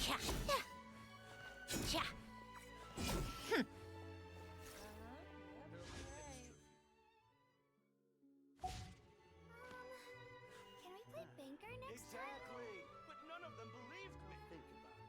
Cha. Cha. Can we play banker next time? Exactly! But none of them believed me! Think about it.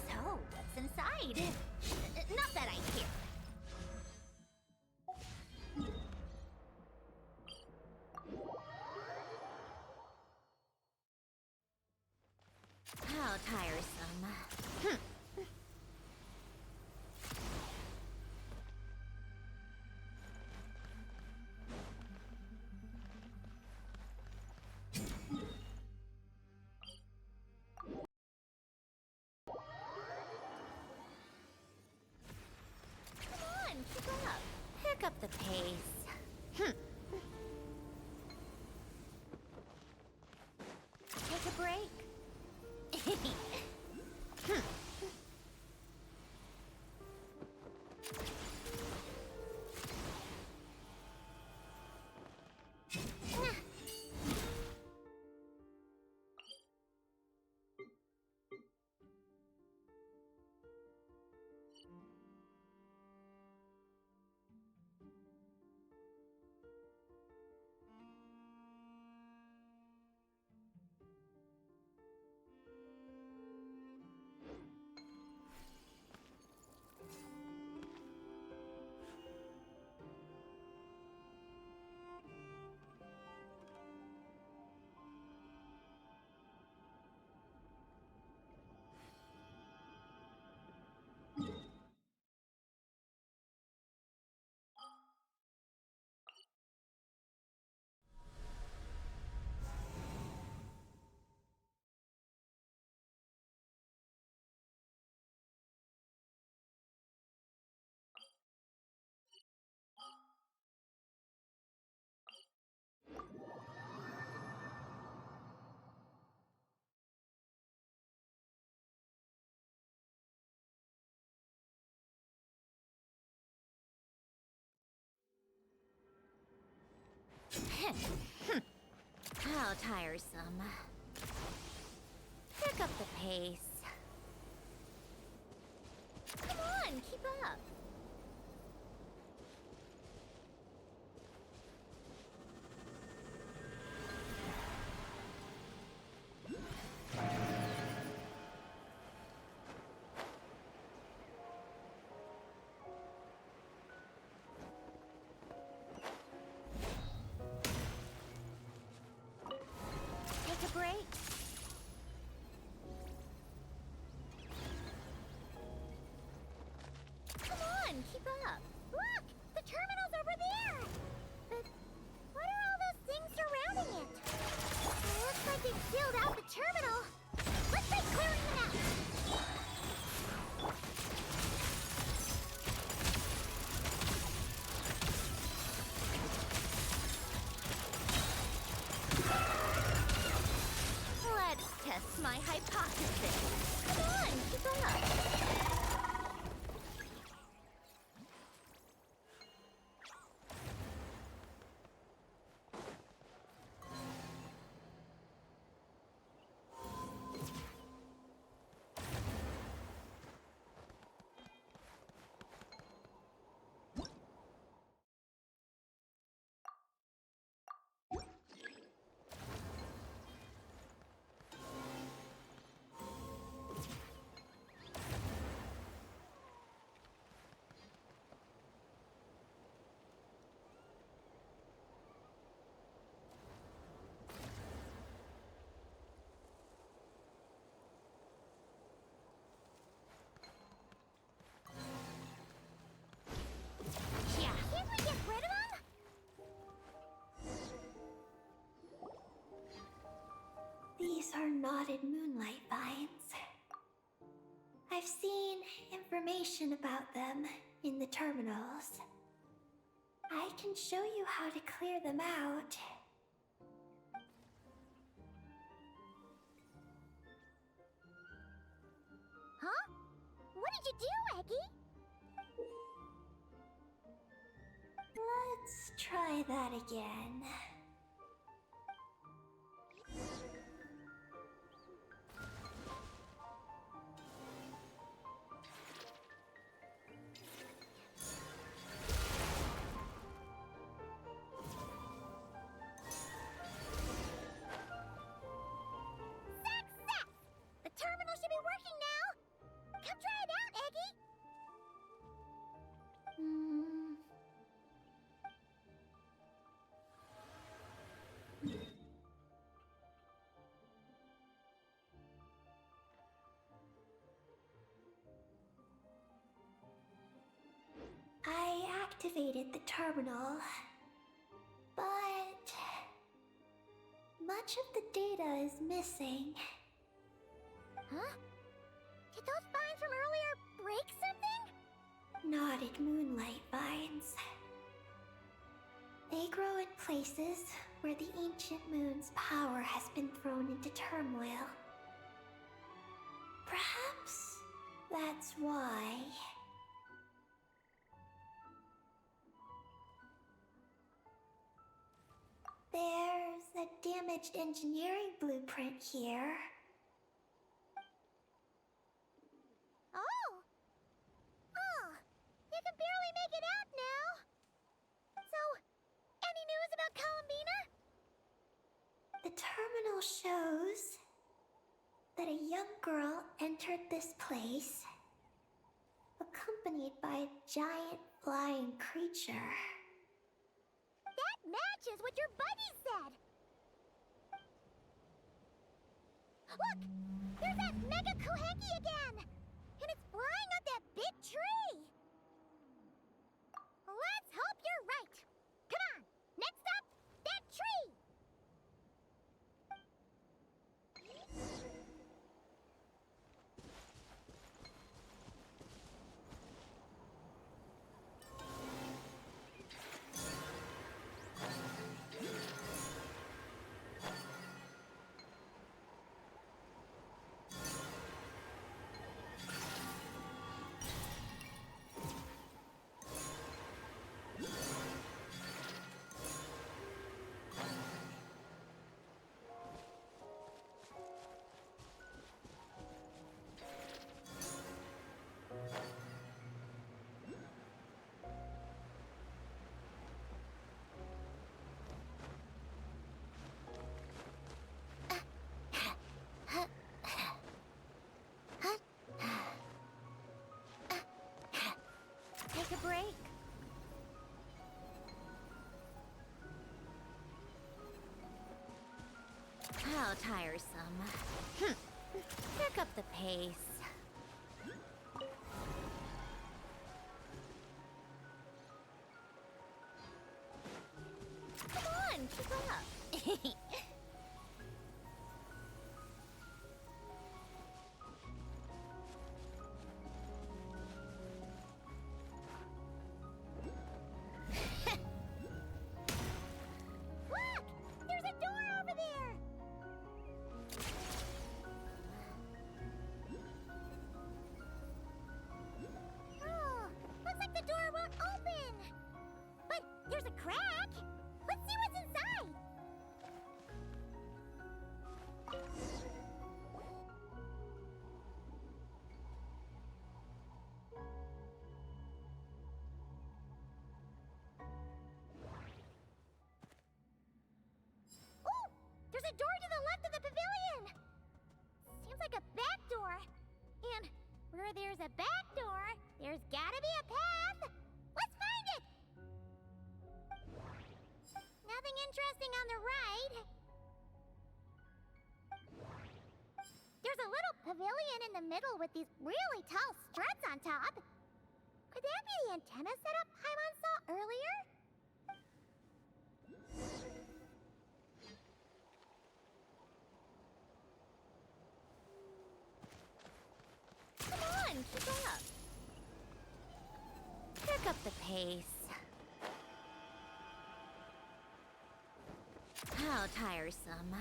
So, what's inside? Not that I care. How tiresome. Come on, keep up. Pick up the pace. Take a break. How tiresome. Pick up the pace. Come on, keep up. Take a break. Come on, keep up. Look, the terminal's over there. But what are all those things surrounding it? It looks like they sealed out the terminal. Let's try clearing them out. Let's test my hypothesis. Come on, keep up. are knotted moonlight vines. I've seen information about them in the terminals. I can show you how to clear them out. Huh? What did you do, Eggy? Let's try that again. Success! The terminal should be working now! Come try it out, Eggy! I activated the terminal, but much of the data is missing. Huh? Did those vines from earlier break something? Knotted moonlight vines. They grow in places where the ancient moon's power has been thrown into turmoil. Perhaps that's why. There's a damaged engineering blueprint here. Oh! Oh! You can barely make it out now! So, any news about Columbina? The terminal shows that a young girl entered this place, accompanied by a giant flying creature. That matches what your buddy said! Look! There's that Mega Kohenki again! And it's flying up that big tree! Let's hope you're right! Come on! Next up, that tree! Take a break. How tiresome. Pick up the pace. Come on, keep up. Look! There's a door over there! Oh, looks like the door won't open! But there's a crack! Let's see what's inside! Oh! There's a door to the left of the pavilion! Seems like a back door. And where there's a back door, there's gotta be a path! Let's find it! Nothing interesting on the right. There's a little pavilion in the middle with these really tall struts on top. Could that be the antenna setup Paimon saw earlier? keep up. Pick up the pace. How tiresome.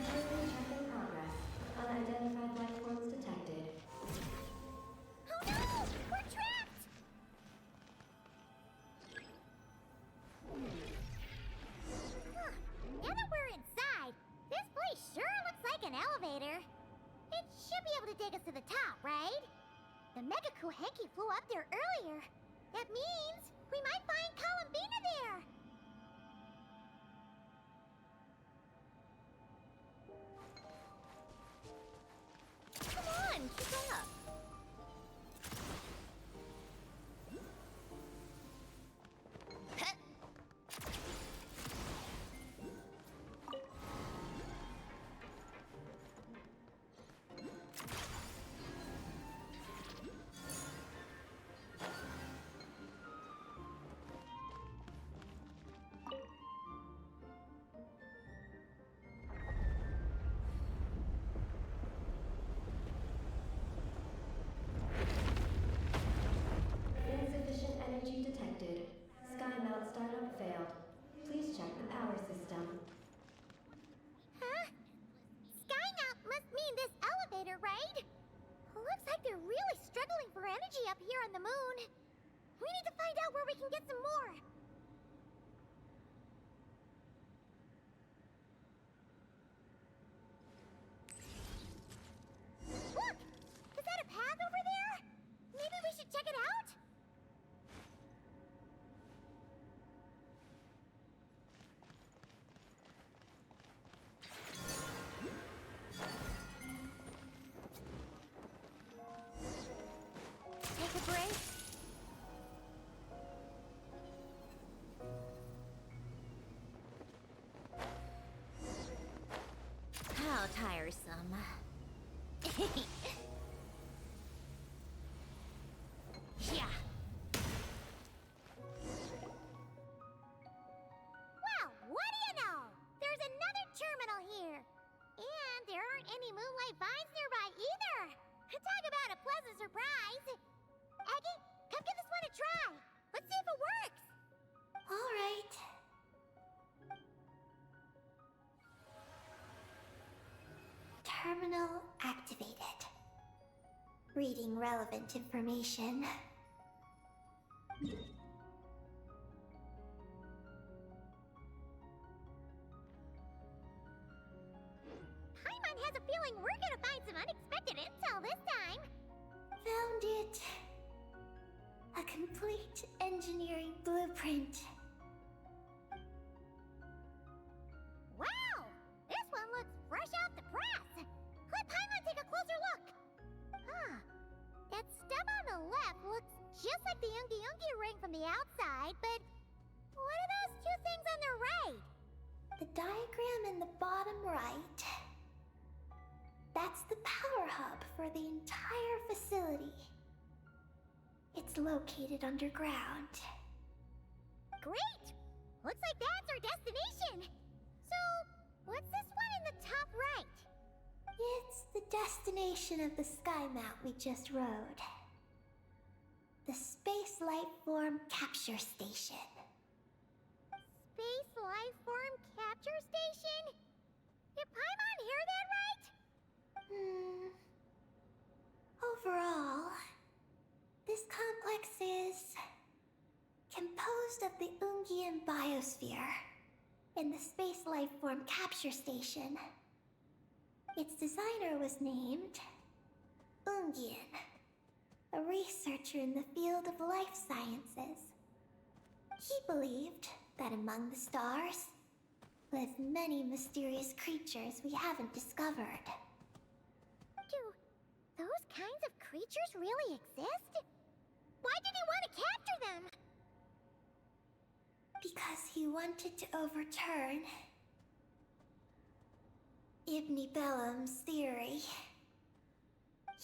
Security check in progress. Unidentified life forms detected. Oh no! We're trapped! Huh. Now that we're inside, this place sure looks like an elevator. It should be able to take us to the top, right? The Mega Kuhenki flew up there earlier. That means we might find Columbina there. Come on, keep up. Insufficient energy detected. Sky melt startup failed. Please check the power system. Huh? Skynaut must mean this elevator, right? Looks like they're really struggling for energy up here on the moon. We need to find out where we can get some more. Look! Is that a path over there? Maybe we should check it out? Take a break. How tiresome. Yeah. Well, what do you know? There's another terminal here. And there aren't any moonlight vines nearby either. Talk about a pleasant surprise. Aggie, come give this one a try. Let's see if it works. All right. Terminal activated. Reading relevant information. Paimon has a feeling we're gonna find some unexpected intel this time. Found it. A complete engineering blueprint. Wow! This one looks fresh out the press. Let Paimon take a closer look. Huh. That stub on the left looks just like the Ungi ring from the outside, but what are those two things on the right? The diagram in the bottom right. That's the power hub for the entire facility. It's located underground. Great! Looks like that's our destination. So, what's this one in the top right? It's the destination of the sky mount we just rode. The Space Life Form Capture Station. Space Life Form Capture Station? Did Paimon hear that right? Overall, this complex is composed of the Ungian biosphere and the Space Life Form Capture Station. Its designer was named Ungian, a researcher in the field of life sciences. He believed that among the stars lived many mysterious creatures we haven't discovered. Do those kinds of creatures really exist? Why did he want to capture them? Because he wanted to overturn Ibn Bellum's theory.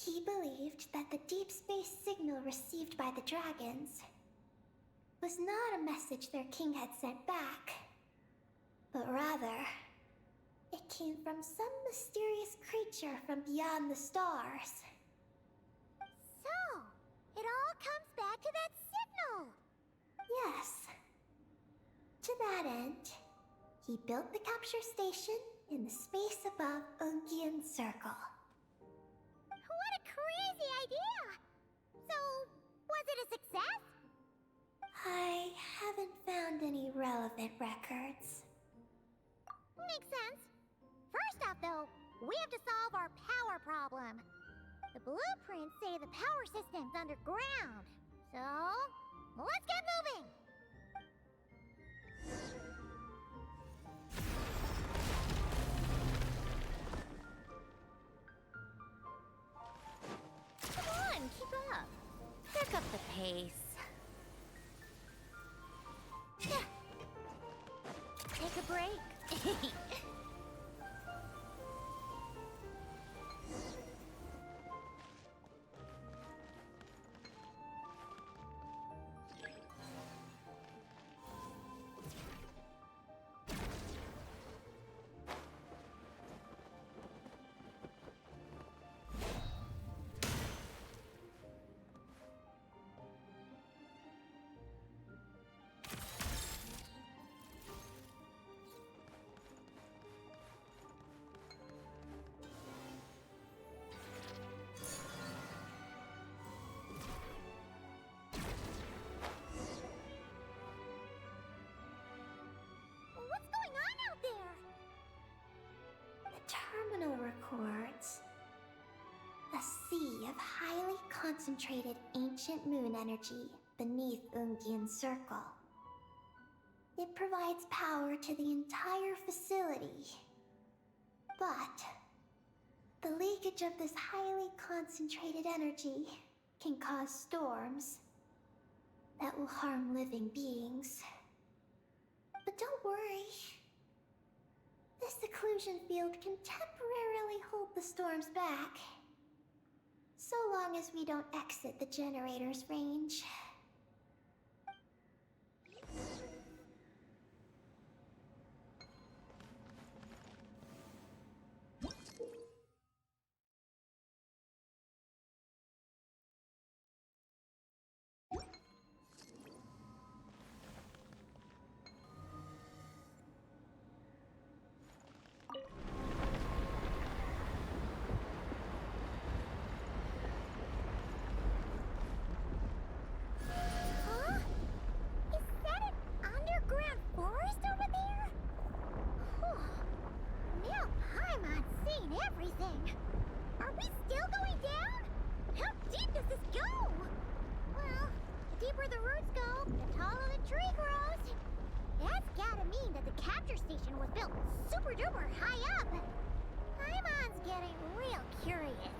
He believed that the deep space signal received by the dragons was not a message their king had sent back, but rather, it came from some mysterious creature from beyond the stars. So, it all comes back to that signal! Yes. To that end, he built the capture station in the space above Ungian Circle. What a crazy idea! So, was it a success? I haven't found any relevant records. Makes sense. First off, though, we have to solve our power problem. The blueprints say the power system's underground. So, let's get moving! Come on, keep up. Pick up the pace. Take a break. What's going on out there? The terminal records a sea of highly concentrated ancient moon energy beneath Ungian Circle. It provides power to the entire facility. But the leakage of this highly concentrated energy can cause storms that will harm living beings. But don't worry. This seclusion field can temporarily hold the storms back, so long as we don't exit the generator's range. Huh? Is that an underground forest over there? Whew. Now Paimon's seen everything. Are we still going down? How deep does this go? Well, the deeper the roots go, the taller the tree grows. That's gotta mean that the capture station was built super duper high up. Paimon's getting real curious.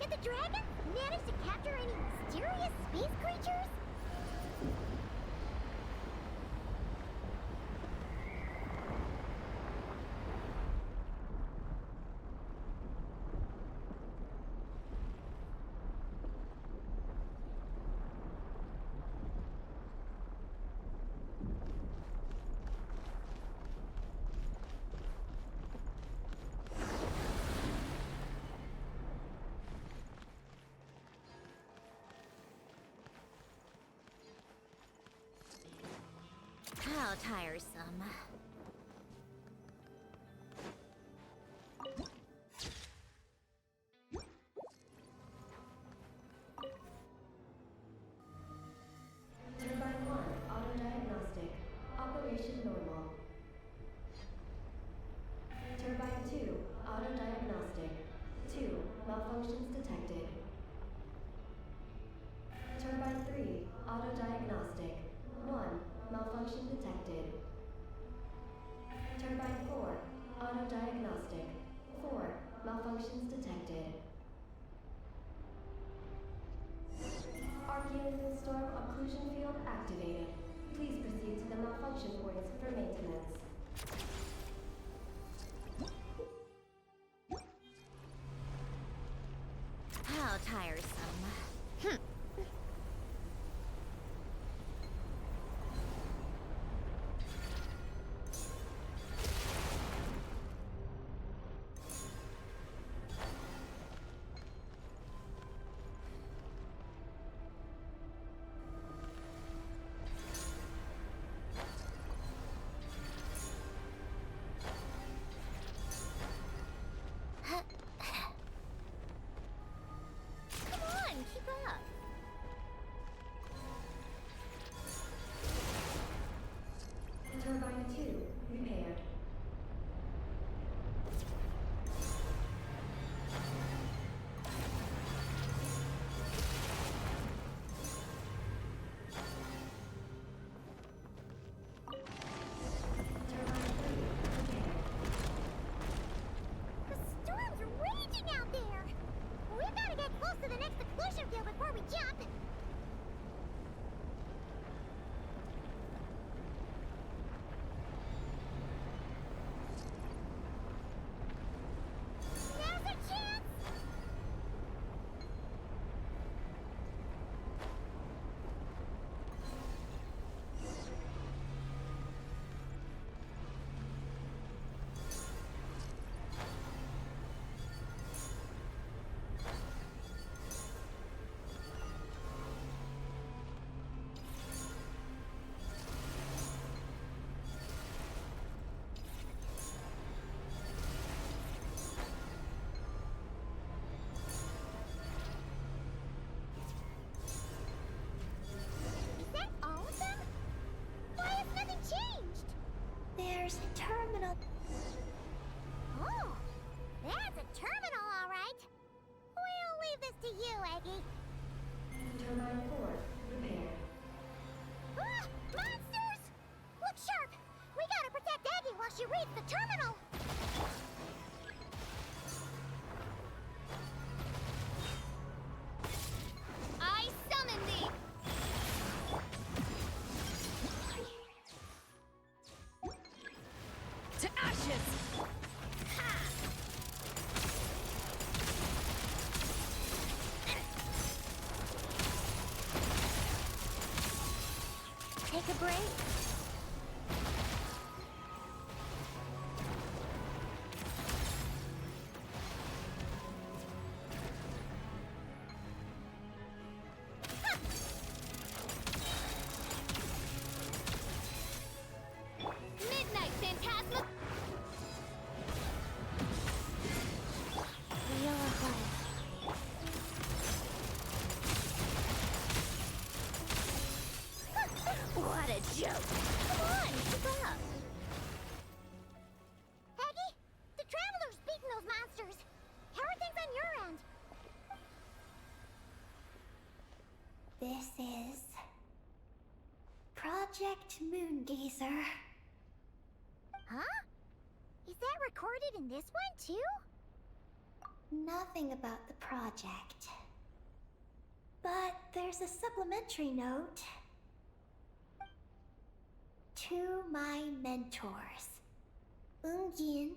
Did the dragon manage to capture any mysterious space creatures? How tiresome. Turbine 1, auto-diagnostic. Operation normal. Turbine 2, auto-diagnostic. 2, malfunctions detected. Turbine 3, auto-diagnostic. 1, malfunction detected. Turbine 4, auto-diagnostic. 4, malfunctions detected. Archaean storm occlusion field activated. Please proceed to the malfunction points for maintenance. jump! Now's our chance! Is that all of them? Why has nothing changed? There's a terminal. Oh, that's a terminal, all right. We'll leave this to you, Eggy. Turbine 4, repaired. Ah! Monsters! Look sharp! We gotta protect Eggy while she reads the terminal! I summon thee! To ashes! Take a break. Midnight Phantasma. Real life. What a joke! Come on, keep up. Peggy, the Traveler's beaten those monsters. How are things on your end? This is Project Moongazer. Huh? Is that recorded in this one, too? Nothing about the project. But there's a supplementary note. To my mentors, Ungin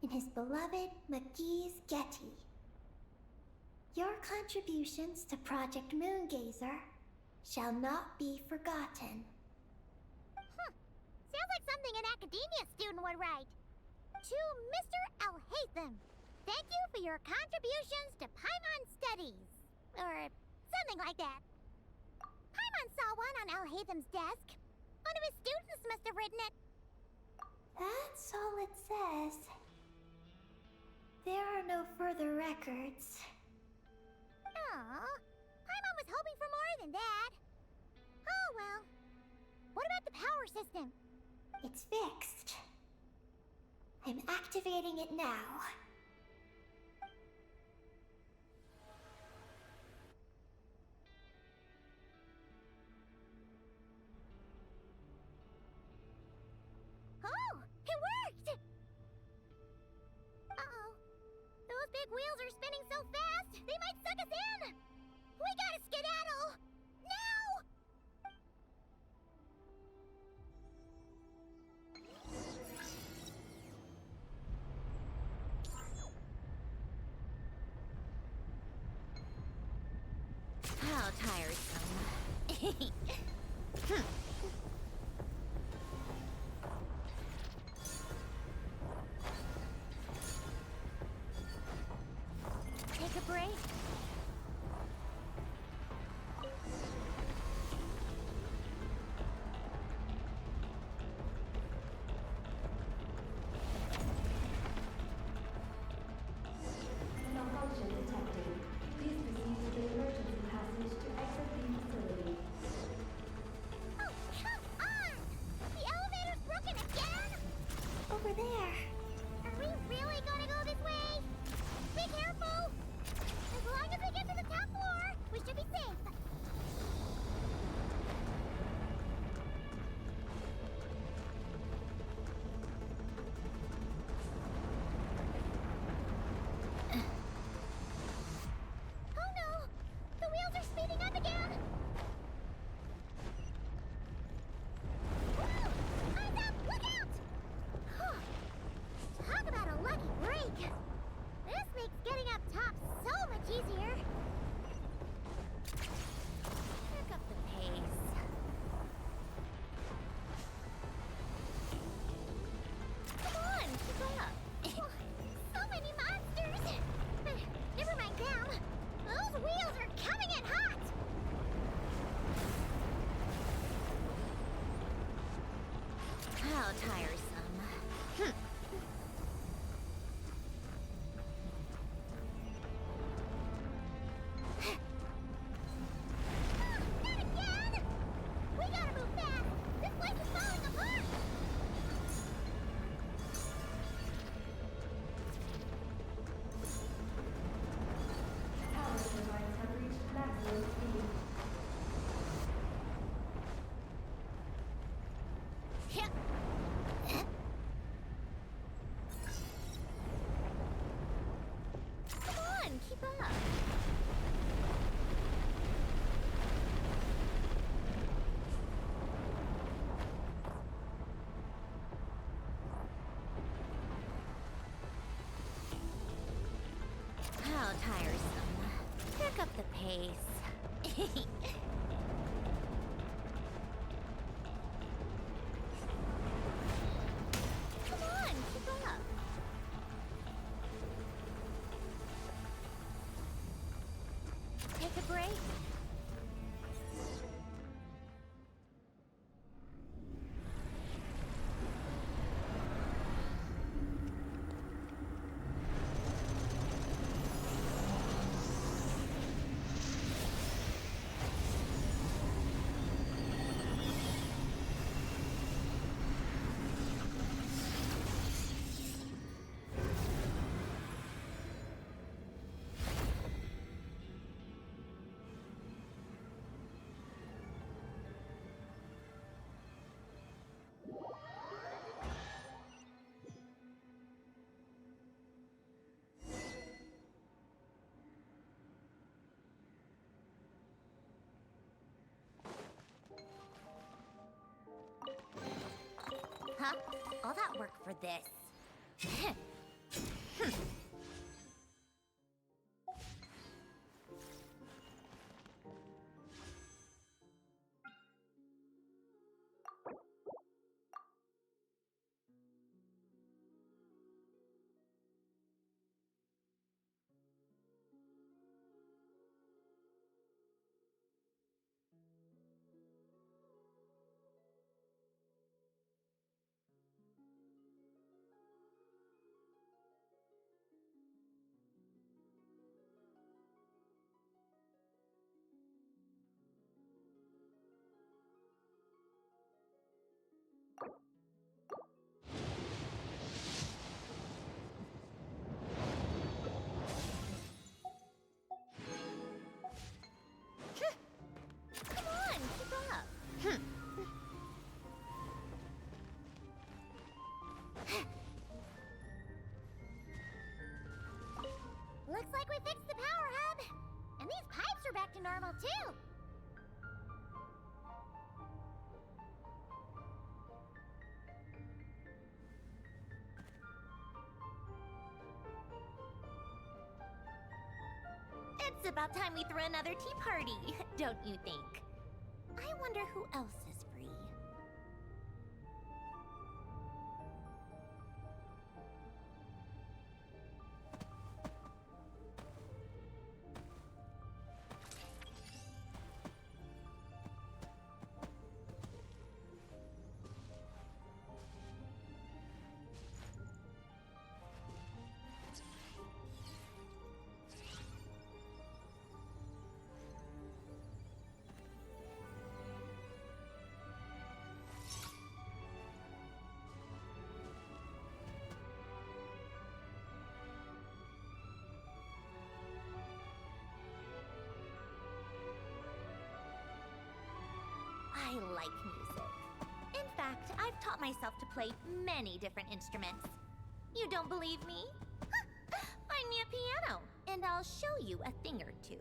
and his beloved McGee's Getty. Your contributions to Project Moongazer shall not be forgotten. Sounds like something an academia student would write. To Mr. Alhaitham, thank you for your contributions to Paimon Studies. Or something like that. Paimon saw one on Alhaitham's desk. One of his students must have written it. That's all it says. There are no further records. Aw, Paimon was hoping for more than that. Oh well. What about the power system? It's fixed. I'm activating it now. Oh, it worked! Uh-oh. Those big wheels are spinning so fast, they might suck us in! We gotta skedaddle! Now! How tiresome. Take a break. Malfunction detected. Please proceed to the emergency passage to exit the facility. Oh, come on! The elevator's broken again? Over there. Are we really gonna go this way? Be careful! As long as we get to the top floor, we should be safe. Oh no! The wheels are speeding up Not again! We gotta move fast! This place is falling apart! Power turbines have reached maximum speed. Come on, keep up! How tiresome. Pick up the pace. Come on, keep up! Take a break. Huh? All that work for this. Come on, keep up! Looks like we fixed the power hub! And these pipes are back to normal, too! It's about time we threw another tea party, don't you think? I wonder who else is free. I like music. In fact, I've taught myself to play many different instruments. You don't believe me? Find me a piano, and I'll show you a thing or two.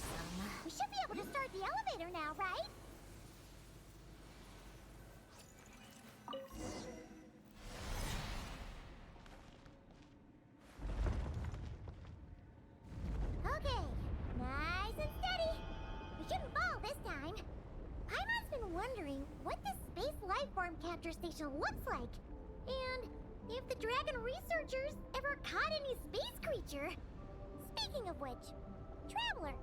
fearsome. We should be able to start the elevator now, right? Okay, nice and steady. We shouldn't fall this time. Paimon's been wondering what this space life form capture station looks like. And if the dragon researchers ever caught any space creature. Speaking of which, Traveler,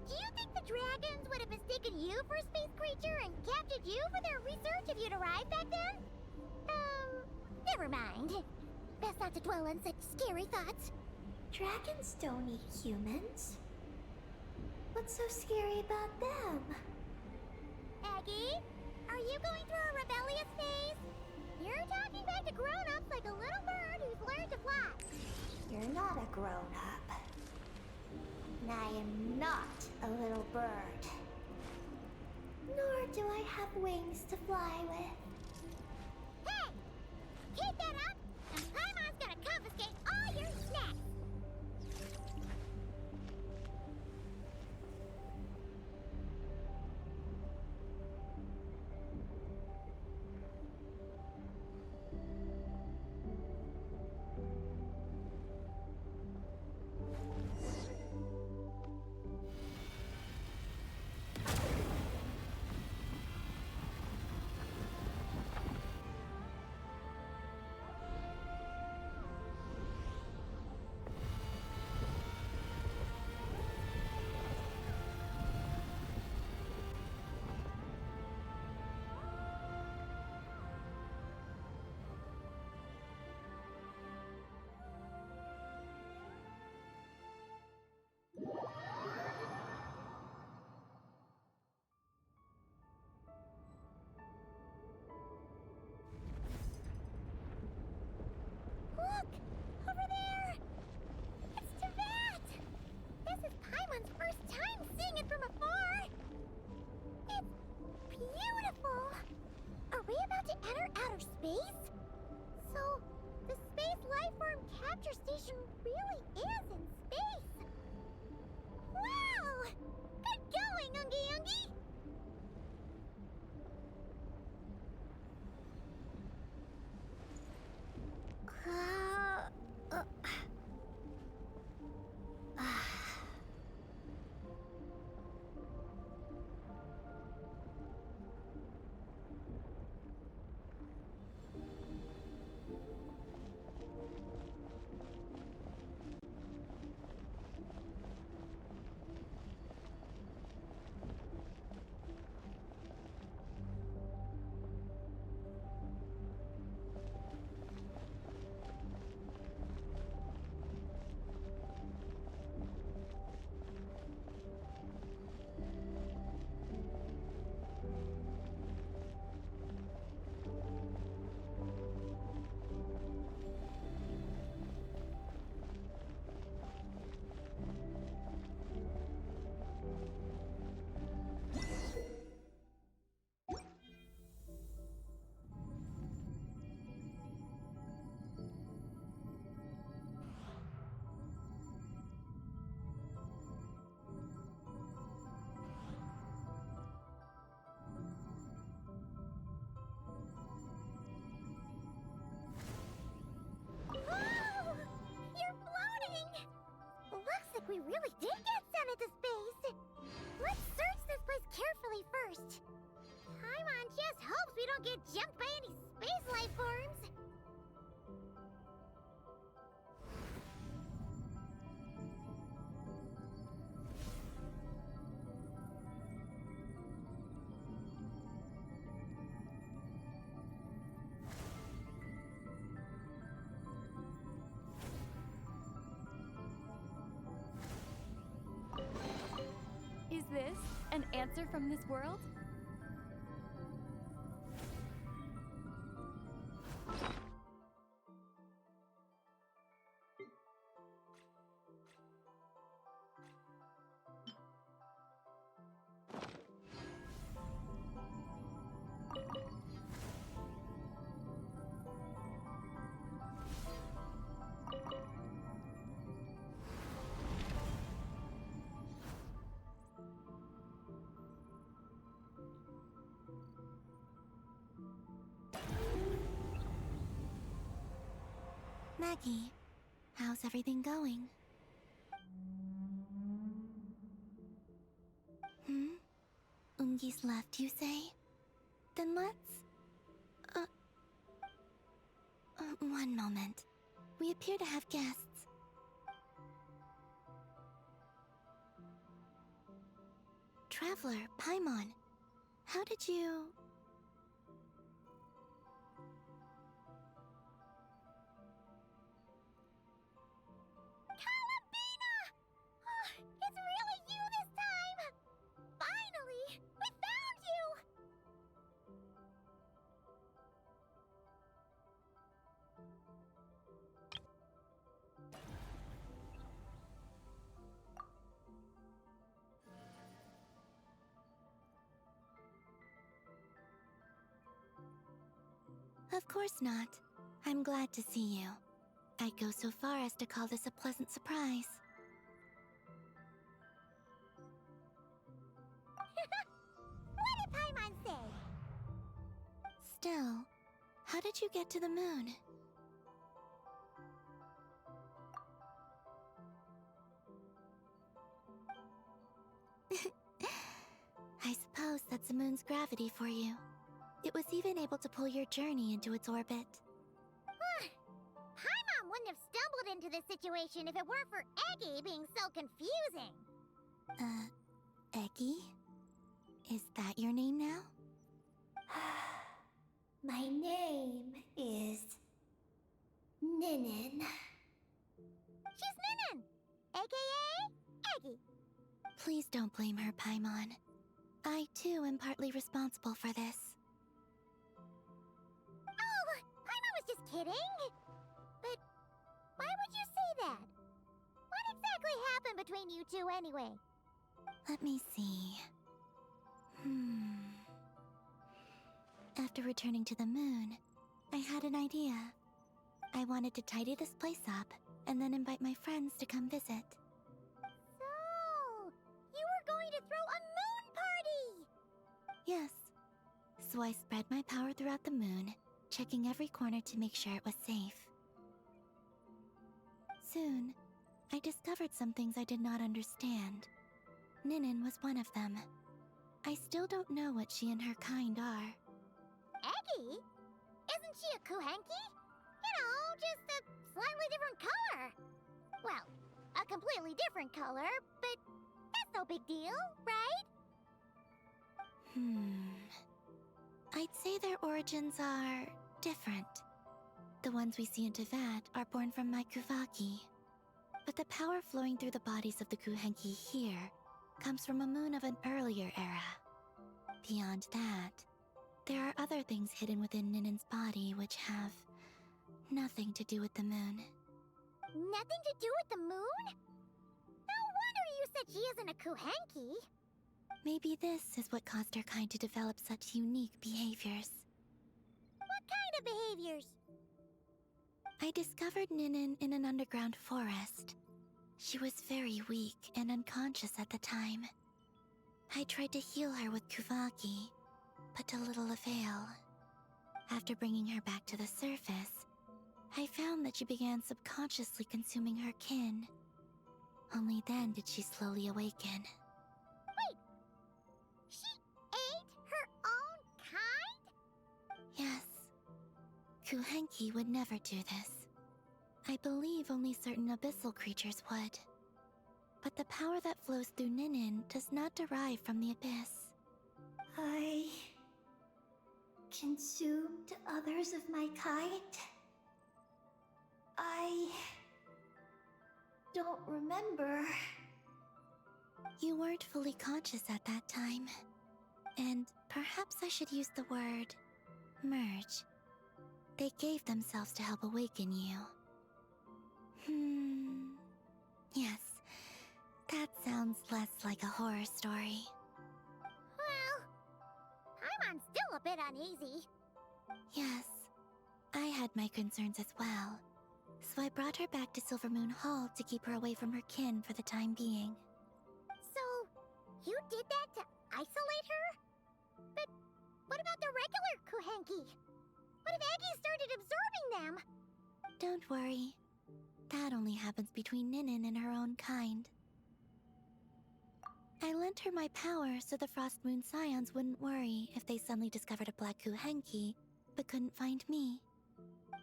do you think the dragons would have mistaken you for a space creature and captured you for their research if you'd arrived back then? Never mind. Best not to dwell on such scary thoughts. Dragons don't eat humans. What's so scary about them? Aggie, are you going through a rebellious phase? You're talking back to grown-ups like a little bird who's learned to fly. You're not a grown-up. And I am not a little bird. Nor do I have wings to fly with. Hey! Keep that up, and Paimon's gonna confiscate all your snacks! Look! Over there! It's Teyvat! This is Paimon's first time seeing it from afar! It's beautiful! Are we about to enter outer space? So, the space life form capture station really is in space! Wow! Good going, Ungi Ungi! Whoa! You're floating! Looks like we really did get sent into space! Let's search this place carefully first. Paimon just hopes we don't get jumped by any space life forms. Is this an answer from this world? Maggie, how's everything going? Ungi's left, you say? Then let's... one moment. We appear to have guests. Traveler, Paimon, how did you... Calabina! Oh, it's really you this time! Finally! We found you! Of course not. I'm glad to see you. I'd go so far as to call this a pleasant surprise. What did Paimon say? Still, how did you get to the moon? I suppose that's the moon's gravity for you. It was even able to pull your journey into its orbit. Paimon wouldn't have stumbled into this situation if it weren't for Eggy being so confusing. Eggy? Is that your name now? My name is Ninin. She's Ninin, aka Eggy. Please don't blame her, Paimon. I, too, am partly responsible for this. Oh, Paimon was just kidding. But why would you say that? What exactly happened between you two anyway? Let me see. After returning to the moon, I had an idea. I wanted to tidy this place up, and then invite my friends to come visit. So, you were going to throw a moon party! Yes. So I spread my power throughout the moon, checking every corner to make sure it was safe. Soon, I discovered some things I did not understand. Ninin was one of them. I still don't know what she and her kind are. Eggy? Isn't she a Kuhenki? You know, just a slightly different color. Well, a completely different color, but that's no big deal, right? I'd say their origins are different. The ones we see in Teyvat are born from my Kuvaki. But the power flowing through the bodies of the Kuhenki here comes from a moon of an earlier era. Beyond that, there are other things hidden within Ninin's body which have nothing to do with the moon. Nothing to do with the moon? No wonder you said she isn't a Kuhenki. Maybe this is what caused her kind to develop such unique behaviors. What kind of behaviors? I discovered Ninin in an underground forest. She was very weak and unconscious at the time. I tried to heal her with Kuvaki, but to little avail. After bringing her back to the surface, I found that she began subconsciously consuming her kin. Only then did she slowly awaken. Wait! She ate her own kind? Yes. Kuhenki would never do this. I believe only certain abyssal creatures would. But the power that flows through Ninin does not derive from the abyss. I consumed others of my kind. I don't remember. You weren't fully conscious at that time. And perhaps I should use the word merge. They gave themselves to help awaken you. Yes. That sounds less like a horror story. Well, Paimon's still a bit uneasy. Yes. I had my concerns as well. So I brought her back to Silvermoon Hall to keep her away from her kin for the time being. So, you did that to isolate her? But what about the regular Kuhenki? What if Eggy started absorbing them? Don't worry. That only happens between Ninin and her own kind. I lent her my power so the Frost Moon Scions wouldn't worry if they suddenly discovered a Black Kuhenki, but couldn't find me.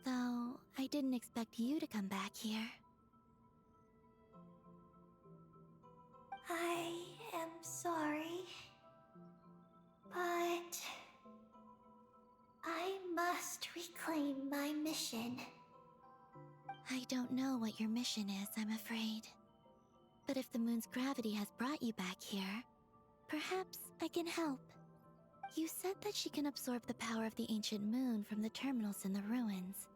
Though, I didn't expect you to come back here. I am sorry, but I must reclaim my mission. I don't know what your mission is, I'm afraid. But if the moon's gravity has brought you back here, perhaps I can help. You said that she can absorb the power of the ancient moon from the terminals in the ruins.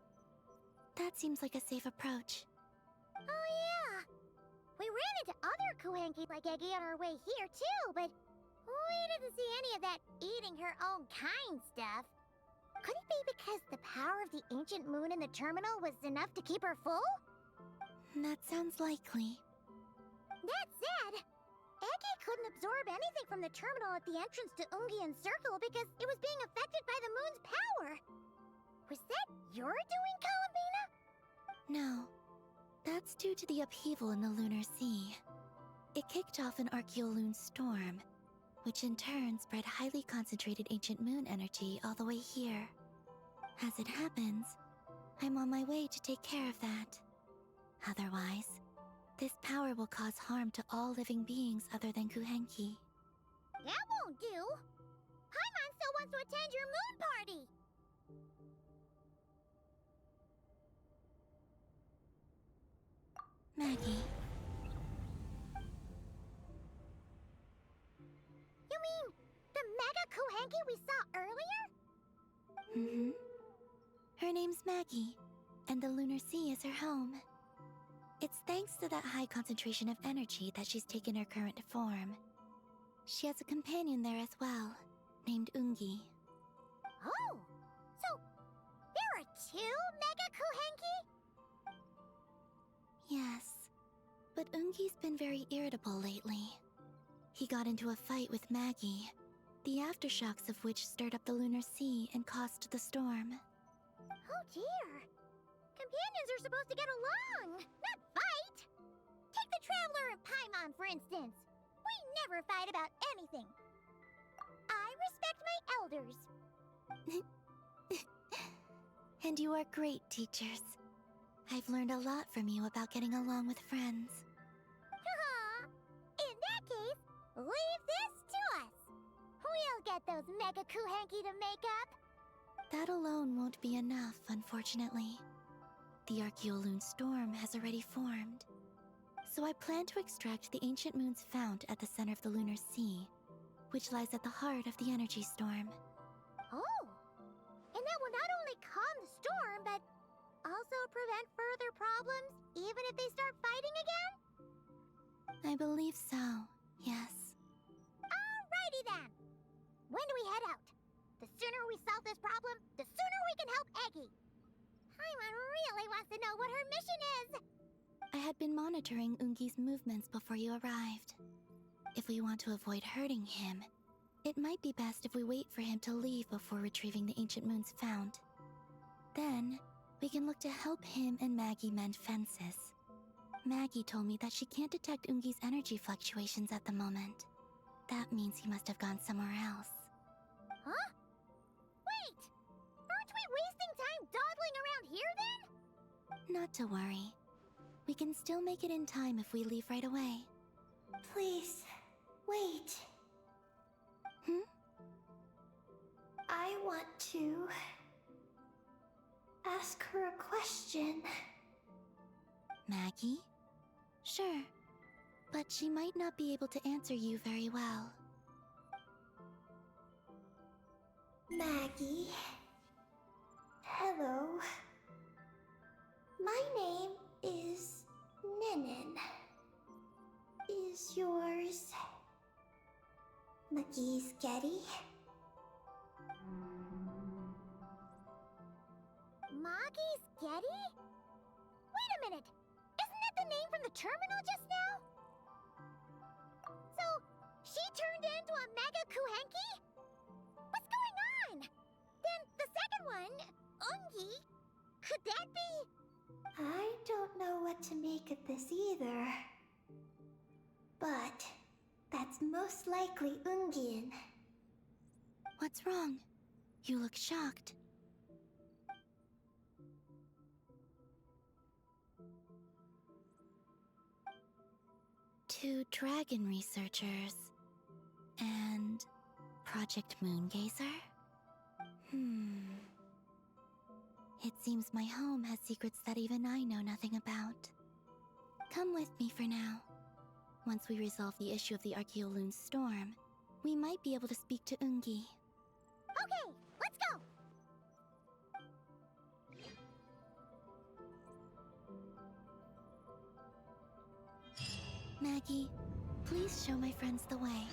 That seems like a safe approach. Oh yeah! We ran into other Kuhenki like Eggy on our way here too, but we didn't see any of that eating her own kind stuff. Could it be because the power of the ancient moon in the terminal was enough to keep her full? That sounds likely. That said, Eggy couldn't absorb anything from the terminal at the entrance to Ungian Circle because it was being affected by the moon's power. Was that your doing, Columbina? No. That's due to the upheaval in the Lunar Sea. It kicked off an Archeoloon storm, which in turn spread highly concentrated ancient moon energy all the way here. As it happens, I'm on my way to take care of that. Otherwise, this power will cause harm to all living beings other than Kuhenki. That won't do! Paimon still wants to attend your moon party! Maggie, You mean the Mega Kuhenki we saw earlier? Her name's Maggie, and the Lunar Sea is her home. It's thanks to that high concentration of energy that she's taken her current form. She has a companion there as well, named Ungi. Oh! So, there are two Mega Kuhenki? Yes, but Ungi's been very irritable lately. He got into a fight with Maggie, the aftershocks of which stirred up the Lunar Sea and caused the storm. Oh dear. Companions are supposed to get along, not fight. Take the Traveler and Paimon, for instance. We never fight about anything. I respect my elders. And you are great teachers. I've learned a lot from you about getting along with friends. Aw. In that case, leave this to us. We'll get those Mega Kuhenki to make up. That alone won't be enough, unfortunately. The Archeoloon storm has already formed. So I plan to extract the ancient moon's fount at the center of the Lunar Sea, which lies at the heart of the energy storm. Oh. And that will not only calm the storm, but also prevent further problems, even if they start fighting again? I believe so, yes. Alrighty then. When do we head out? The sooner we solve this problem, the sooner we can help Eggy. Paimon really wants to know what her mission is. I had been monitoring Ungi's movements before you arrived. If we want to avoid hurting him, it might be best if we wait for him to leave before retrieving the ancient moon's fount. Then, we can look to help him and Maggie mend fences. Maggie told me that she can't detect Ungi's energy fluctuations at the moment. That means he must have gone somewhere else. Huh? Wait! Aren't we wasting time dawdling around here then? Not to worry. We can still make it in time if we leave right away. Please, wait. I want to ask her a question. Maggie? Sure. But she might not be able to answer you very well. Maggie. Hello. My name is Ninin. Is yours McGee's Getty? Maggie's Getty? Wait a minute! Isn't that the name from the terminal just now? So, she turned into a Mega Kuhenki? What's going on? Then the second one, Ungi, could that be... I don't know what to make of this either. But that's most likely Ungin. What's wrong? You look shocked. Two dragon researchers and Project Moongazer? It seems my home has secrets that even I know nothing about. Come with me for now. Once we resolve the issue of the Archeoloon storm, we might be able to speak to Ungi. Okay, let's go! Maggie, please show my friends the way.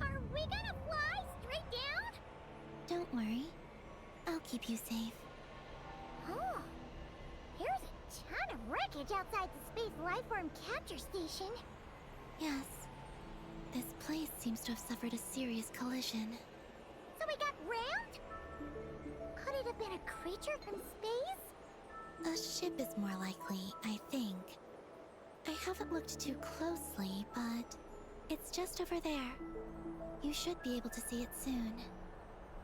Are we gonna fly straight down? Don't worry. I'll keep you safe. Oh, here's a ton of wreckage outside the Space Lifeform Capture Station. Yes. This place seems to have suffered a serious collision. So we got rammed? Could it have been a creature from space? A ship is more likely, I think. I haven't looked too closely, but it's just over there. You should be able to see it soon.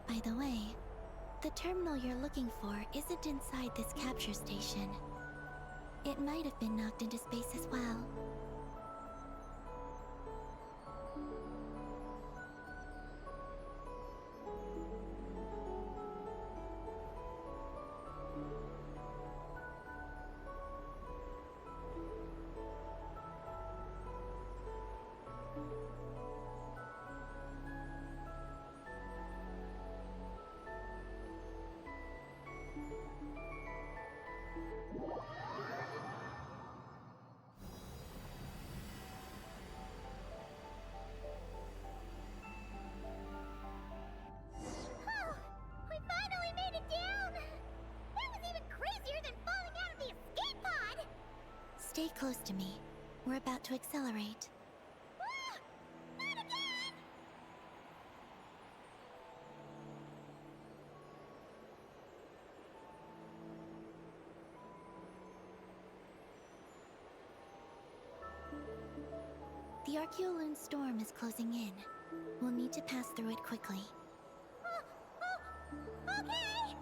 By the way, the terminal you're looking for isn't inside this capture station. It might have been knocked into space as well. Oh, we finally made it down! That was even crazier than falling out of the escape pod! Stay close to me. We're about to accelerate. Ah, not again! The Archeoloon storm is closing in. We'll need to pass through it quickly. Okay!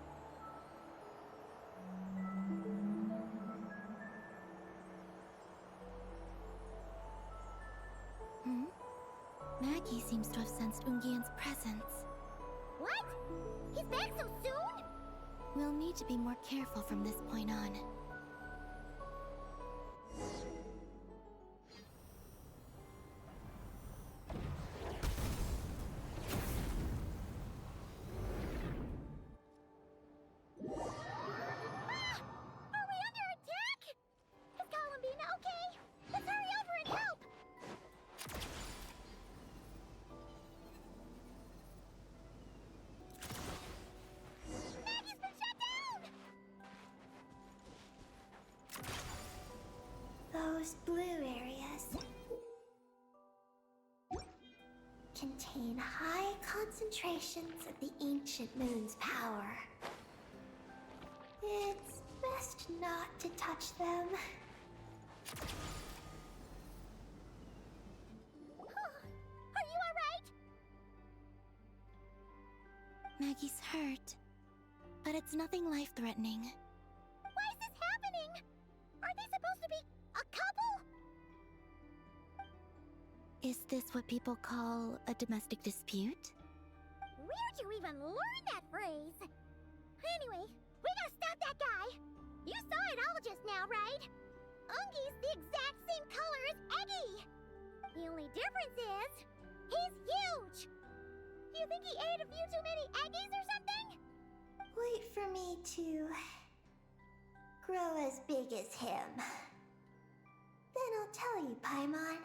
Maggie seems to have sensed Ungian's presence. What? He's back so soon? We'll need to be more careful from this point on. Are we under attack? Is Columbina okay? Let's hurry over and help! Maggie's been shut down! Those blue areas contain high concentrations of the ancient moon's power. It's best not to touch them. Are you alright? Maggie's hurt, but it's nothing life-threatening. Why is this happening? Are they supposed to be a couple? Is this what people call a domestic dispute? Where'd you even learn that phrase? Anyway, we gotta stop that guy. You saw it all just now, right? Ungi's the exact same color as Eggy! The only difference is, he's huge! Do you think he ate a few too many Eggies or something? Wait for me to grow as big as him. Then I'll tell you, Paimon.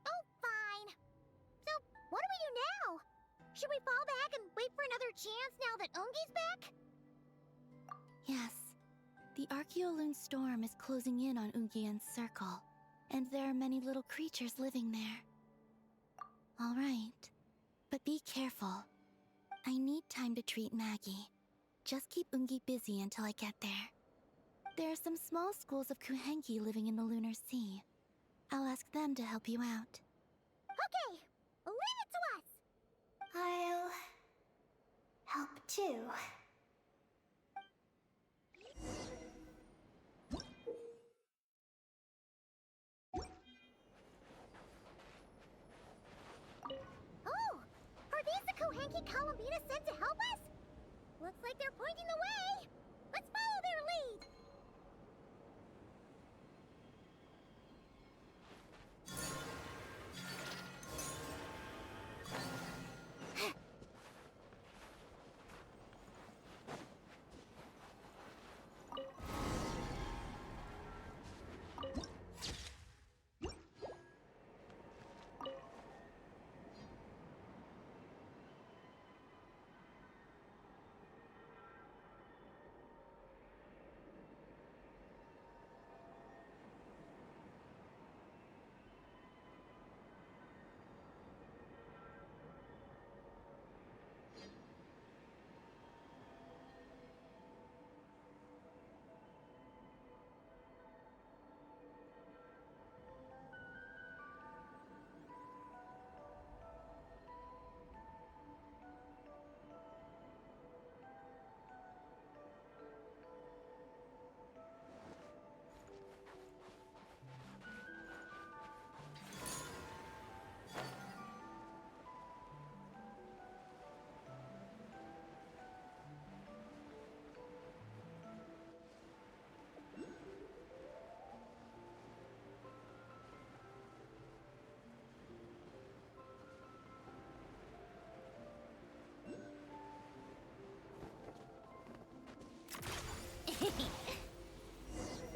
Oh, fine. So, what do we do now? Should we fall back and wait for another chance now that Ungi's back? Yes. The Archeoloon storm is closing in on Ungian's circle, and there are many little creatures living there. All right. But be careful. I need time to treat Maggie. Just keep Ungi busy until I get there. There are some small schools of Kuhenki living in the Lunar Sea. I'll ask them to help you out. Okay, leave it to us! I'll help too. Oh! Are these the Kohenki Kalamina sent to help us? Looks like they're pointing the way! Let's follow their lead!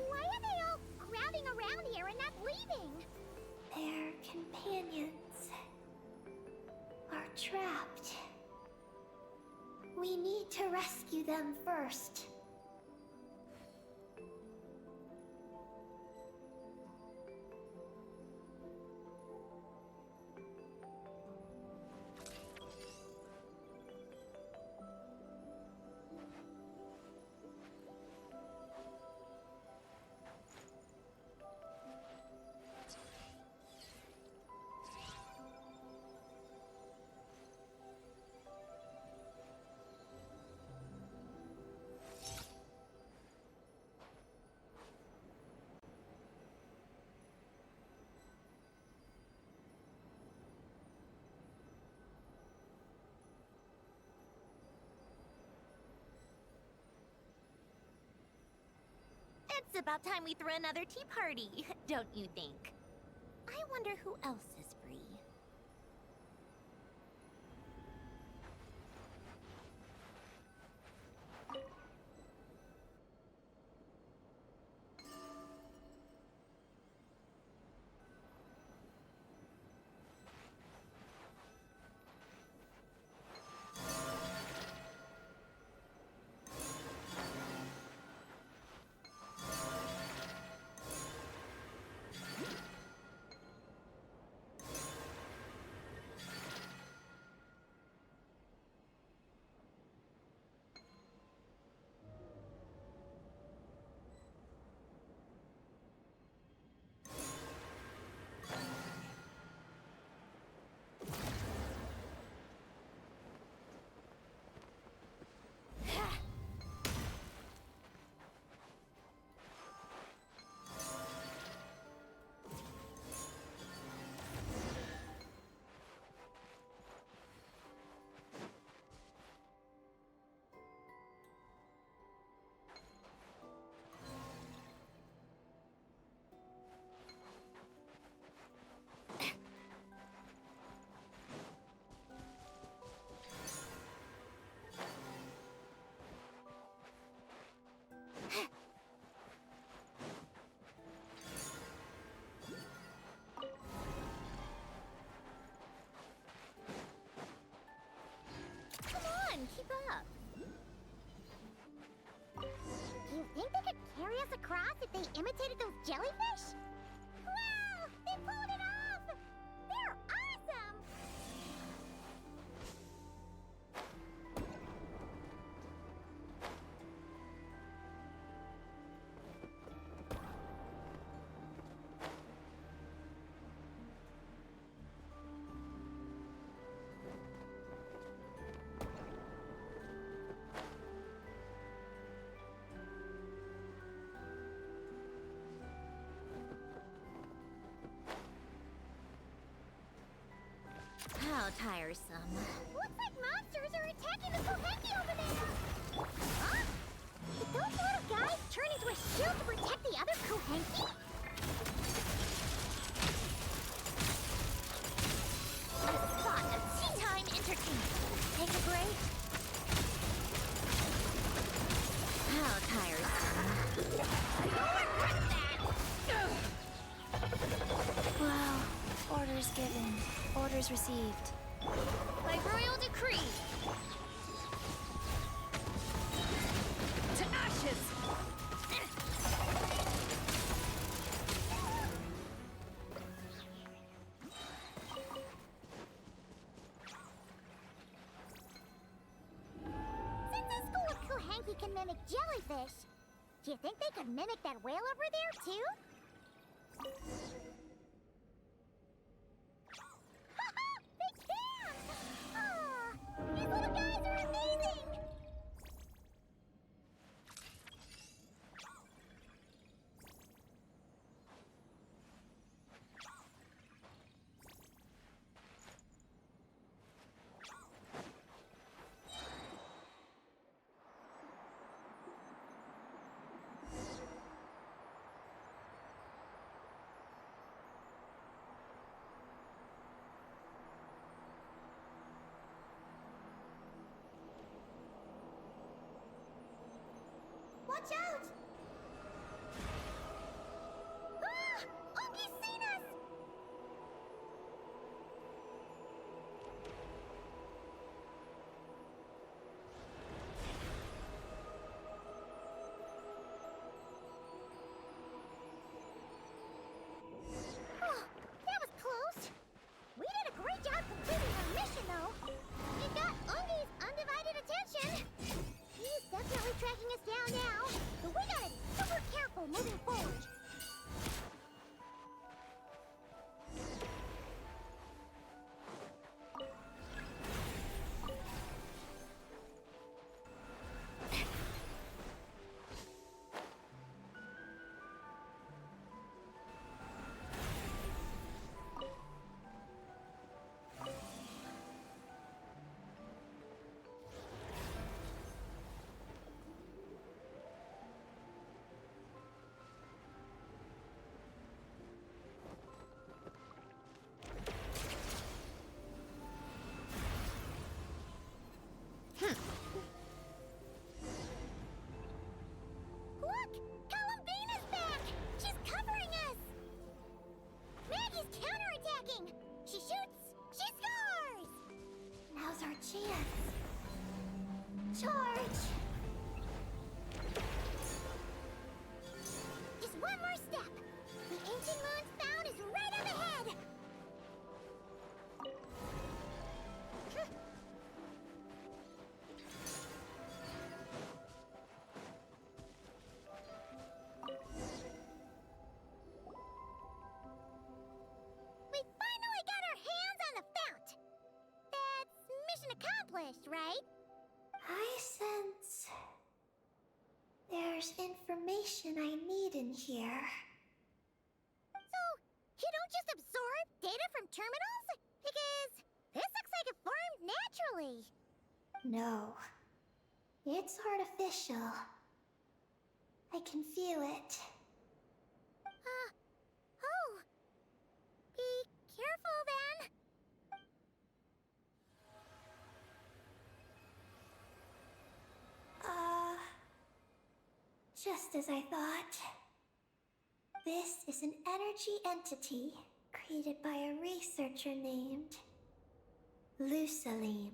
Why are they all crowding around here and not leaving? Their companions are trapped. We need to rescue them first. It's about time we threw another tea party, don't you think? I wonder who else is free. us across if they imitated those jellyfish? Wow! They pulled it off! They're awesome! How tiresome. Looks like monsters are attacking the Kohenki over there! Huh? Did those little guys turn into a shield to protect the other Kohenki? A spot of tea time entertainment. Take a break. How tiresome. You'll regret that! Wow. Orders given. Orders received. By royal decree! To ashes! Since this school of Kohenki can mimic jellyfish, do you think they could mimic that whale over there, too? They can! Ah, these little guys are amazing! Watch out! Ah! Ogi's seen us! Oh, that was close. We did a great job completing our mission, though. It got Ungi's undivided attention. He's definitely tracking us down now, but we gotta be super careful moving forward. Look! Columbina's back! She's covering us! Maggie's counterattacking! She shoots! She scores! Now's our chance. Charge! Just one more step! The ancient moon's found is right up ahead! We finally got our hands on the fount! That's mission accomplished, right? I sense there's information I need in here. So, you don't just absorb data from terminals? Because this looks like it formed naturally. No, it's artificial. I can feel it. Oh. Be careful then. Just as I thought. This is an energy entity created by a researcher named Lusalim.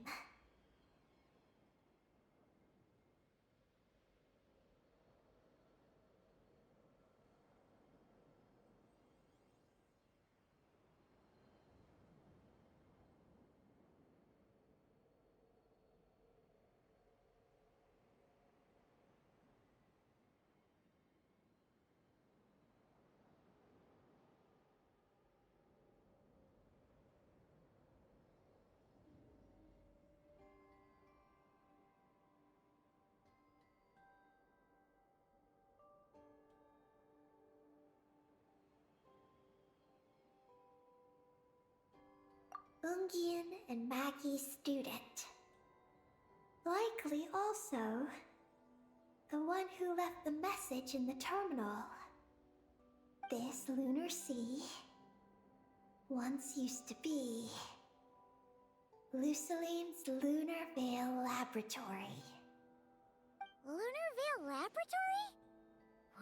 Ungian and Maggie's student. Likely also the one who left the message in the terminal. This lunar sea once used to be Luciline's Lunar Veil Laboratory. Lunar Veil Laboratory?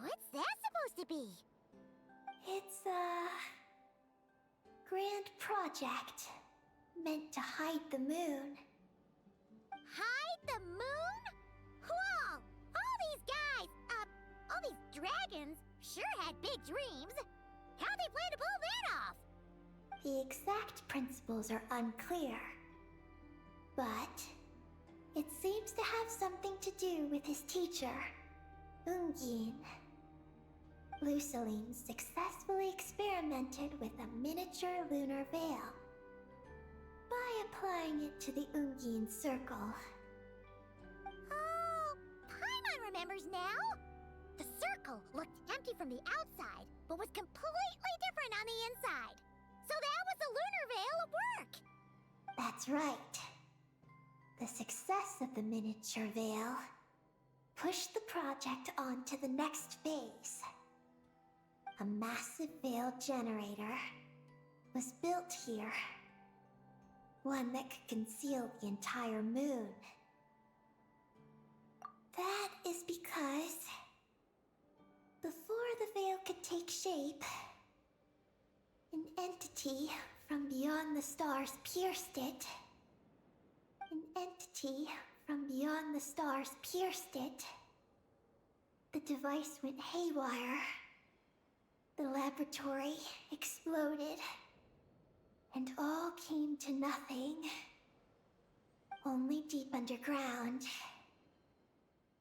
What's that supposed to be? It's a grand project meant to hide the moon. Hide the moon? Whoa! All these guys, all these dragons sure had big dreams. How'd they plan to pull that off? The exact principles are unclear, but it seems to have something to do with his teacher, Ungin. Luciline successfully experimented with a miniature lunar veil by applying it to the Ungin circle. Oh, Paimon remembers now. The circle looked empty from the outside, but was completely different on the inside. So that was the lunar veil at work. That's right. The success of the miniature veil pushed the project on to the next phase. A massive veil generator was built here. One that could conceal the entire moon. That is because before the veil could take shape, an entity from beyond the stars pierced it. An entity from beyond the stars pierced it. The device went haywire. The laboratory exploded. And all came to nothing. Only deep underground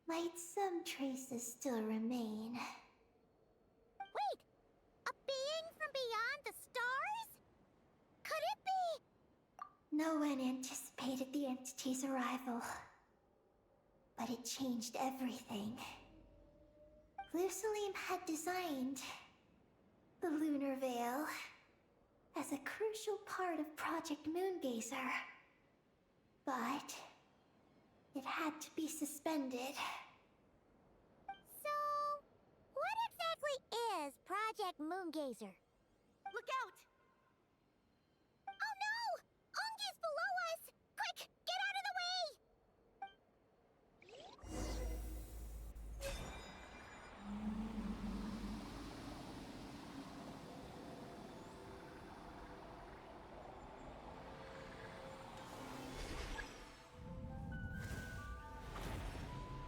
might some traces still remain. Wait, a being from beyond the stars? Could it be? No one anticipated the entity's arrival, but it changed everything. Luciline had designed the lunar veil as a crucial part of Project Moongazer, but it had to be suspended. So, what exactly is Project Moongazer? Look out! Oh no! Ungi's below us! Quick, get out of the way!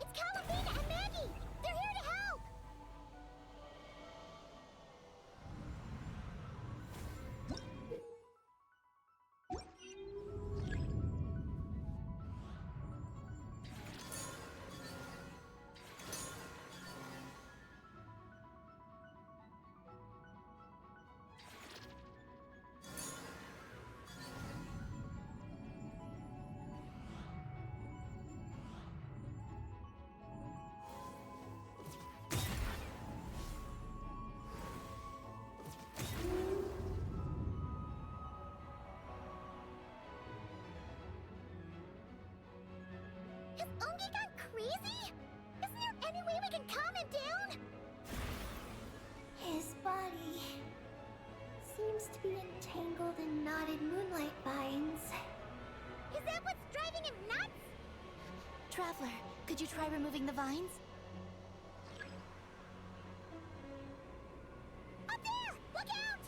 It's Calabina and Maggie! They're here to help! Has Ungi gone crazy? Isn't there any way we can calm him down? His body seems to be entangled in knotted moonlight vines. Is that what's driving him nuts? Traveler, could you try removing the vines? Up there! Look out!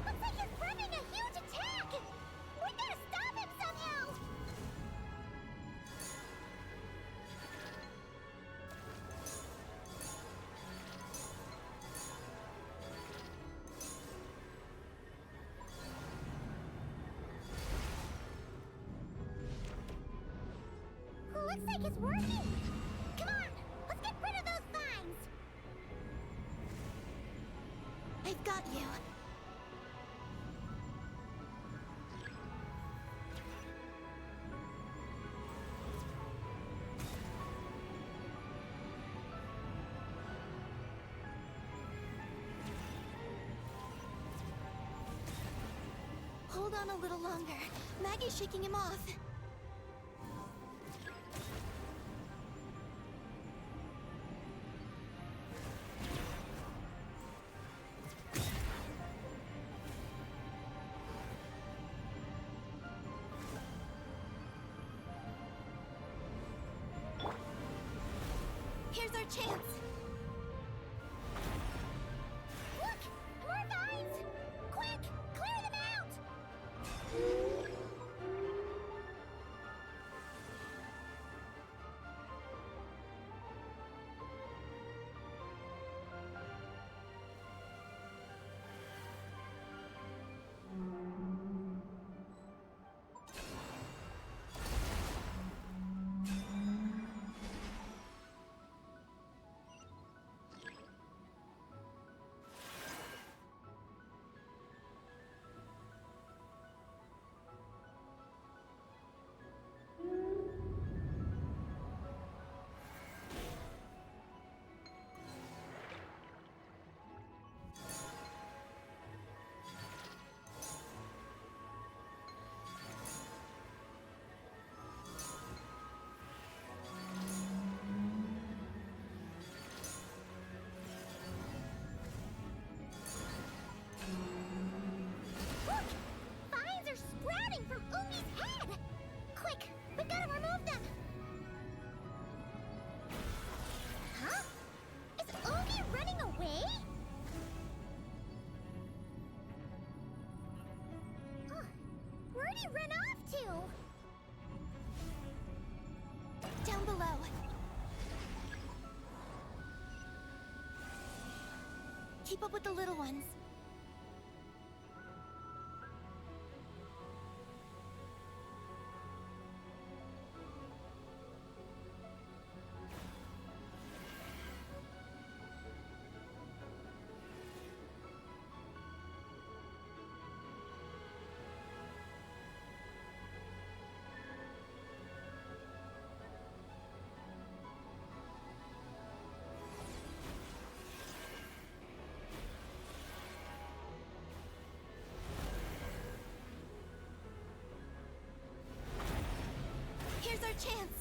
Looks like he's prepping a huge attack! We gotta stop him somehow! Looks like it's working! Come on! Let's get rid of those vines! got you. Hold on a little longer. Maggie's shaking him off. Here's our chance. Look! More vines! Quick! Clear them out! Look! Vines are sprouting from Umi's head! Quick! We gotta remove them! Huh? Is Umi running away? Where'd he run off to? Down below. Keep up with the little ones. Here's our chance.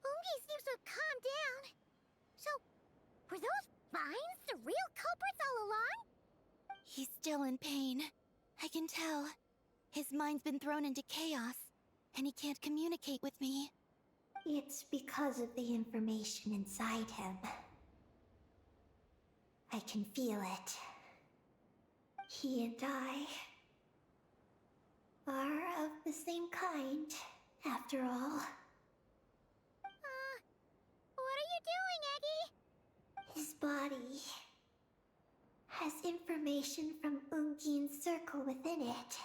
Ungi seems to have calmed down. So, were those vines the real culprits all along? He's still in pain. I can tell. His mind's been thrown into chaos, and he can't communicate with me. It's because of the information inside him. I can feel it. He and I are of the same kind, after all. What are you doing, Eggie? His body has information from Ungin's circle within it.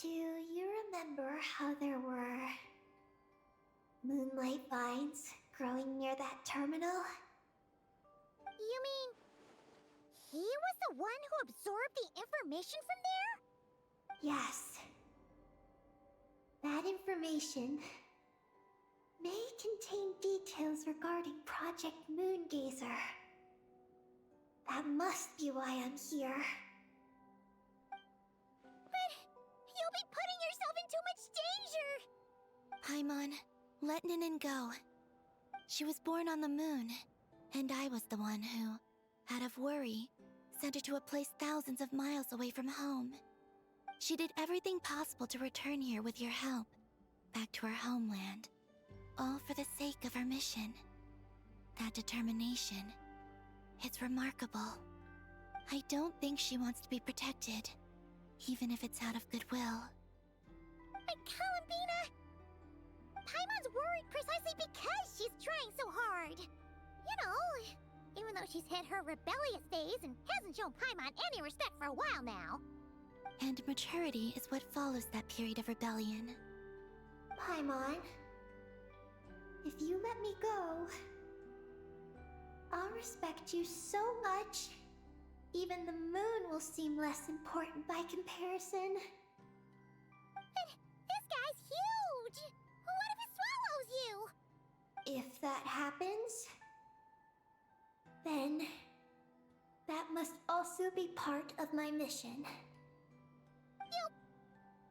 Do you remember how there were moonlight vines growing near that terminal? You mean he was the one who absorbed the information from there? Yes. That information may contain details regarding Project Moongazer. That must be why I'm here. But you'll be putting yourself in too much danger! Paimon, let Ninin go. She was born on the moon, and I was the one who, out of worry, sent her to a place thousands of miles away from home. She did everything possible to return here with your help, back to her homeland, all for the sake of her mission. That determination, it's remarkable. I don't think she wants to be protected, even if it's out of goodwill. But Columbina... Paimon's worried precisely because she's trying so hard. You know, even though she's hit her rebellious phase and hasn't shown Paimon any respect for a while now. And maturity is what follows that period of rebellion. Paimon, if you let me go, I'll respect you so much, even the moon will seem less important by comparison. But this guy's huge! What if it swallows you? If that happens, then that must also be part of my mission.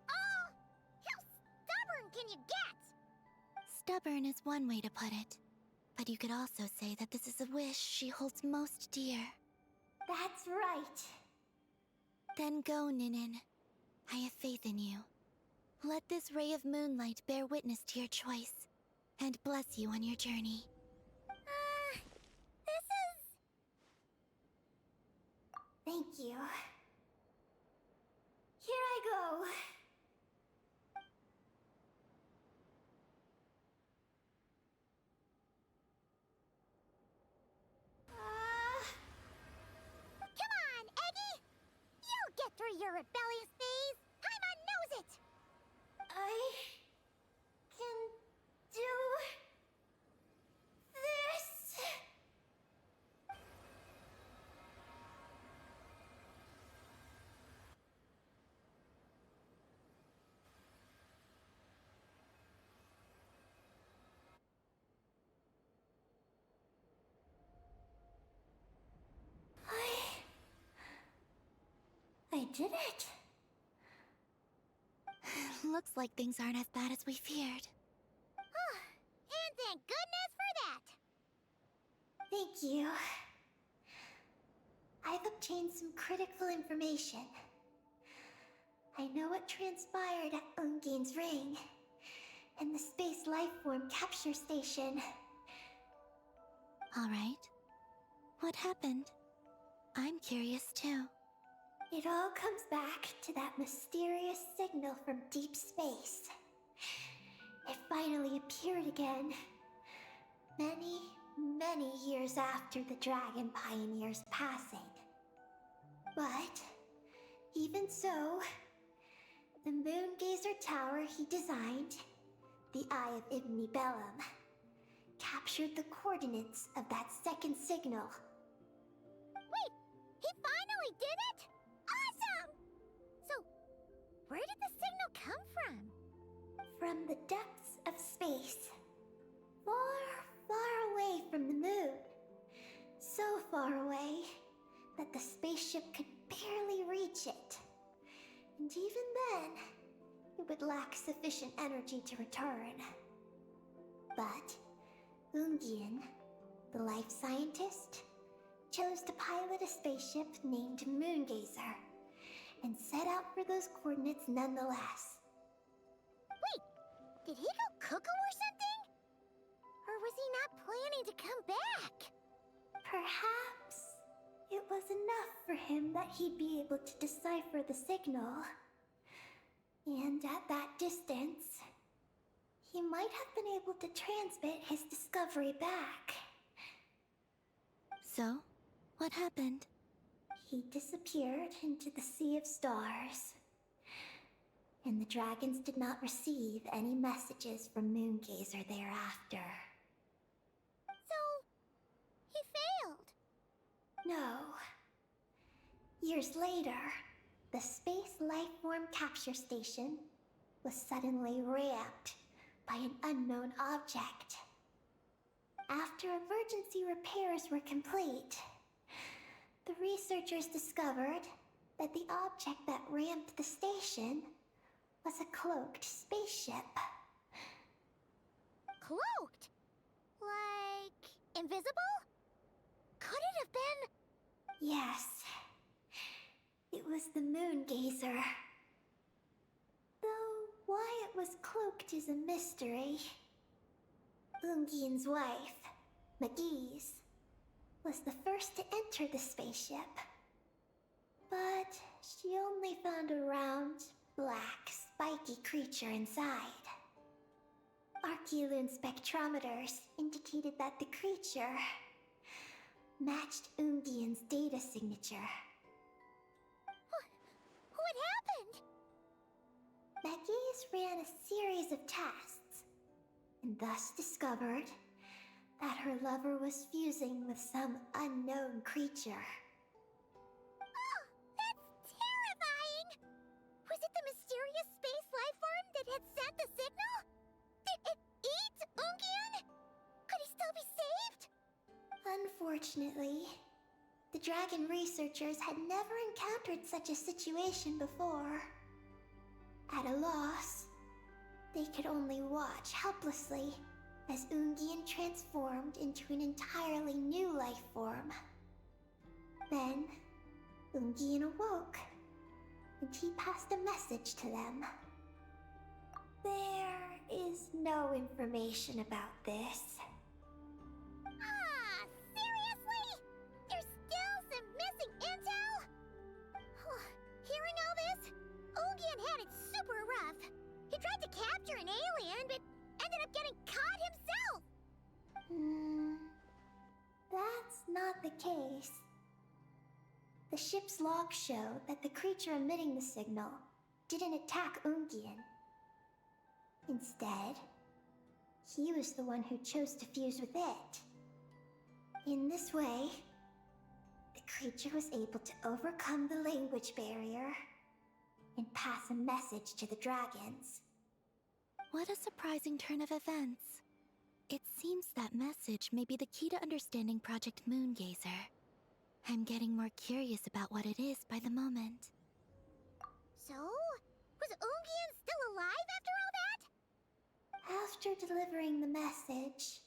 How stubborn can you get? Stubborn is one way to put it. But you could also say that this is a wish she holds most dear. That's right. Then go, Ninin. I have faith in you. Let this ray of moonlight bear witness to your choice, and bless you on your journey. This is... Thank you. Here I go. Come on, Eggy! You'll get through your rebellious phase! Paimon knows it! I can do this. I did it. Looks like things aren't as bad as we feared. And thank goodness for that! Thank you. I've obtained some critical information. I know what transpired at Ungain's ring and the space lifeform capture station. All right. What happened? I'm curious too. It all comes back to that mysterious signal from deep space. It finally appeared again. Many years after the Dragon Pioneer's passing. But, even so, the Moongazer Tower he designed, the Eye of Ibni Bellum, captured the coordinates of that second signal. Wait! He finally did it?! Awesome! So, where did the signal come from? From the depths of space. Far away from the moon. So far away that the spaceship could barely reach it. And even then, it would lack sufficient energy to return. But Ungian, the life scientist, chose to pilot a spaceship named Moongazer and set out for those coordinates nonetheless. Wait, did he go cuckoo or something? Or was he not planning to come back? Perhaps it was enough for him that he'd be able to decipher the signal. And at that distance, he might have been able to transmit his discovery back. So, what happened? He disappeared into the sea of stars. And the dragons did not receive any messages from Moongazer thereafter. So, he failed. No. Years later, the space lifeform capture station was suddenly ramped by an unknown object. After emergency repairs were complete, the researchers discovered that the object that ramped the station was a cloaked spaceship. Cloaked? Like, invisible? Could it have been... Yes. It was the Moongazer. Though why it was cloaked is a mystery. Ungian's wife, McGee's, was the first to enter the spaceship. But she only found a round, black, spiky creature inside. Archeoloon spectrometers indicated that the creature matched Ungian's data signature. What happened? Megis ran a series of tests, and thus discovered that her lover was fusing with some unknown creature. Oh, that's terrifying! Was it the mysterious space life form that had sent the signal? Did it eat Ungian? Could he still be saved? Unfortunately, the dragon researchers had never encountered such a situation before. At a loss, they could only watch helplessly as Ungian transformed into an entirely new life form. Then, Ungian awoke, and he passed a message to them. There is no information about this. Ah, seriously? There's still some missing intel? Hearing all this, Ungian had it super rough. He tried to capture an alien, but ended up getting caught himself! That's not the case. The ship's logs show that the creature emitting the signal didn't attack Ungian. Instead, he was the one who chose to fuse with it. In this way, the creature was able to overcome the language barrier and pass a message to the dragons. What a surprising turn of events. It seems that message may be the key to understanding Project Moongazer. I'm getting more curious about what it is by the moment. So, was Ungian still alive after all that? After delivering the message,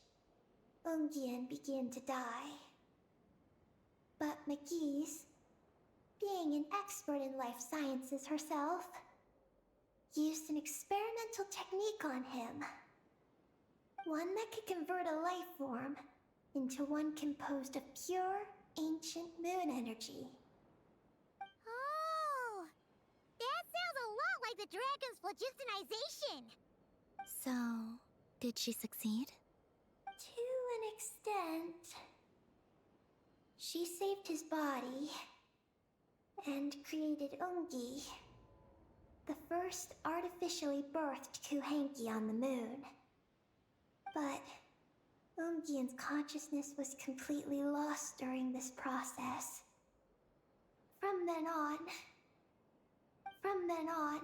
Ungian began to die. But McGee's, being an expert in life sciences herself, used an experimental technique on him. One that could convert a life form into one composed of pure, ancient moon energy. Oh, that sounds a lot like the dragon's phlogistonization. So, did she succeed? To an extent. She saved his body and created Ungi, the first artificially birthed Kuhanki on the moon. But Ungian's consciousness was completely lost during this process. From then on,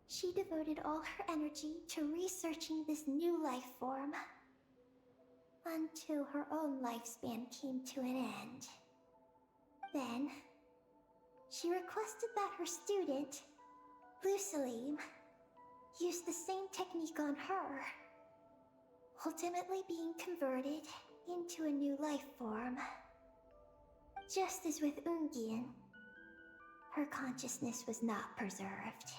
she devoted all her energy to researching this new life form, until her own lifespan came to an end. Then, she requested that her student, Lusalim, use the same technique on her, ultimately being converted into a new life form. Just as with Ungian, her consciousness was not preserved.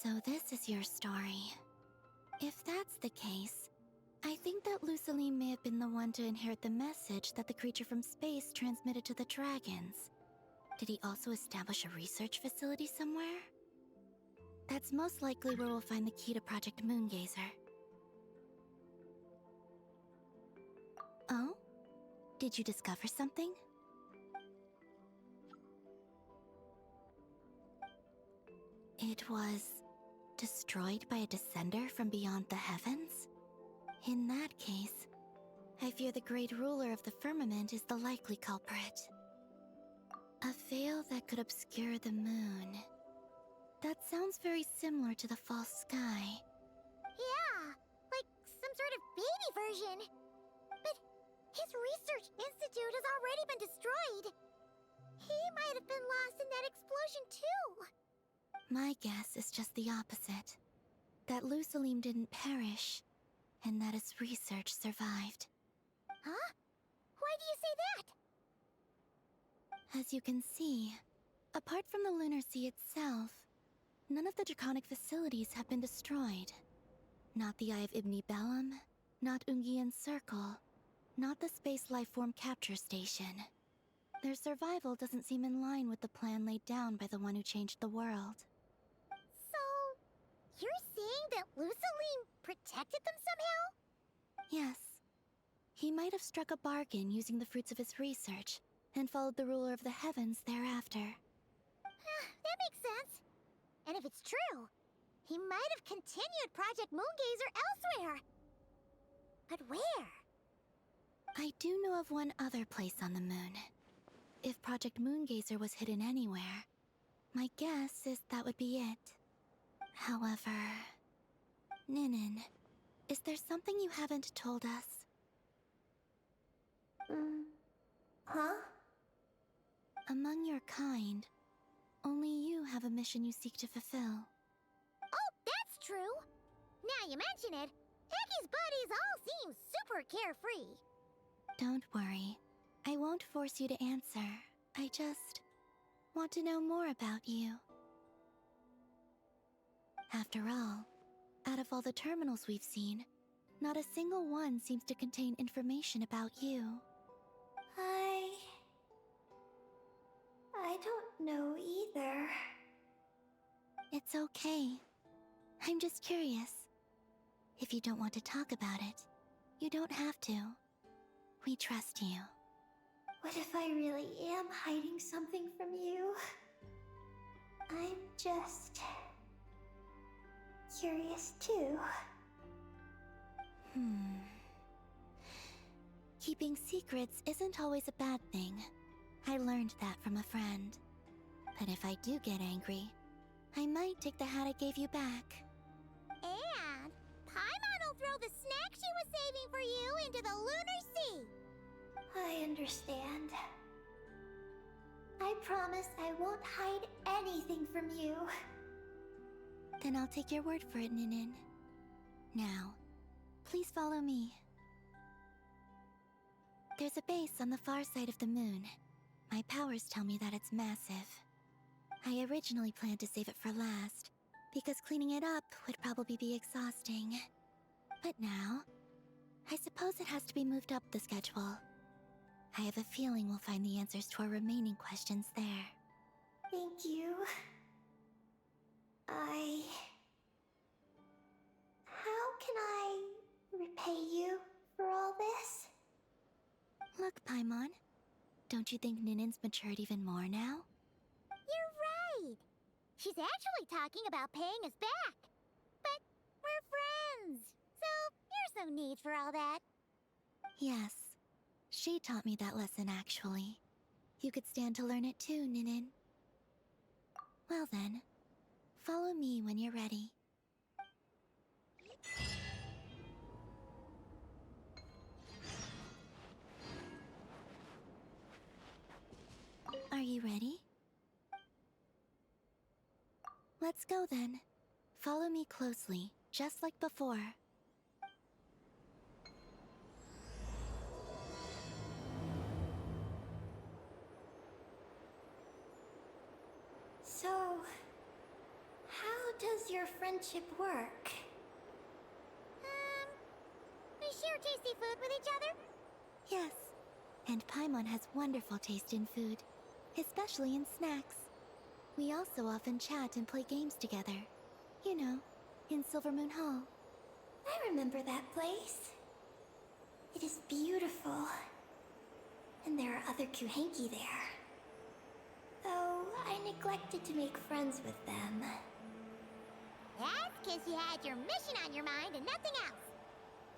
So this is your story. If that's the case, I think that Lusaline may have been the one to inherit the message that the creature from space transmitted to the dragons. Did he also establish a research facility somewhere? That's most likely where we'll find the key to Project Moongazer. Oh? Did you discover something? It was destroyed by a descender from beyond the heavens? In that case, I fear the great ruler of the firmament is the likely culprit. A veil that could obscure the moon. That sounds very similar to the false sky. Yeah, like some sort of baby version. But his research institute has already been destroyed. He might have been lost in that explosion too. My guess is just the opposite. That Lusalim didn't perish, and that his research survived. Huh? Why do you say that? As you can see, apart from the Lunar Sea itself, none of the draconic facilities have been destroyed. Not the Eye of Ibni Bellum, not Ungian's Circle, not the space lifeform capture station. Their survival doesn't seem in line with the plan laid down by the one who changed the world. So, you're saying that Luceline protected them somehow? Yes. He might have struck a bargain using the fruits of his research, and followed the ruler of the heavens thereafter. That makes sense. And if it's true, he might have continued Project Moongazer elsewhere. But where? I do know of one other place on the moon. If Project Moongazer was hidden anywhere, my guess is that would be it. However... Ninin, is there something you haven't told us? Huh? Among your kind, only you have a mission you seek to fulfill. Oh, that's true. Now you mention it, Hecky's buddies all seem super carefree. Don't worry. I won't force you to answer. I just want to know more about you. After all, out of all the terminals we've seen, not a single one seems to contain information about you. I don't know either. It's okay. I'm just curious. If you don't want to talk about it, you don't have to. We trust you. What if I really am hiding something from you? I'm just... curious too. Keeping secrets isn't always a bad thing. I learned that from a friend. But if I do get angry, I might take the hat I gave you back. And Paimon will throw the snack she was saving for you into the lunar sea. I understand. I promise I won't hide anything from you. Then I'll take your word for it, Ninin. Now, please follow me. There's a base on the far side of the moon. My powers tell me that it's massive. I originally planned to save it for last, because cleaning it up would probably be exhausting. But now, I suppose it has to be moved up the schedule. I have a feeling we'll find the answers to our remaining questions there. Thank you. How can I repay you for all this? Look, Paimon. Don't you think Ninin's matured even more now? You're right. She's actually talking about paying us back. But we're friends, so there's no need for all that. Yes. She taught me that lesson, actually. You could stand to learn it too, Ninin. Well then, follow me when you're ready. Are you ready? Let's go then. Follow me closely, just like before. So, how does your friendship work? We share tasty food with each other? Yes, and Paimon has wonderful taste in food, especially in snacks. We also often chat and play games together. You know, in Silvermoon Hall. I remember that place. It is beautiful. And there are other Kuhenki there. Though I neglected to make friends with them. That's because you had your mission on your mind and nothing else.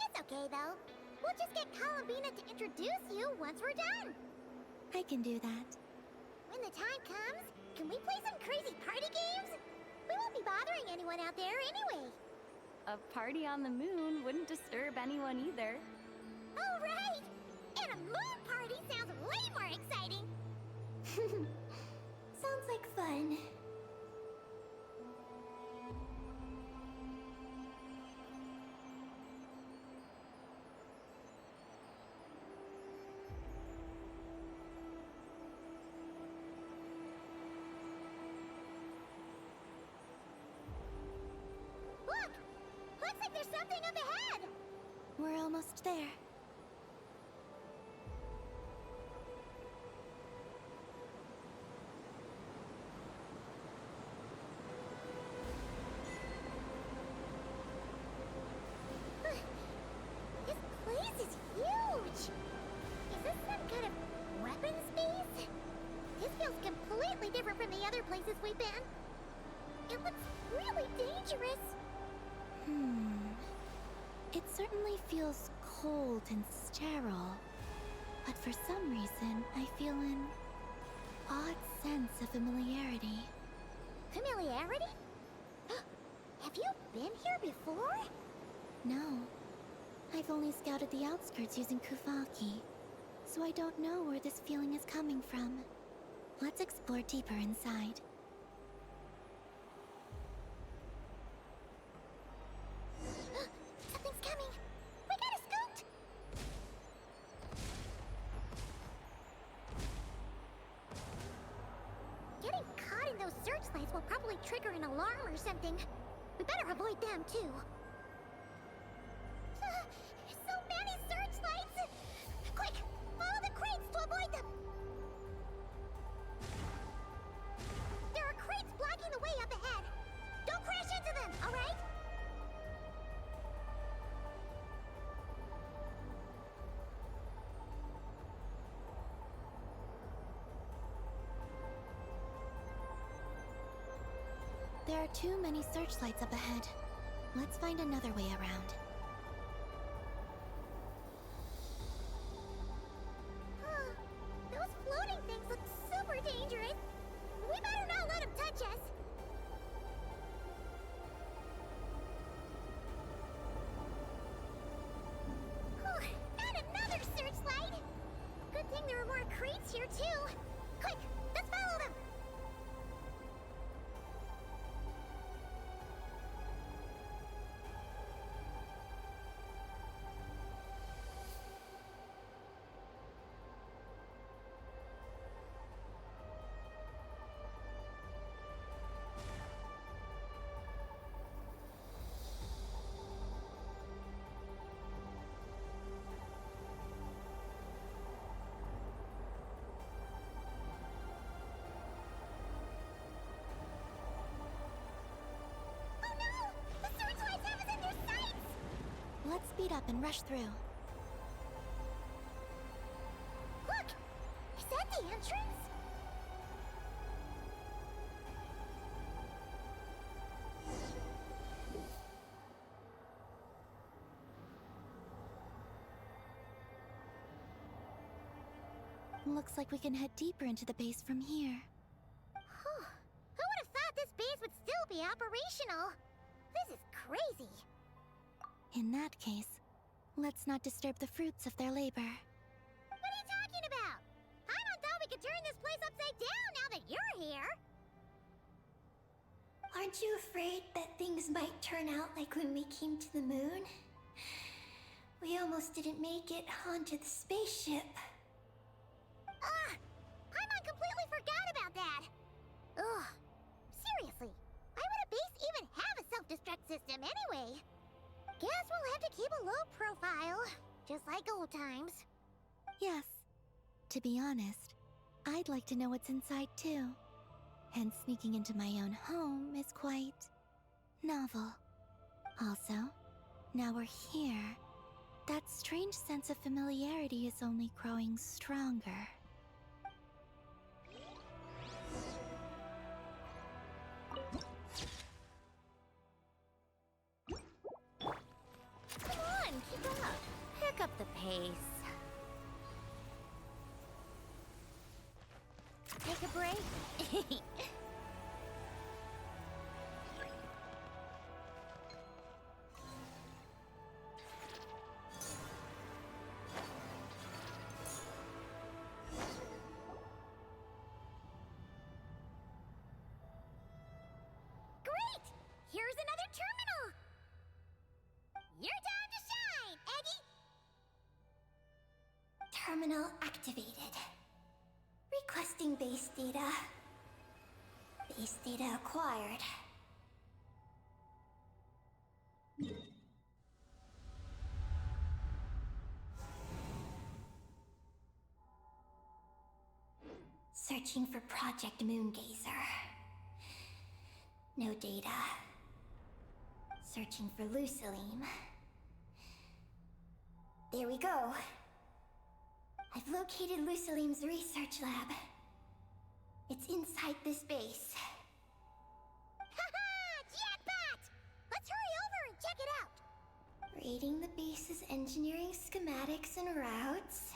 It's okay, though. We'll just get Columbina to introduce you once we're done. I can do that. When the time comes, can we play some crazy party games? We won't be bothering anyone out there anyway. A party on the moon wouldn't disturb anyone either. Oh, right! And a moon party sounds way more exciting. Sounds like fun. Look! Looks like there's something up ahead! We're almost there. This is huge! Is this some kind of weapons base? This feels completely different from the other places we've been. It looks really dangerous. It certainly feels cold and sterile. But for some reason, I feel an odd sense of familiarity. Familiarity? Have you been here before? No. I've only scouted the outskirts using Kuvaki, so I don't know where this feeling is coming from. Let's explore deeper inside. Something's coming! We gotta scoot! Getting caught in those searchlights will probably trigger an alarm or something. We better avoid them, too. So many searchlights! Quick! Follow the crates to avoid them! There are crates blocking the way up ahead. Don't crash into them, alright? There are too many searchlights up ahead. Let's find another way around. Those floating things look super dangerous. We better not let them touch us. And another searchlight. Good thing there are more crates here too. Quick, let's follow them. Oh no! The searchlights have us in their sights! Let's speed up and rush through. Look! Is that the entrance? Looks like we can head deeper into the base from here. Who would have thought this base would still be operational? This is crazy. In that case, let's not disturb the fruits of their labor. What are you talking about? Paimon thought we could turn this place upside down now that you're here. Aren't you afraid that things might turn out like when we came to the moon? We almost didn't make it onto the spaceship. Paimon completely forgot about that. Ugh. Seriously, why would a base even have a self-destruct system anyway? Guess we'll have to keep a low profile, just like old times. Yes. To be honest, I'd like to know what's inside too. And sneaking into my own home is quite novel. Also, now we're here. That strange sense of familiarity is only growing stronger. Come on, keep up. Pick up the pace. Take a break. Great! Here's another terminal! Your time to shine, Eggie! Terminal activated. Requesting base data. Base data acquired. Searching for Project Moongazer. No data. Searching for Luciline. There we go. I've located Lucilim's research lab. It's inside this base. Haha! Jackpot! Let's hurry over and check it out! Reading the base's engineering schematics and routes.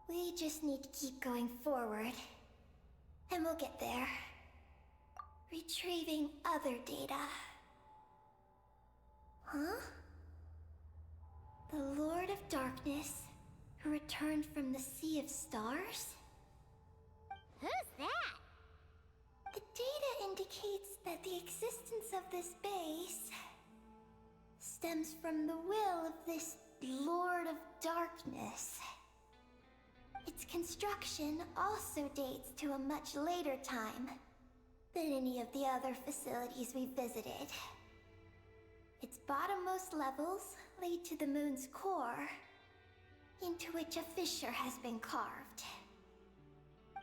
We just need to keep going forward. And we'll get there. Retrieving other data. Huh? The Lord of Darkness, who returned from the Sea of Stars? Who's that? The data indicates that the existence of this base stems from the will of this Lord of Darkness. Its construction also dates to a much later time than any of the other facilities we visited. Its bottommost levels lead to the moon's core, into which a fissure has been carved.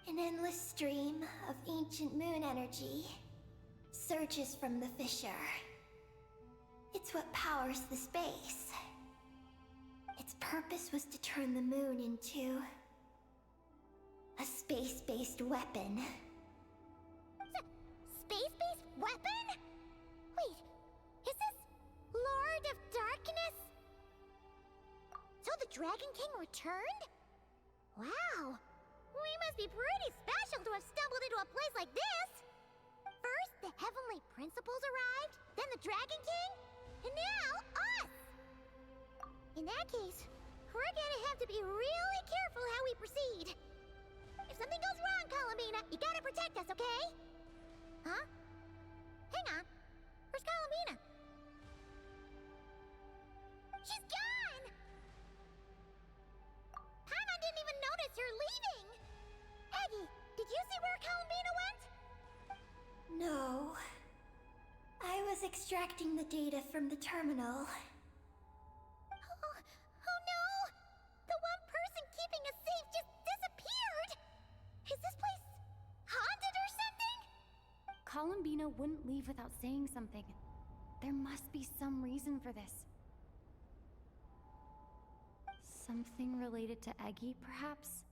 An endless stream of ancient moon energy surges from the fissure. It's what powers the space. Its purpose was to turn the moon into a space-based weapon. Space-based weapon? Wait, is this Lord of Darkness? So the Dragon King returned? Wow, we must be pretty special to have stumbled into a place like this. First, the Heavenly Principles arrived, then the Dragon King, and now us! In that case, we're gonna have to be really careful how we proceed. If something goes wrong, Columbina, you gotta protect us, okay? Huh? Hang on. Where's Columbina? She's gone! Paimon didn't even notice her leaving! Aggie, did you see where Columbina went? No. I was extracting the data from the terminal. Oh no! The one person keeping us safe just disappeared! Is this place haunted or something? Columbina wouldn't leave without saying something. There must be some reason for this. Something related to Eggy, perhaps?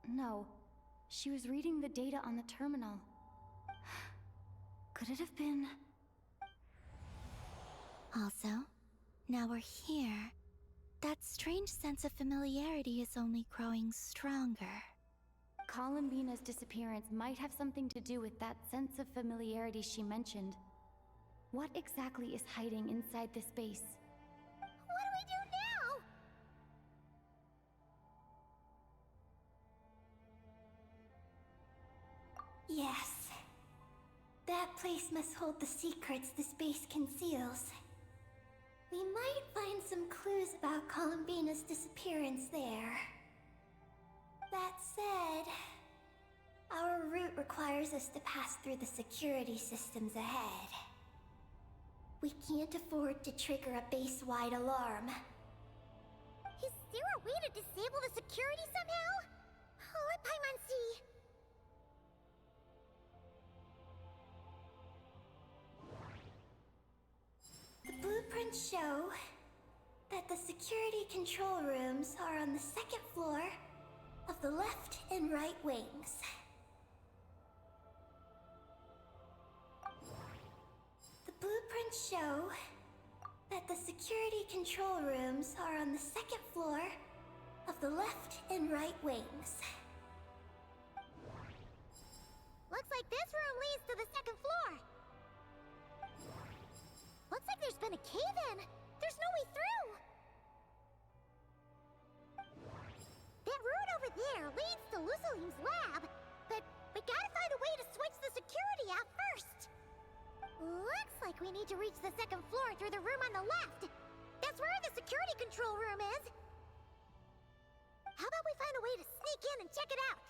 No. She was reading the data on the terminal. Could it have been... Also, now we're here. That strange sense of familiarity is only growing stronger. Columbina's disappearance might have something to do with that sense of familiarity she mentioned. What exactly is hiding inside this base? What do we do now? Yes. That place must hold the secrets this base conceals. We might find some clues about Columbina's disappearance there. That said, our route requires us to pass through the security systems ahead. We can't afford to trigger a base-wide alarm. Is there a way to disable the security somehow? Let Paimon see. The blueprints show that the security control rooms are on the second floor of the left and right wings. The blueprints show that the security control rooms are on the second floor of the left and right wings. Looks like this room leads to the second floor. Looks like there's been a cave-in. There's no way through. That route over there leads to Lucilim's lab, but we gotta find a way to switch the security out first. Looks like we need to reach the second floor through the room on the left. That's where the security control room is. How about we find a way to sneak in and check it out?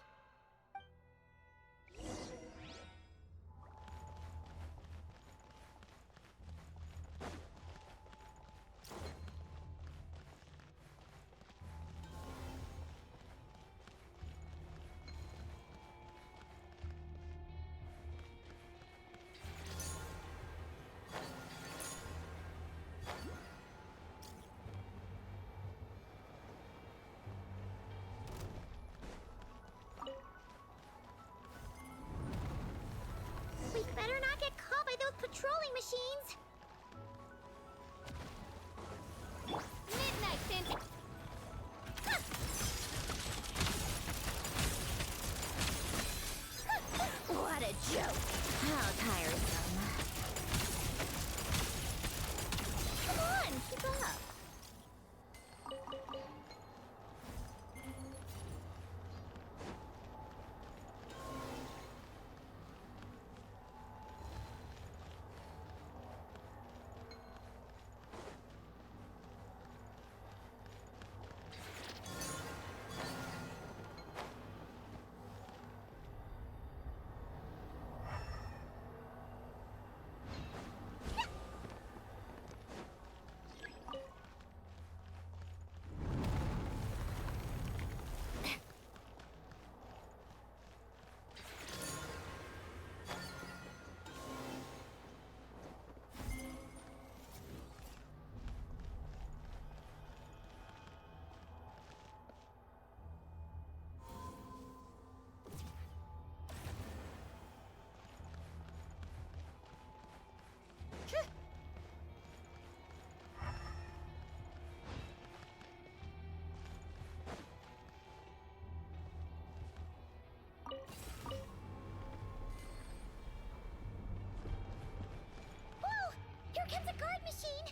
machines! Midnight Santa... What a joke! How tiresome. Come on, keep up. Whoa! Here comes a guard machine!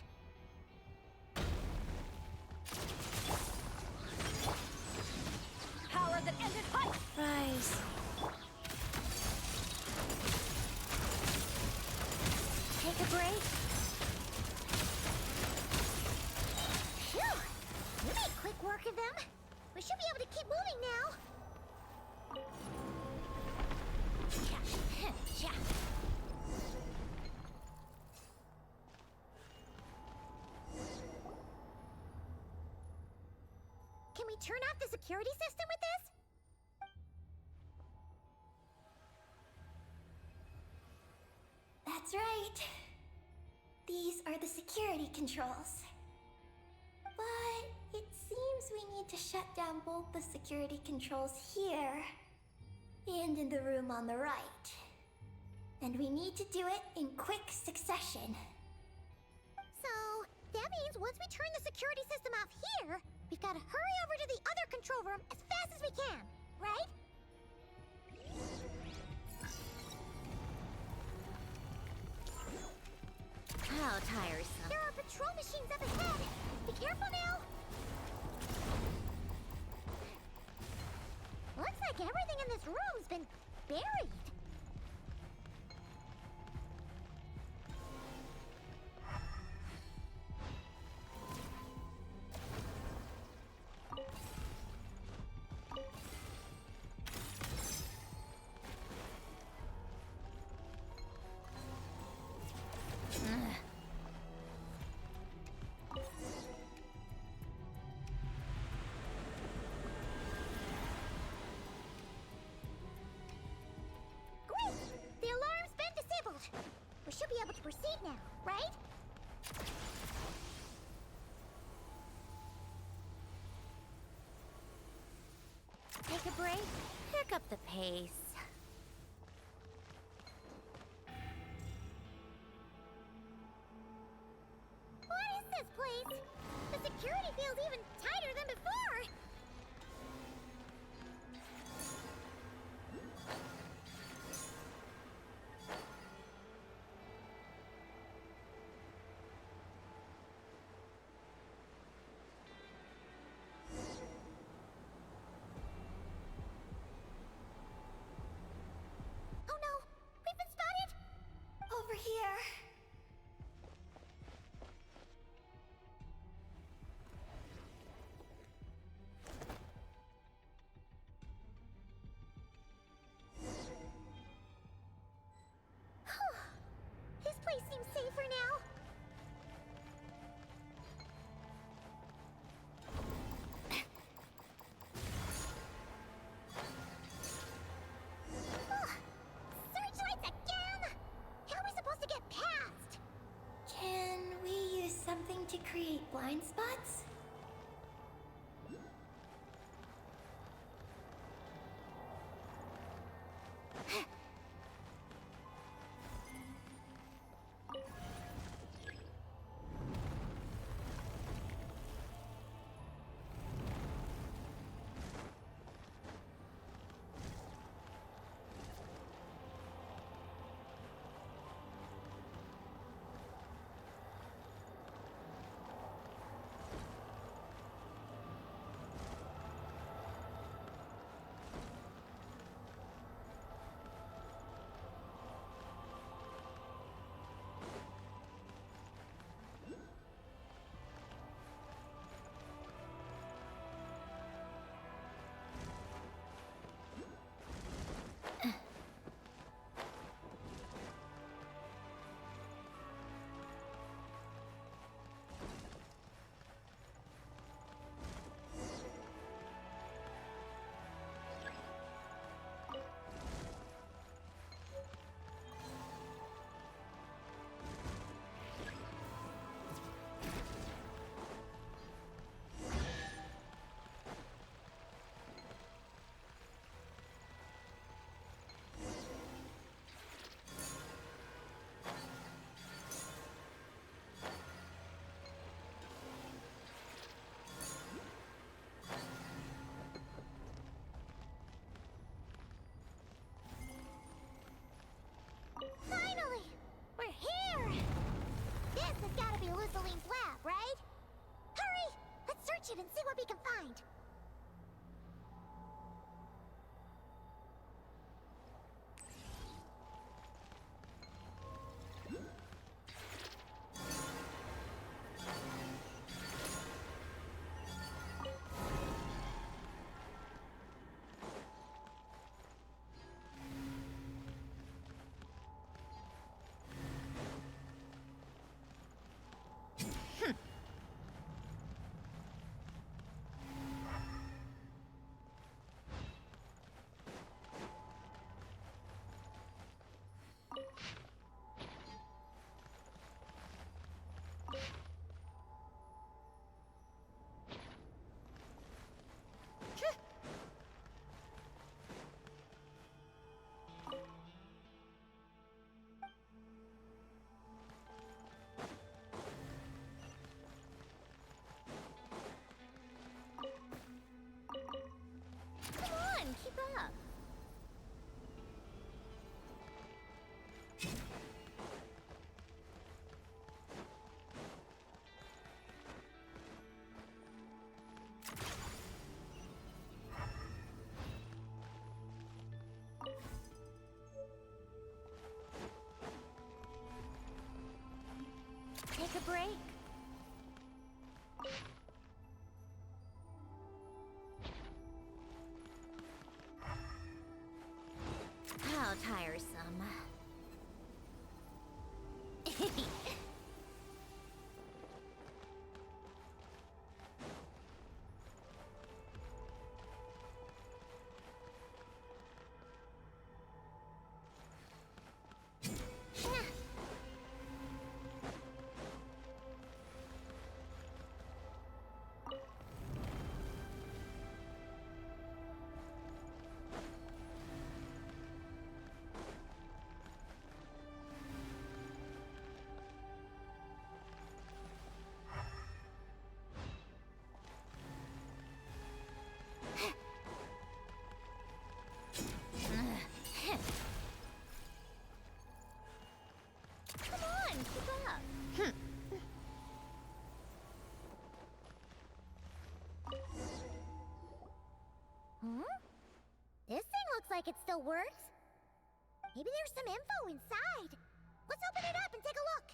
Power that ended height! Rise. Take a break. Phew! You made quick work of them. We should be able to keep moving now. Can we turn off the security system with this? That's right. These are the security controls. But it seems we need to shut down both the security controls here and in the room on the right. And we need to do it in quick succession. So, that means once we turn the security system off here, we've got to hurry over to the other control room as fast as we can, right? How tiresome. There are patrol machines up ahead. Be careful now. Looks like everything in this room's been buried. Great! The alarm's been disabled. We should be able to proceed now, right? Take a break, pick up the pace. What is this place? The security feels even tighter than before. Oh no! We've been spotted! Over here. This place seems safer now. Searchlights again! How are we supposed to get past? Can we use something to create blind spots? it and see what we can find. Come on, keep up. Take a break. How tiresome. Come on, keep up. This thing looks like it still works. Maybe there's some info inside. Let's open it up and take a look.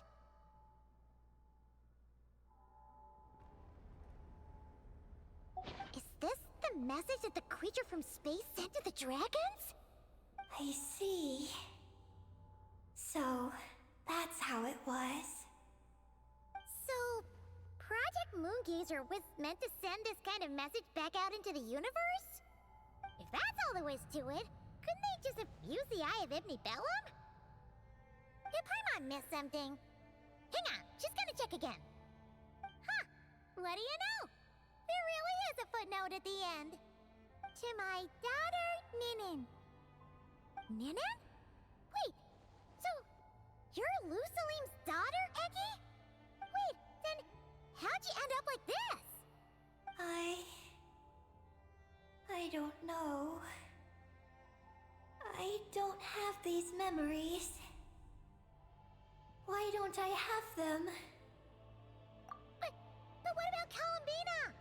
Is this the message that the creature from space sent to the dragons? I see. So, that's how it was. So, Project Moongazer was meant to send this kind of message back out into the universe? If that's all there was to it, couldn't they just have used the Eye of Ibn Bellum? Did Paimon miss something? Hang on, just gonna check again. Huh, what do you know? There really is a footnote at the end. To my daughter, Ninin. Ninin? Wait, so you're Lusalim's daughter, Eggy? Wait, then how'd you end up like this? I don't know. I don't have these memories. Why don't I have them? But what about Columbina?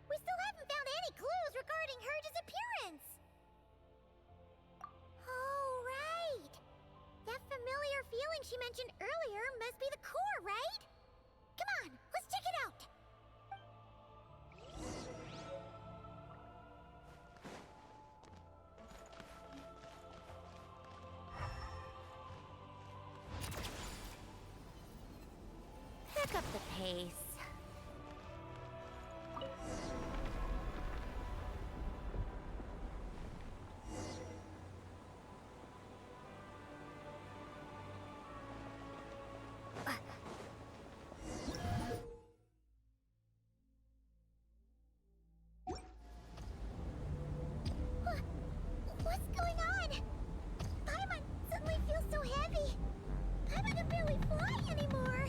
We still haven't found any clues regarding her disappearance. Oh, right. That familiar feeling she mentioned earlier must be the core, right? Come on, let's check it out. Pick up the pace. What's going on? Paimon suddenly feels so heavy. Paimon can barely fly anymore.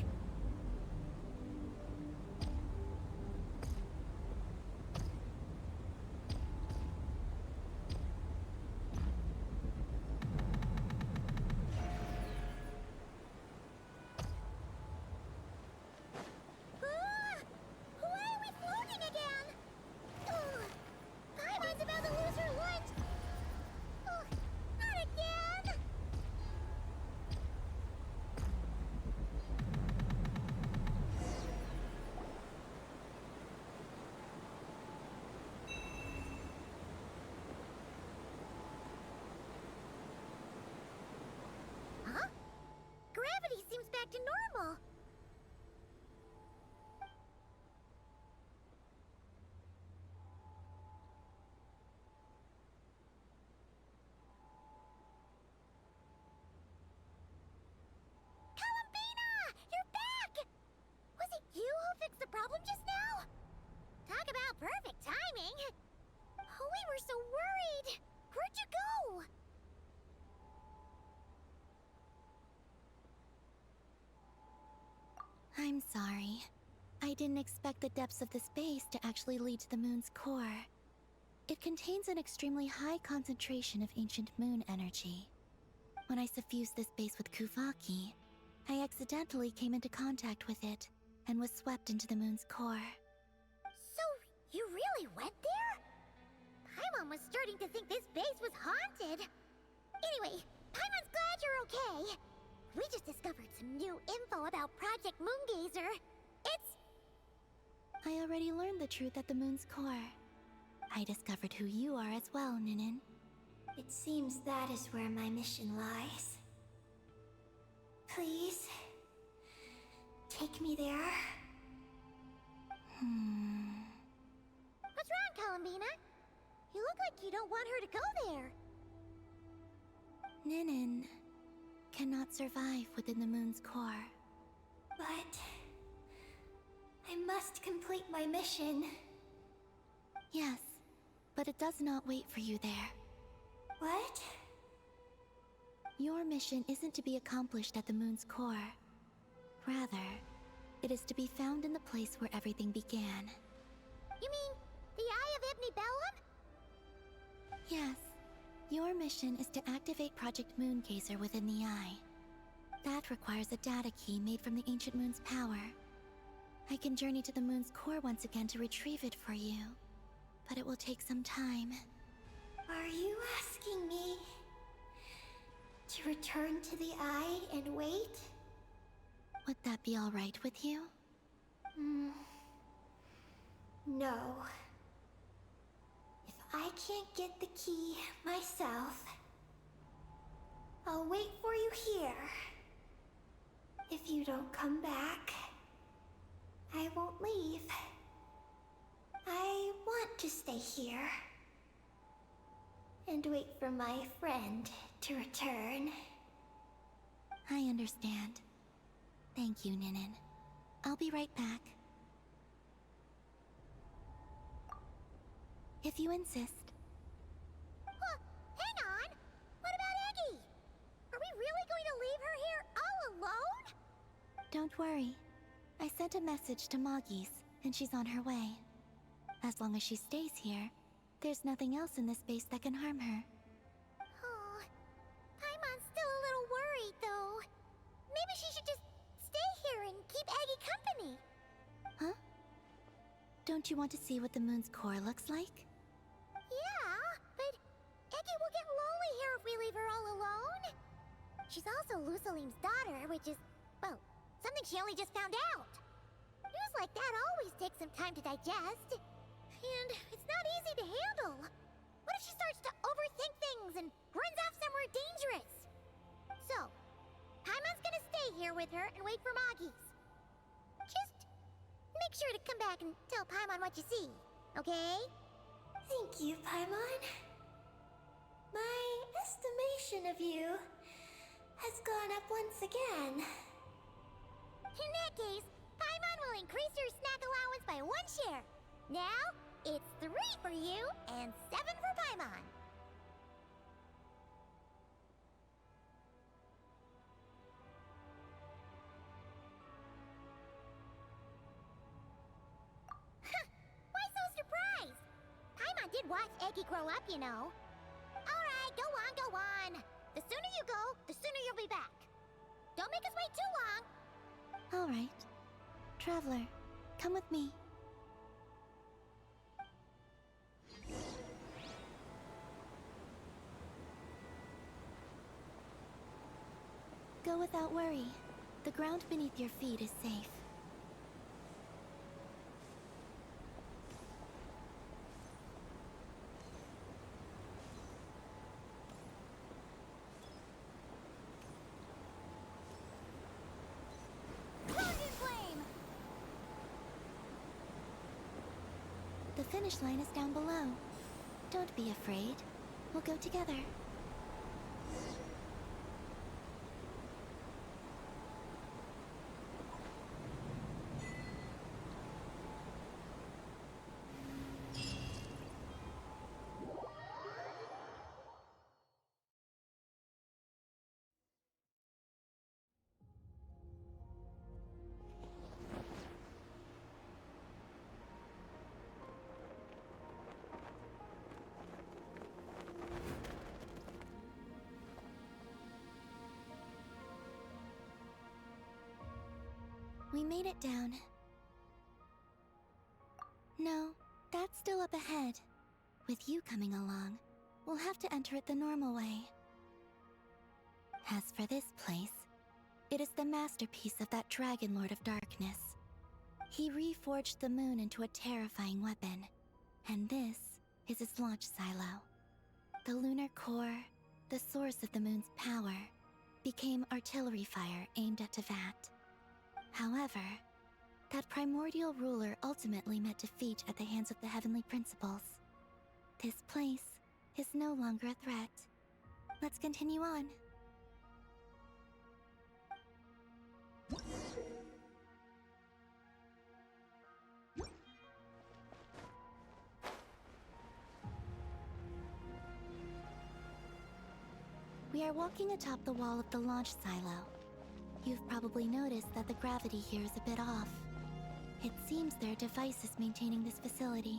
seems back to normal. Columbina! You're back! Was it you who fixed the problem just now? Talk about perfect timing! Oh, we were so worried! Where'd you go? I'm sorry. I didn't expect the depths of the space to actually lead to the moon's core. It contains an extremely high concentration of ancient moon energy. When I suffused this base with Kuvaki, I accidentally came into contact with it and was swept into the moon's core. So, you really went there? Paimon was starting to think this base was haunted. Anyway, Paimon's glad you're okay. We just discovered some new info about Project Moongazer. I already learned the truth at the moon's core. I discovered who you are as well, Ninin. It seems that is where my mission lies. Please, take me there. What's wrong, Columbina? You look like you don't want her to go there. Ninin cannot survive within the moon's core. But I must complete my mission. Yes, but it does not wait for you there. What? Your mission isn't to be accomplished at the moon's core. Rather, it is to be found in the place where everything began. You mean the Eye of Ibni Bellum? Yes, your mission is to activate Project Moongazer within the Eye. That requires a data key made from the ancient moon's power. I can journey to the moon's core once again to retrieve it for you, but it will take some time. Are you asking me to return to the Eye and wait? Would that be all right with you? No. If I can't get the key myself, I'll wait for you here. If you don't come back, I won't leave. I want to stay here and wait for my friend to return. I understand. Thank you, Ninin. I'll be right back. If you insist. Well, hang on! What about Eggy? Are we really going to leave her here all alone? Don't worry. I sent a message to Moggy's, and she's on her way. As long as she stays here, there's nothing else in this space that can harm her. Oh, Paimon's still a little worried, though. Maybe she should just stay here and keep Eggy company. Huh? Don't you want to see what the moon's core looks like? Yeah, but Eggy will get lonely here if we leave her all alone. She's also Lusalim's daughter, which is, well, something she only just found out. News like that always takes some time to digest. And it's not easy to handle. What if she starts to overthink things and runs off somewhere dangerous? So, Paimon's gonna stay here with her and wait for Moggy's. Just make sure to come back and tell Paimon what you see, okay? Thank you, Paimon. My estimation of you has gone up once again. In that case, Paimon will increase your snack allowance by 1 share. Now, it's 3 for you and 7 for Paimon. Why so surprised? Paimon did watch Eggy grow up, you know. Alright, go on, go on. The sooner you go, the sooner you'll be back. Don't make us wait too long. All right. Traveler, come with me. Go without worry. The ground beneath your feet is safe. The finish line is down below. Don't be afraid. We'll go together. We made it down. No, that's still up ahead. With you coming along, we'll have to enter it the normal way. As for this place, it is the masterpiece of that Dragon Lord of Darkness. He reforged the moon into a terrifying weapon, and this is its launch silo. The lunar core, the source of the moon's power, became artillery fire aimed at Tevat. However, that primordial ruler ultimately met defeat at the hands of the Heavenly Principles. This place is no longer a threat. Let's continue on. We are walking atop the wall of the launch silo. You've probably noticed that the gravity here is a bit off. It seems there are devices maintaining this facility.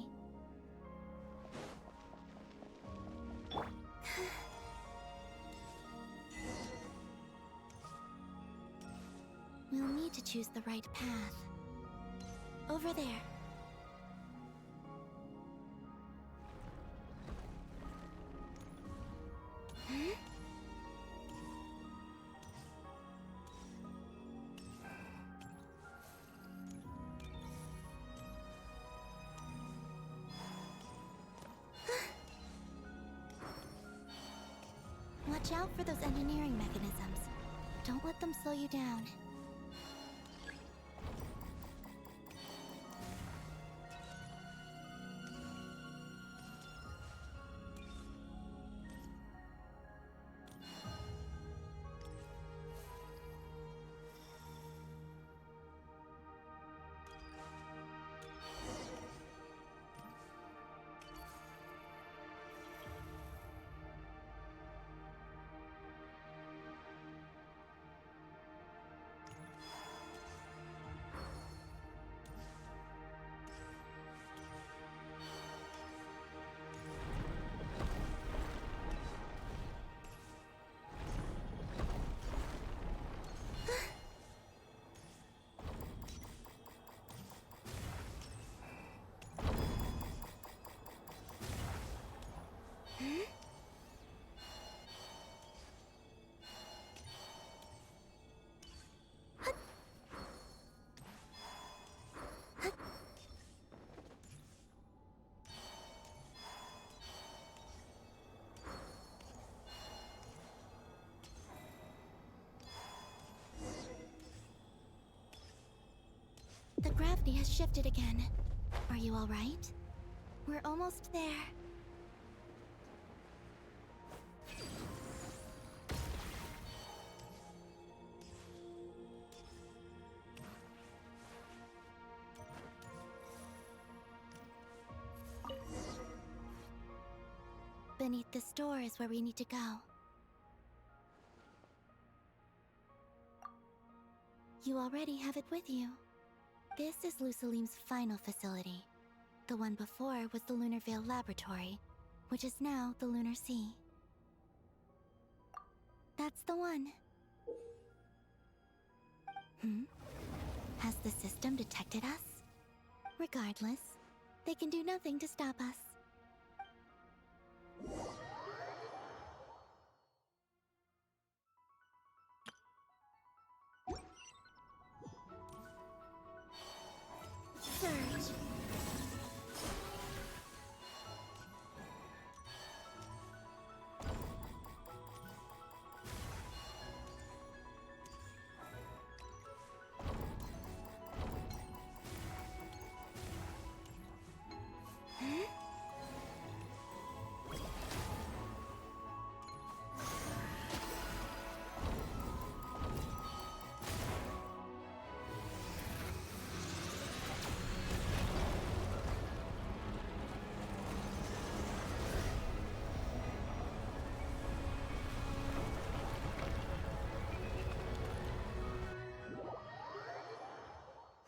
We'll need to choose the right path. Over there. Watch out for those engineering mechanisms. Don't let them slow you down. The gravity has shifted again. Are you all right? We're almost there. Beneath this door is where we need to go. You already have it with you. This is Lucilim's final facility. The one before was the Lunar Veil Laboratory, which is now the Lunar Sea. That's the one. Has the system detected us? Regardless, they can do nothing to stop us. Surge.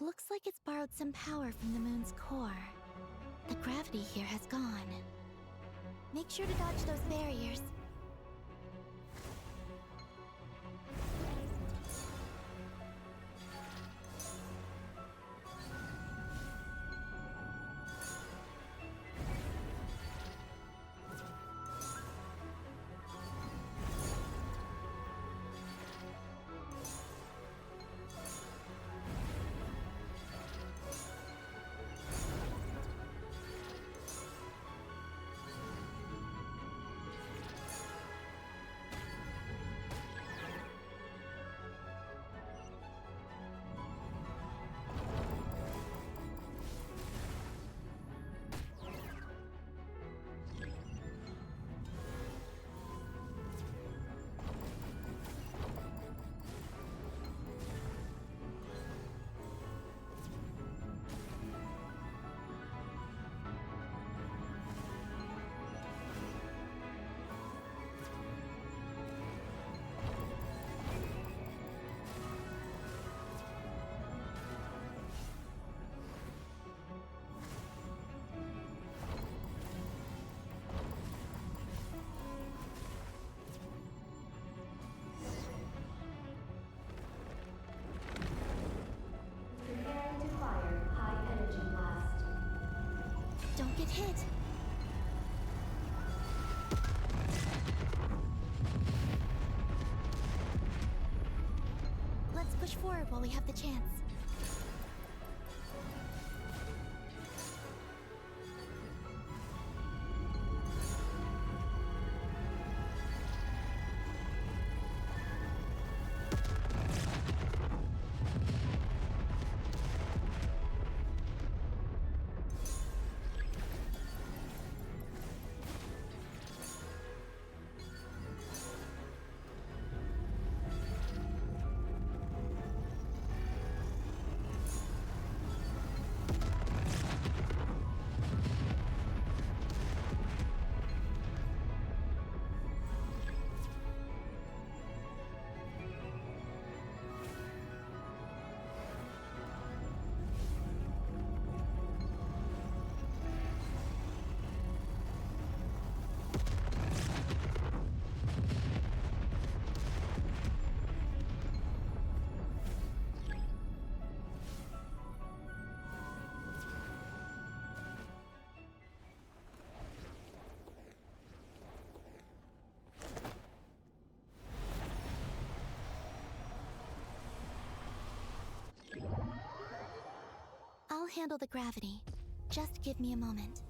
Looks like it's borrowed some power from the moon's core. The gravity here has gone. Make sure to dodge those barriers. Preparing to fire high energy blast. Don't get hit. Let's push forward while we have the chance. I'll handle the gravity. Just give me a moment.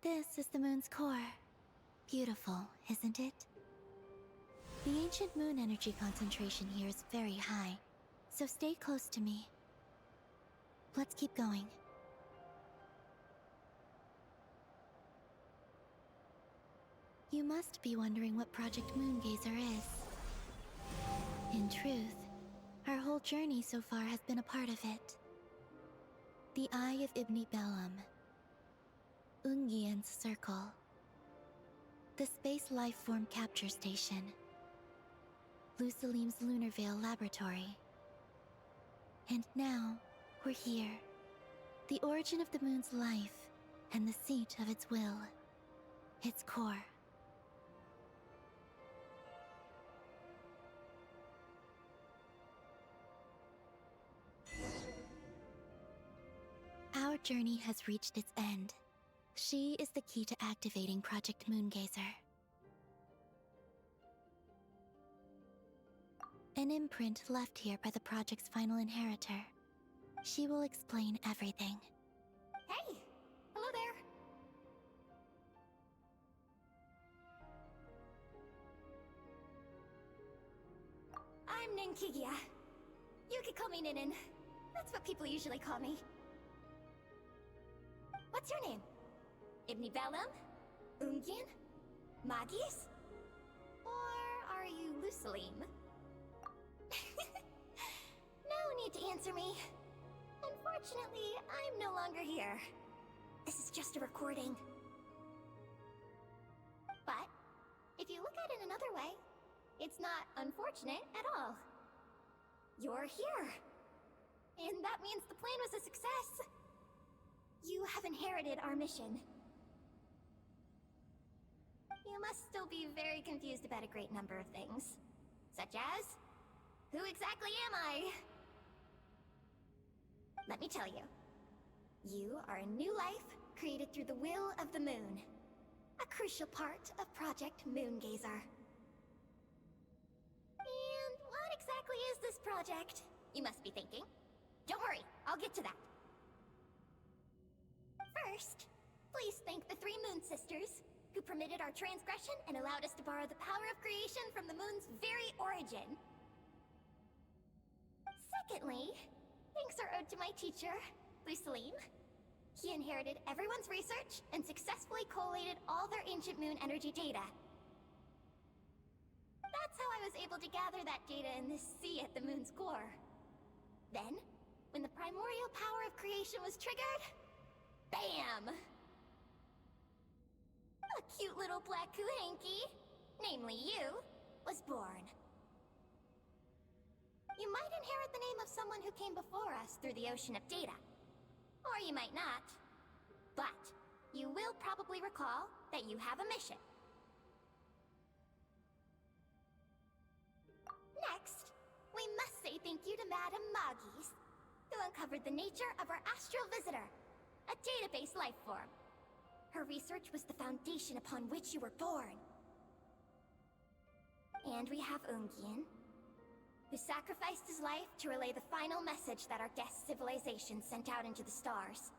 This is the moon's core. Beautiful, isn't it? The ancient moon energy concentration here is very high, so stay close to me. Let's keep going. You must be wondering what Project Moongazer is. In truth, Our whole journey so far has been a part of it. The Eye of Ibni Bellum, Ungian's Circle, the Space Lifeform Capture Station, Lusalim's Lunar Veil Laboratory. And now, we're here. The origin of the moon's life, and the seat of its will, its core. Our journey has reached its end. She is the key to activating Project Moongazer. An imprint left here by the project's final inheritor. She will explain everything. Hey! Hello there! I'm Ninkigia. You could call me Ninin. That's what people usually call me. What's your name? Ibni Bellum? Ungian? Magis? Or are you Lusalim? No need to answer me. Unfortunately, I'm no longer here. This is just a recording. But, if you look at it another way, it's not unfortunate at all. You're here. And that means the plan was a success. You have inherited our mission. You must still be very confused about a great number of things. Such as, who exactly am I? Let me tell you. You are a new life created through the will of the moon. A crucial part of Project Moongazer. And what exactly is this project? You must be thinking. Don't worry, I'll get to that. First, please thank the three Moon Sisters, who permitted our transgression and allowed us to borrow the power of creation from the moon's very origin. Secondly, thanks are owed to my teacher, Lusalim. He inherited everyone's research and successfully collated all their ancient moon energy data. That's how I was able to gather that data in this sea at the moon's core. Then, when the primordial power of creation was triggered, bam! A cute little black Kuhanky, namely you, was born. You might inherit the name of someone who came before us through the ocean of data. Or you might not. But, you will probably recall that you have a mission. Next, we must say thank you to Madame Magis, who uncovered the nature of our astral visitor, a database life form. Her research was the foundation upon which you were born. And we have Ungian, who sacrificed his life to relay the final message that our guest civilization sent out into the stars.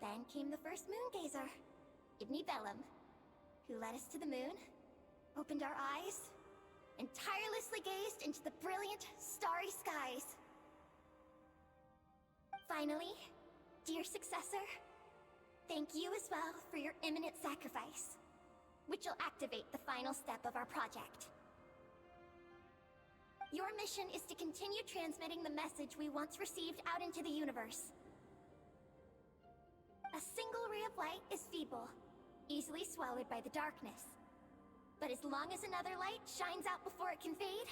Then came the first Moongazer, Ibni Bellum, who led us to the moon, opened our eyes, and tirelessly gazed into the brilliant, starry skies. Finally, dear successor, thank you as well for your imminent sacrifice, which will activate the final step of our project. Your mission is to continue transmitting the message we once received out into the universe. A single ray of light is feeble, easily swallowed by the darkness. But as long as another light shines out before it can fade,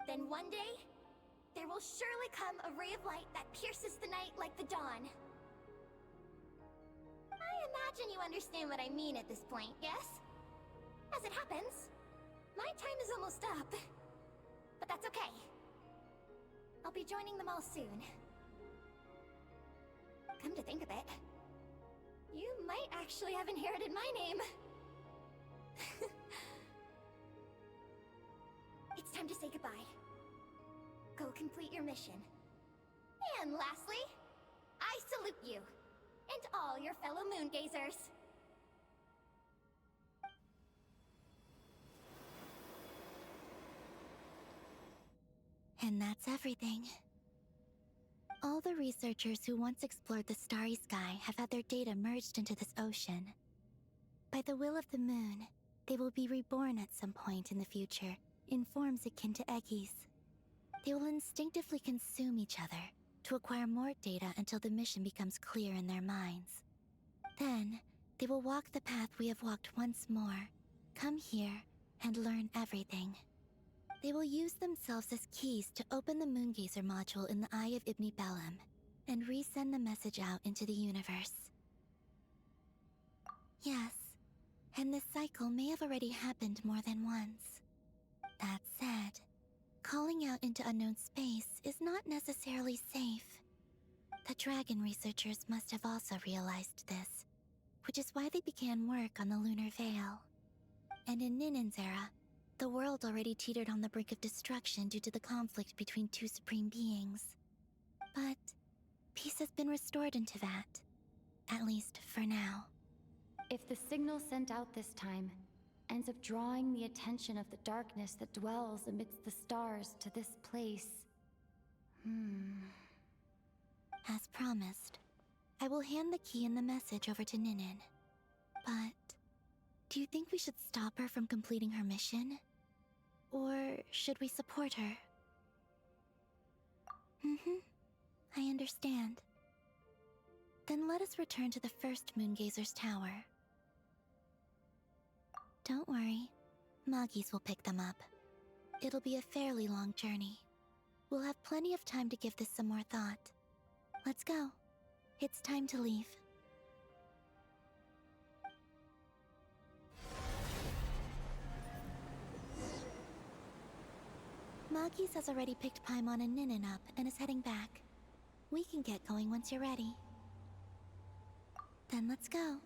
then one day, there will surely come a ray of light that pierces the night like the dawn. I imagine you understand what I mean at this point, yes? As it happens, my time is almost up. But that's okay. I'll be joining them all soon. Come to think of it, you might actually have inherited my name. It's time to say goodbye. Go complete your mission. And lastly, I salute you, and all your fellow Moongazers. And that's everything. All the researchers who once explored the starry sky have had their data merged into this ocean. By the will of the moon, they will be reborn at some point in the future in forms akin to eggies. They will instinctively consume each other to acquire more data until the mission becomes clear in their minds. Then, they will walk the path we have walked once more, come here, and learn everything. They will use themselves as keys to open the Moongazer module in the Eye of Ibn Bellum, and resend the message out into the universe. Yes, and this cycle may have already happened more than once. That said, calling out into unknown space is not necessarily safe. The dragon researchers must have also realized this, which is why they began work on the Lunar Veil. And in Ninen's era, the world already teetered on the brink of destruction due to the conflict between two supreme beings. But peace has been restored in Teyvat, at least for now. If the signal sent out this time ends up drawing the attention of the darkness that dwells amidst the stars to this place... As promised, I will hand the key and the message over to Ninen. But do you think we should stop her from completing her mission? Or should we support her? I understand. Then let us return to the first Moongazer's tower. Don't worry, Moggies will pick them up. It'll be a fairly long journey. We'll have plenty of time to give this some more thought. Let's go. It's time to leave. Moggies has already picked Paimon and Ninen up and is heading back. We can get going once you're ready. Then let's go.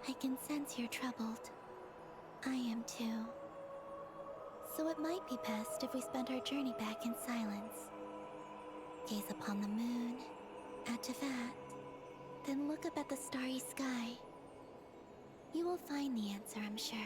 I can sense you're troubled. I am too. So it might be best if we spent our journey back in silence. Gaze upon the moon, at Teyvat, then look up at the starry sky. You will find the answer, I'm sure.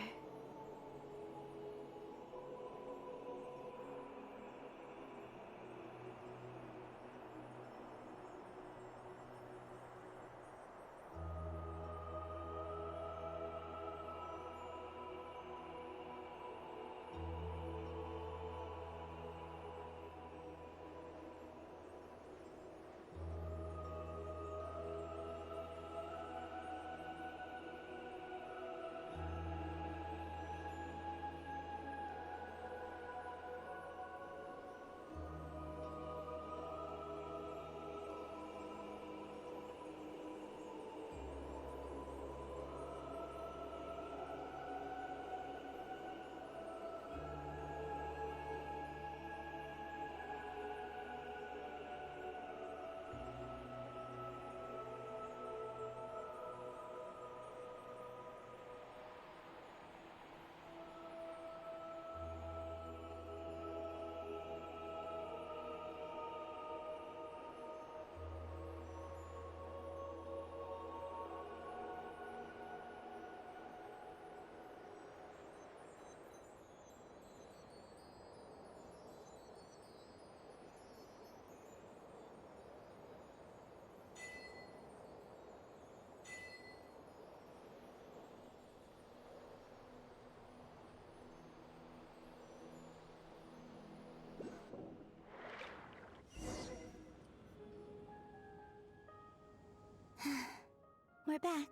We're back.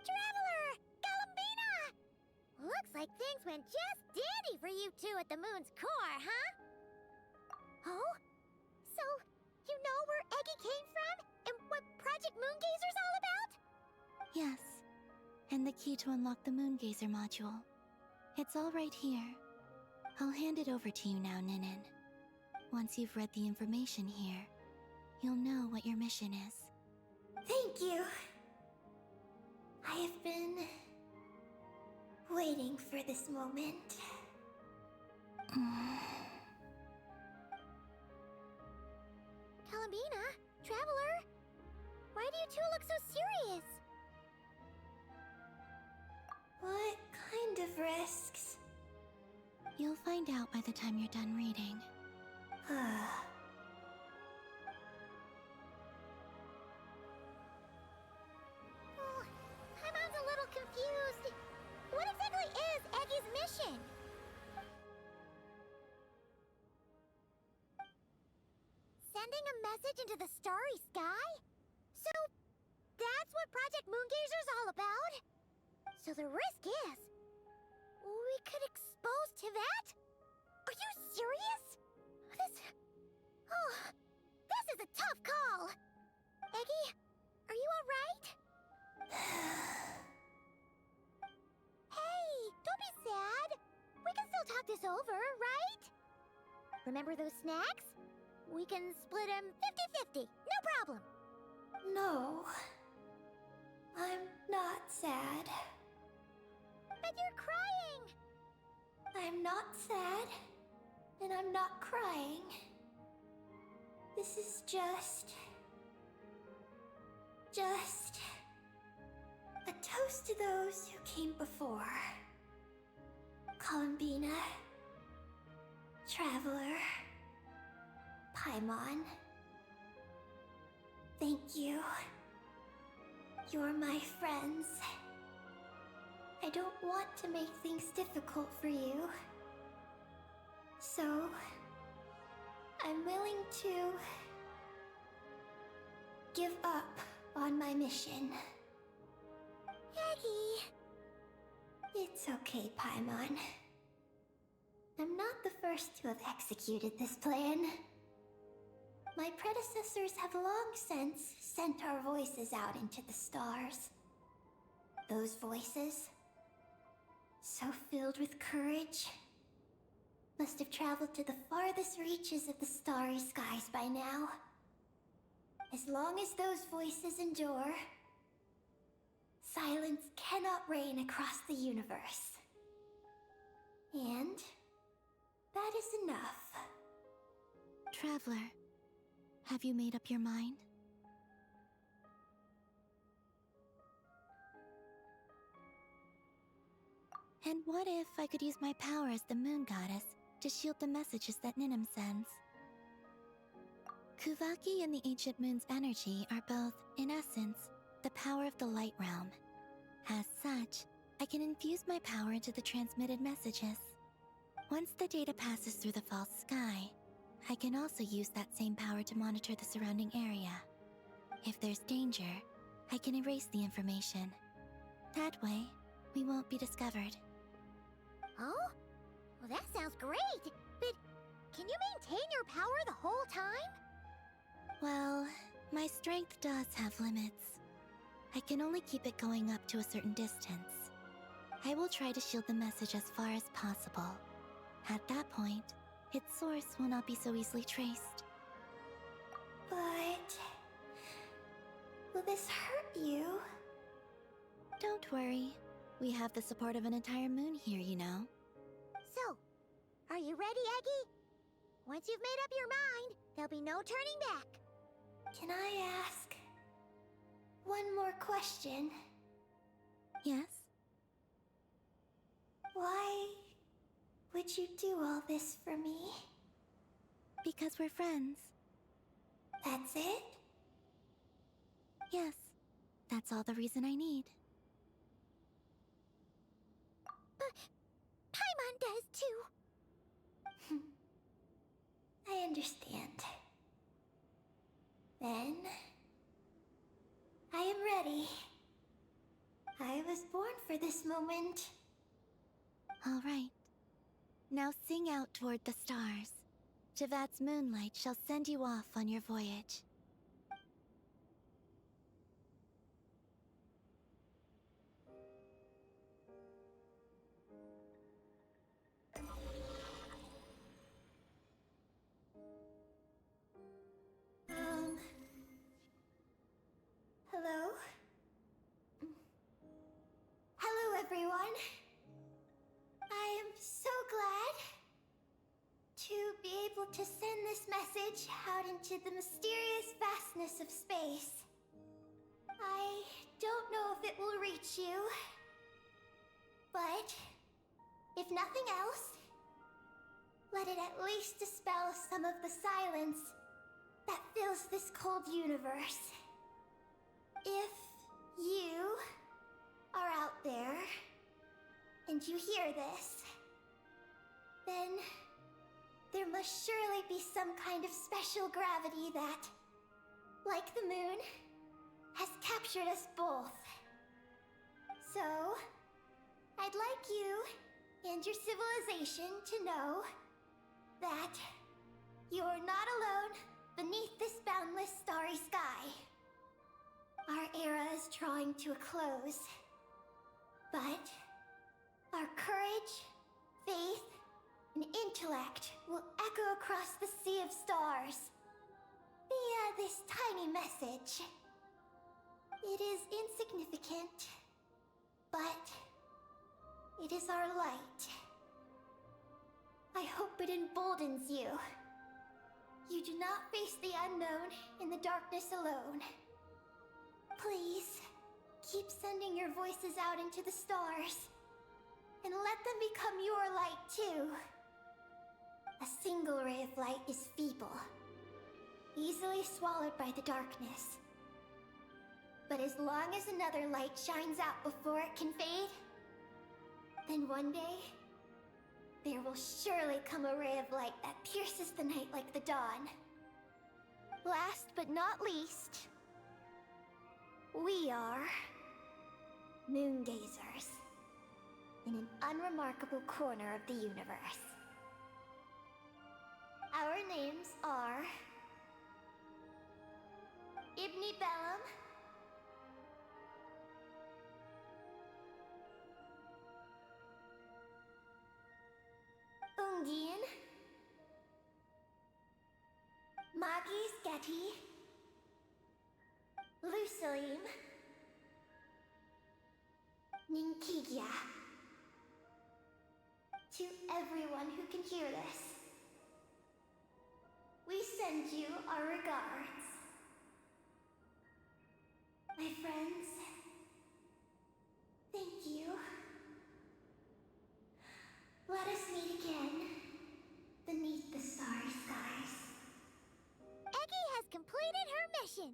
Traveler! Galambina! Looks like things went just dandy for you two at the moon's core, huh? Oh? So, you know where Eggy came from? And what Project Moongazer's all about? Yes, and the key to unlock the Moongazer module. It's all right here. I'll hand it over to you now, Ninen. Once you've read the information here, you'll know what your mission is. Thank you. I have been waiting for this moment. Columbina, Traveler, why do you two look so serious? What kind of risks? You'll find out by the time you're done reading. Oh, Paimon's a little confused. What exactly is Eggy's mission? Sending a message into the starry sky? So, that's what Project Moongazer's all about? So the risk is, we could expose Tivat? Are you serious? This is a tough call. Eggy, are you alright? Hey, don't be sad. We can still talk this over, right? Remember those snacks? We can split them 50-50, no problem. No. I'm not sad. But you're crying. I'm not sad. And I'm not crying. This is just a toast to those who came before. Columbina, Traveler, Paimon. Thank you. You're my friends. I don't want to make things difficult for you. So, I'm willing to give up on my mission. Eggy. It's okay, Paimon. I'm not the first to have executed this plan. My predecessors have long since sent our voices out into the stars. Those voices, so filled with courage, must have traveled to the farthest reaches of the starry skies by now. As long as those voices endure, silence cannot reign across the universe. And that is enough. Traveler, have you made up your mind? And what if I could use my power as the moon goddess to shield the messages that Ninim sends? Kuvaki and the ancient moon's energy are both, in essence, the power of the light realm. As such, I can infuse my power into the transmitted messages. Once the data passes through the false sky, I can also use that same power to monitor the surrounding area. If there's danger, I can erase the information. That way, we won't be discovered. Oh? Well, that sounds great. But can you maintain your power the whole time? Well, my strength does have limits. I can only keep it going up to a certain distance. I will try to shield the message as far as possible. At that point, its source will not be so easily traced. But will this hurt you? Don't worry. We have the support of an entire moon here, you know. So, are you ready, Eggy? Once you've made up your mind, there'll be no turning back. Can I ask one more question? Yes? Why would you do all this for me? Because we're friends. That's it? Yes. That's all the reason I need. But Paimon does too. I understand. Then, I am ready. I was born for this moment. All right. Now sing out toward the stars. Tivat's moonlight shall send you off on your voyage. everyone. I am so glad to be able to send this message out into the mysterious vastness of space. I don't know if it will reach you, but if nothing else, let it at least dispel some of the silence that fills this cold universe. If you are out there and you hear this, then there must surely be some kind of special gravity that, like the moon, has captured us both. So, I'd like you and your civilization to know that you're not alone beneath this boundless starry sky. Our era is drawing to a close, but our courage, faith, and intellect will echo across the sea of stars via this tiny message. It is insignificant, but it is our light. I hope it emboldens you. You do not face the unknown in the darkness alone. Please, keep sending your voices out into the stars, and let them become your light too. A single ray of light is feeble, easily swallowed by the darkness. But as long as another light shines out before it can fade, then one day, there will surely come a ray of light that pierces the night like the dawn. Last but not least, we are moon gazers in an unremarkable corner of the universe. Our names are Ibni Bellum, Ungin, Magis Getty, Lusalim, Ninkigia. To everyone who can hear this, we send you our regards. My friends, thank you. Let us meet again beneath the starry skies. Eggy has completed her mission.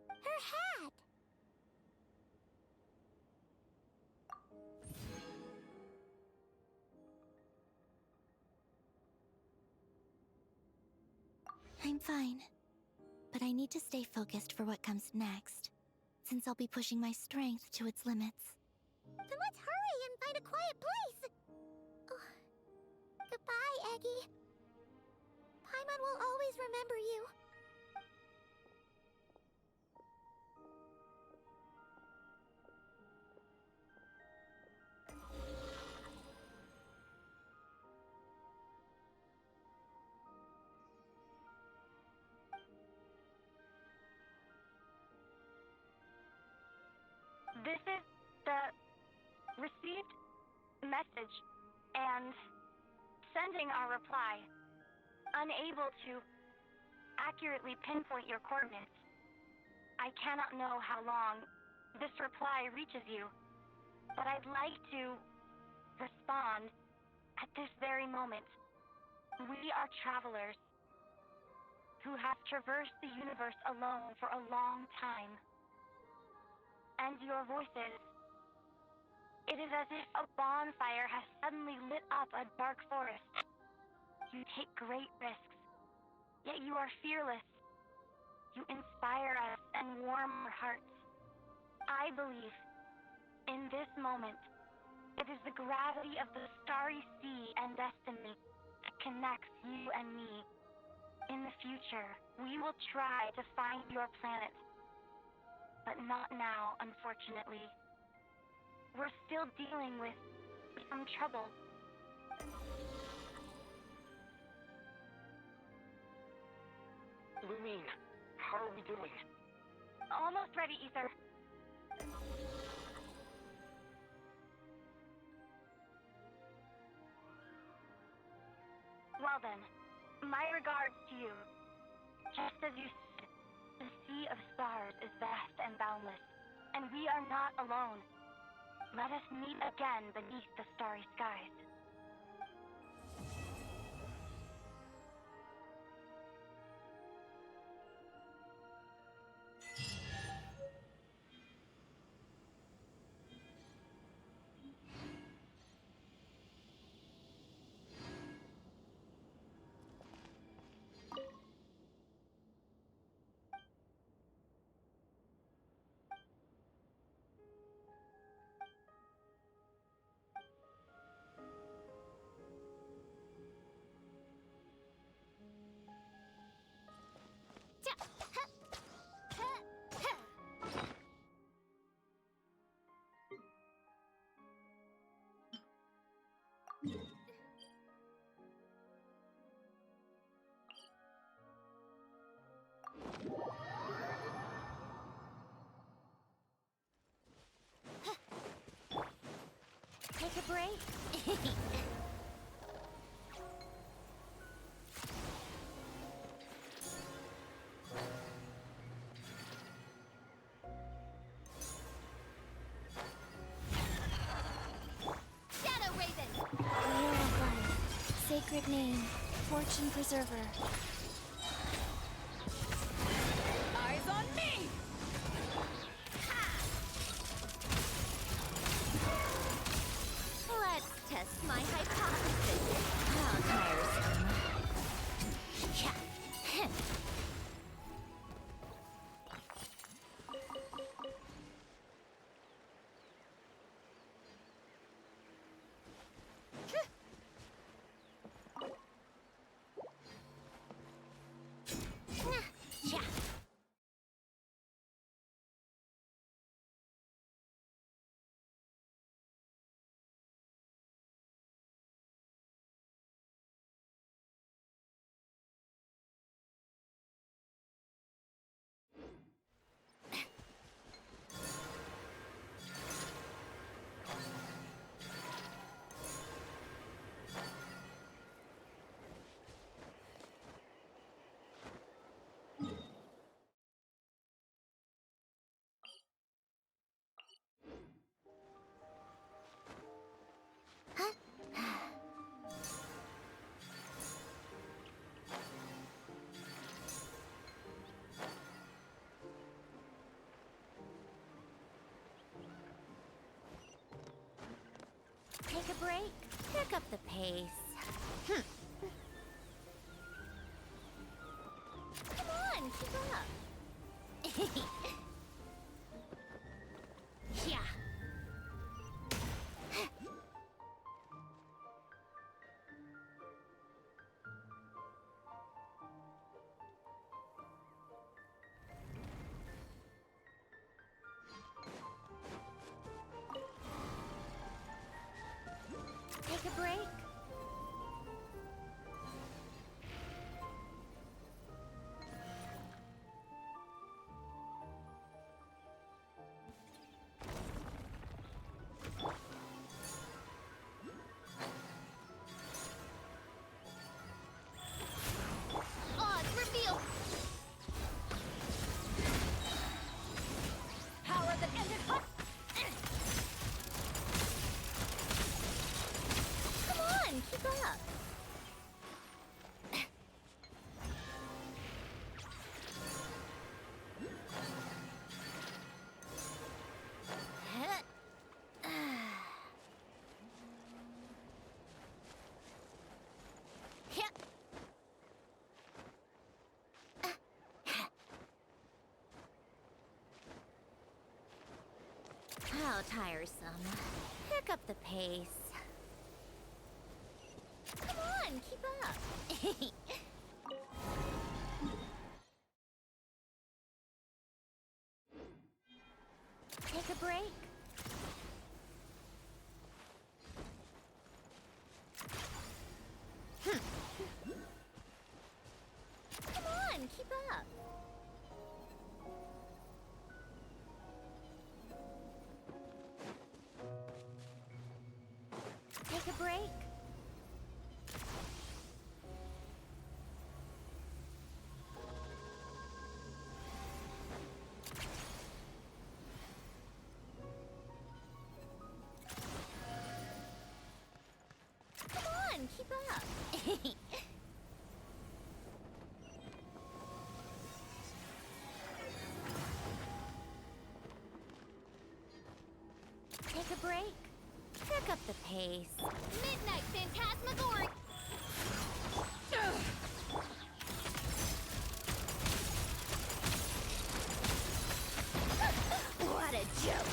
Her hat. I'm fine. But I need to stay focused for what comes next, since I'll be pushing my strength to its limits. Then let's hurry and find a quiet place. Oh, goodbye, Eggy. Paimon will always remember you. This is the received message and sending our reply. Unable to accurately pinpoint your coordinates. I cannot know how long this reply reaches you, but I'd like to respond at this very moment. We are travelers who have traversed the universe alone for a long time. And your voices. It is as if a bonfire has suddenly lit up a dark forest. You take great risks, yet you are fearless. You inspire us and warm our hearts. I believe, in this moment, it is the gravity of the starry sea and destiny that connects you and me. In the future, we will try to find your planet. But not now, unfortunately. We're still dealing with some trouble. Lumine, how are we doing? Almost ready, Ether. My regards to you. Just as you said, the sea of stars is vast and boundless, and we are not alone. Let us meet again beneath the starry skies. Take a break. Shadow Raven! Wheel of Life, sacred name, fortune preserver. Eyes on me! Let's test my hypothesis. How tiresome. Yeah. Yeah. Take a break. Pick up the pace. Come on, keep up. Yeah. Take a break. Odds revealed! Power that ended hot! Come on, keep up. How tiresome. Pick up the pace. Come on, keep up. Take a break. Come on, keep up. Take a break. Take a break. Pick up the pace. Midnight Phantasmagoria! What a joke!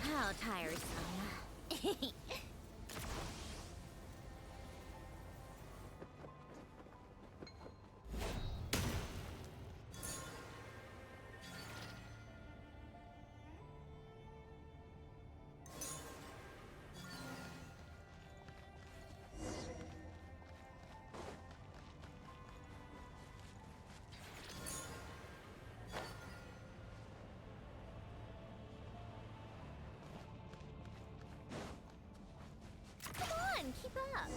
How tiresome. Come on, keep up.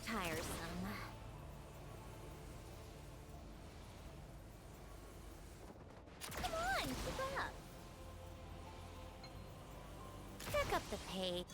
tiresome. Come on, keep up. Pick up the pace.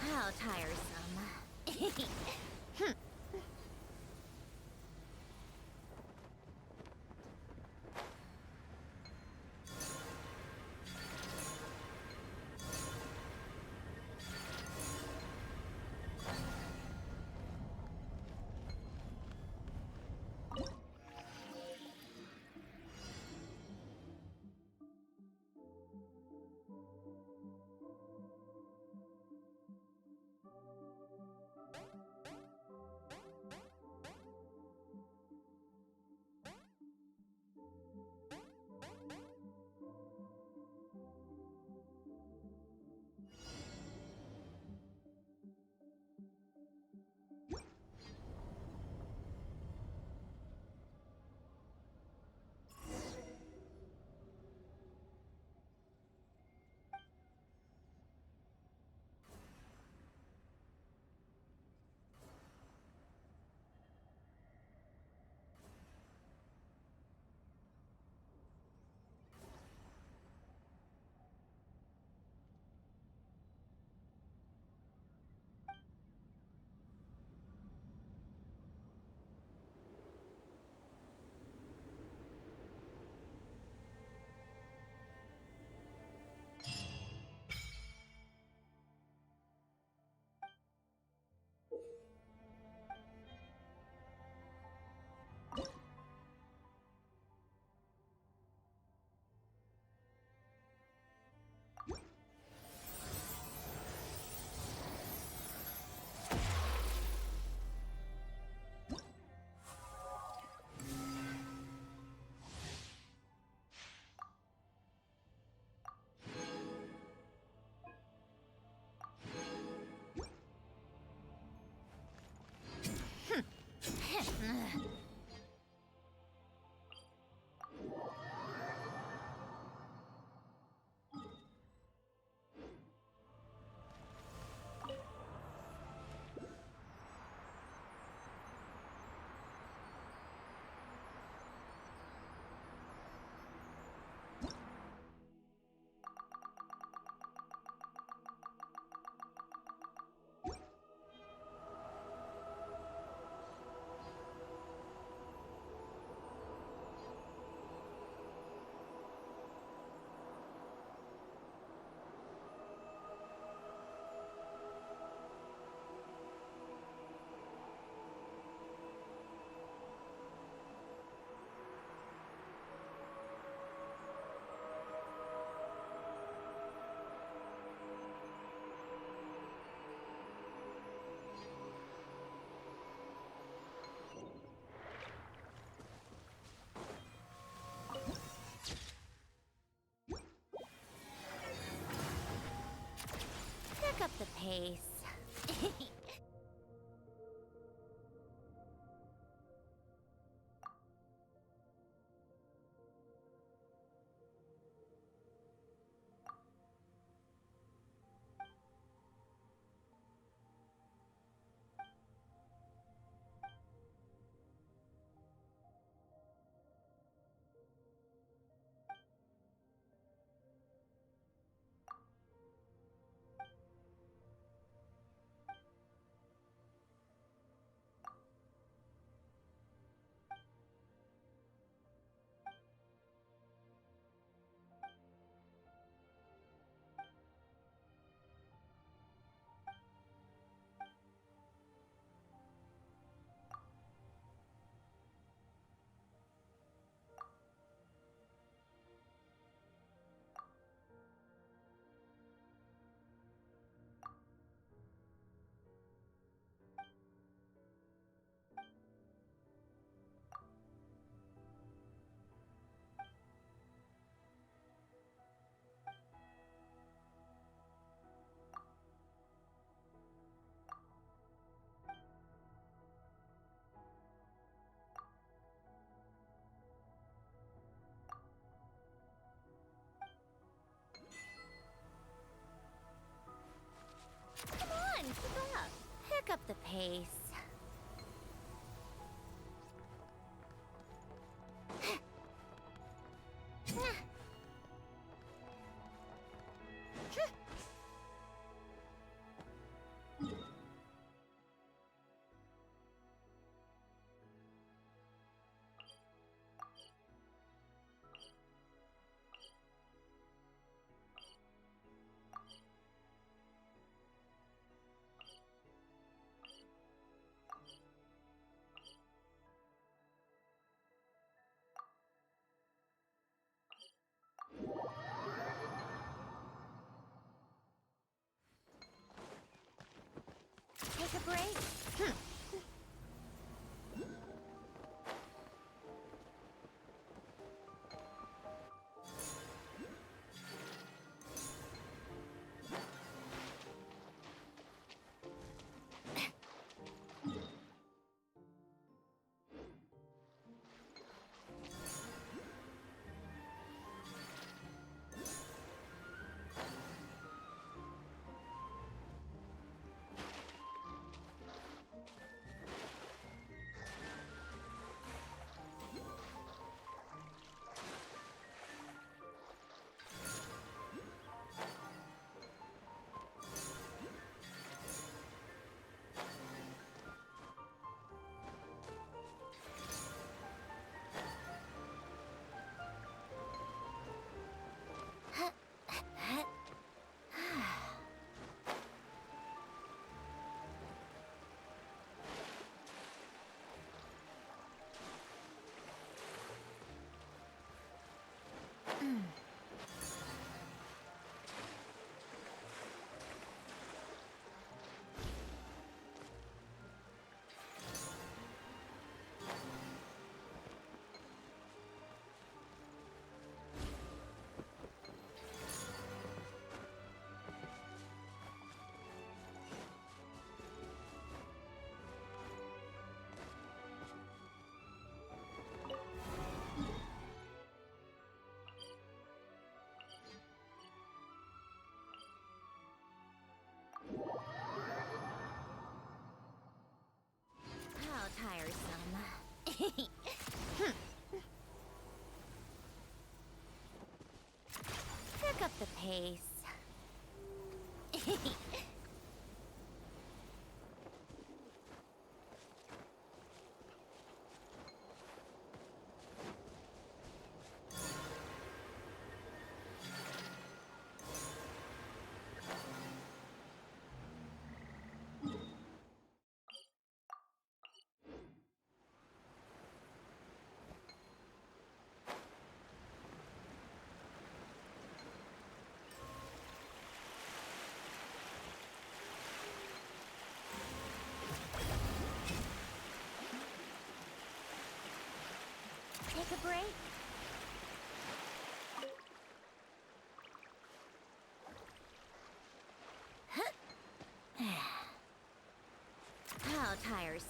How tiresome. Pick up the pace. pace. Take a break. How tiresome. Pick up the pace. Take a break. How tiresome.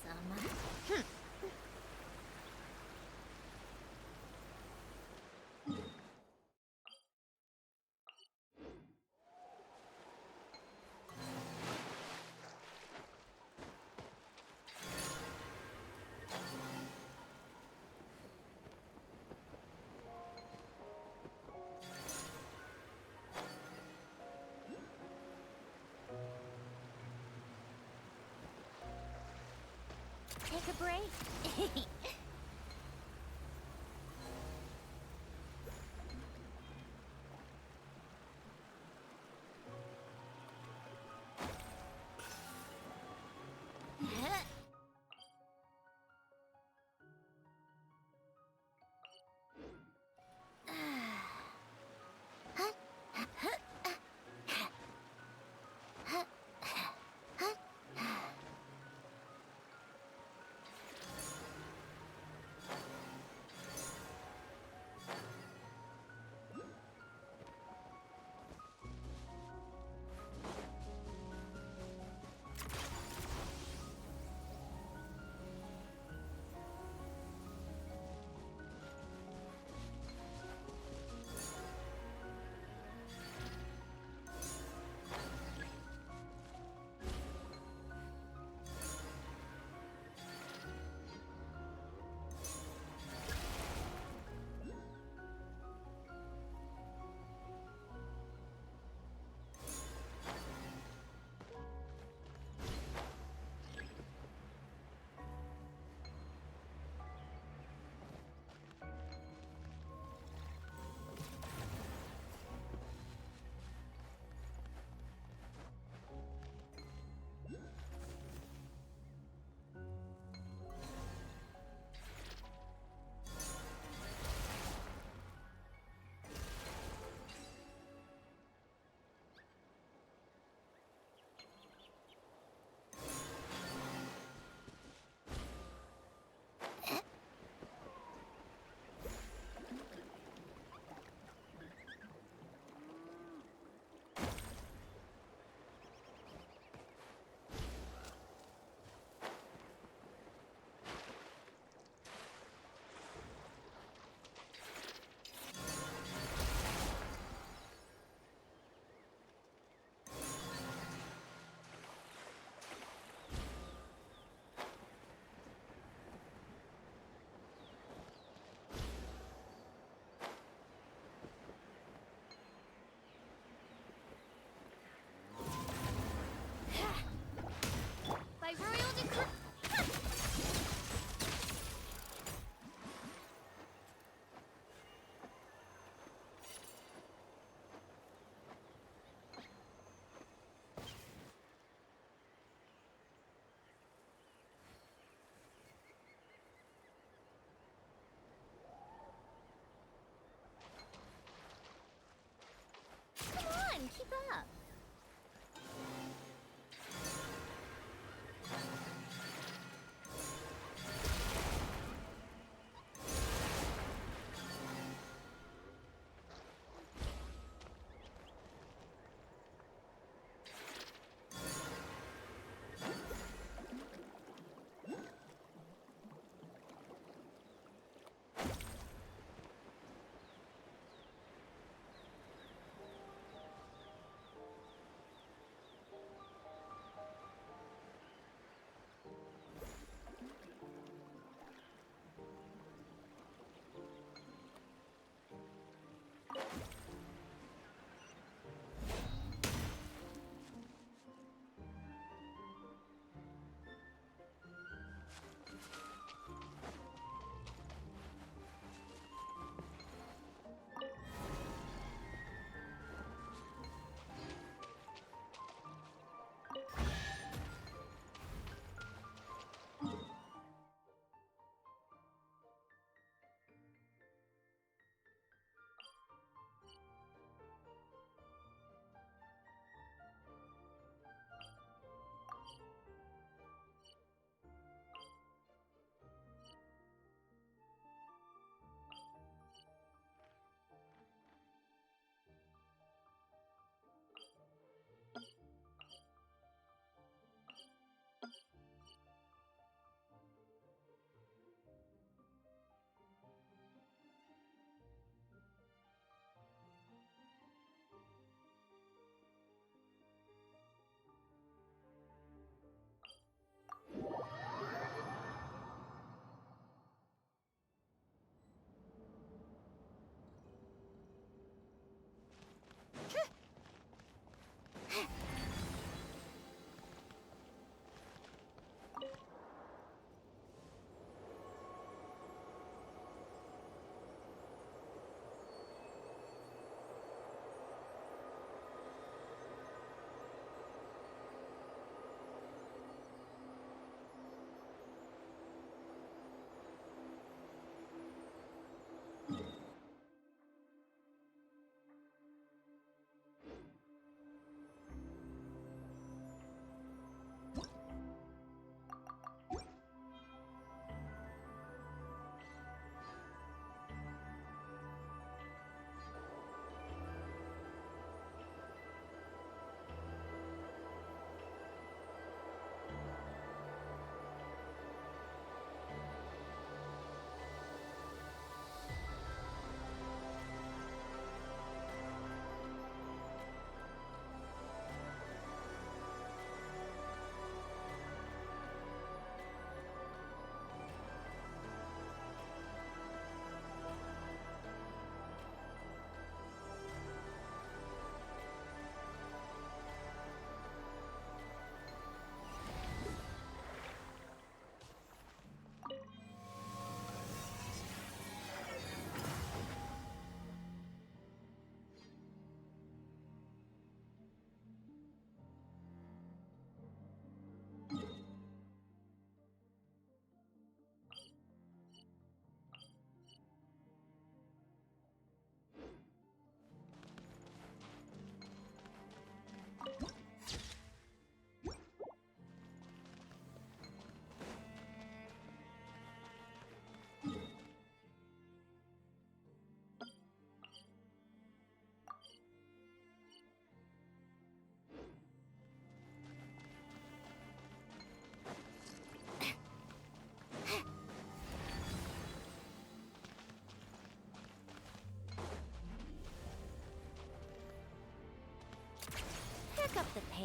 Take a break.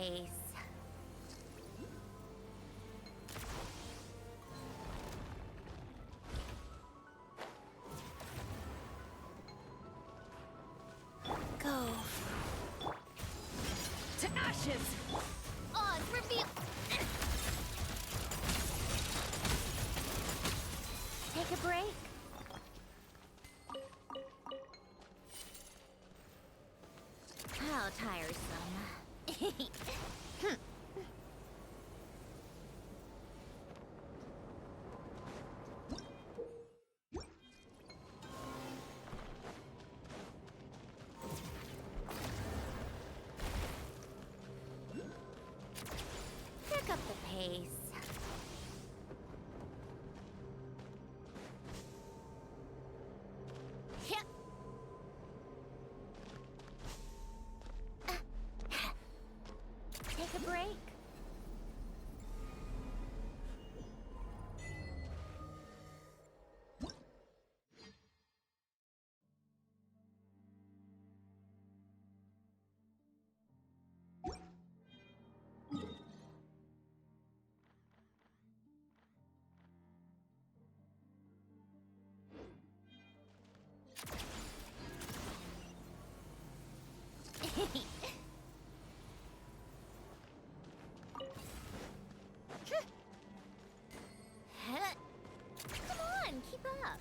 pace. Go. To ashes! Oz, reveal. Take a break. How tiresome. Pick up the pace. Yep. Take a break. Come on, keep up.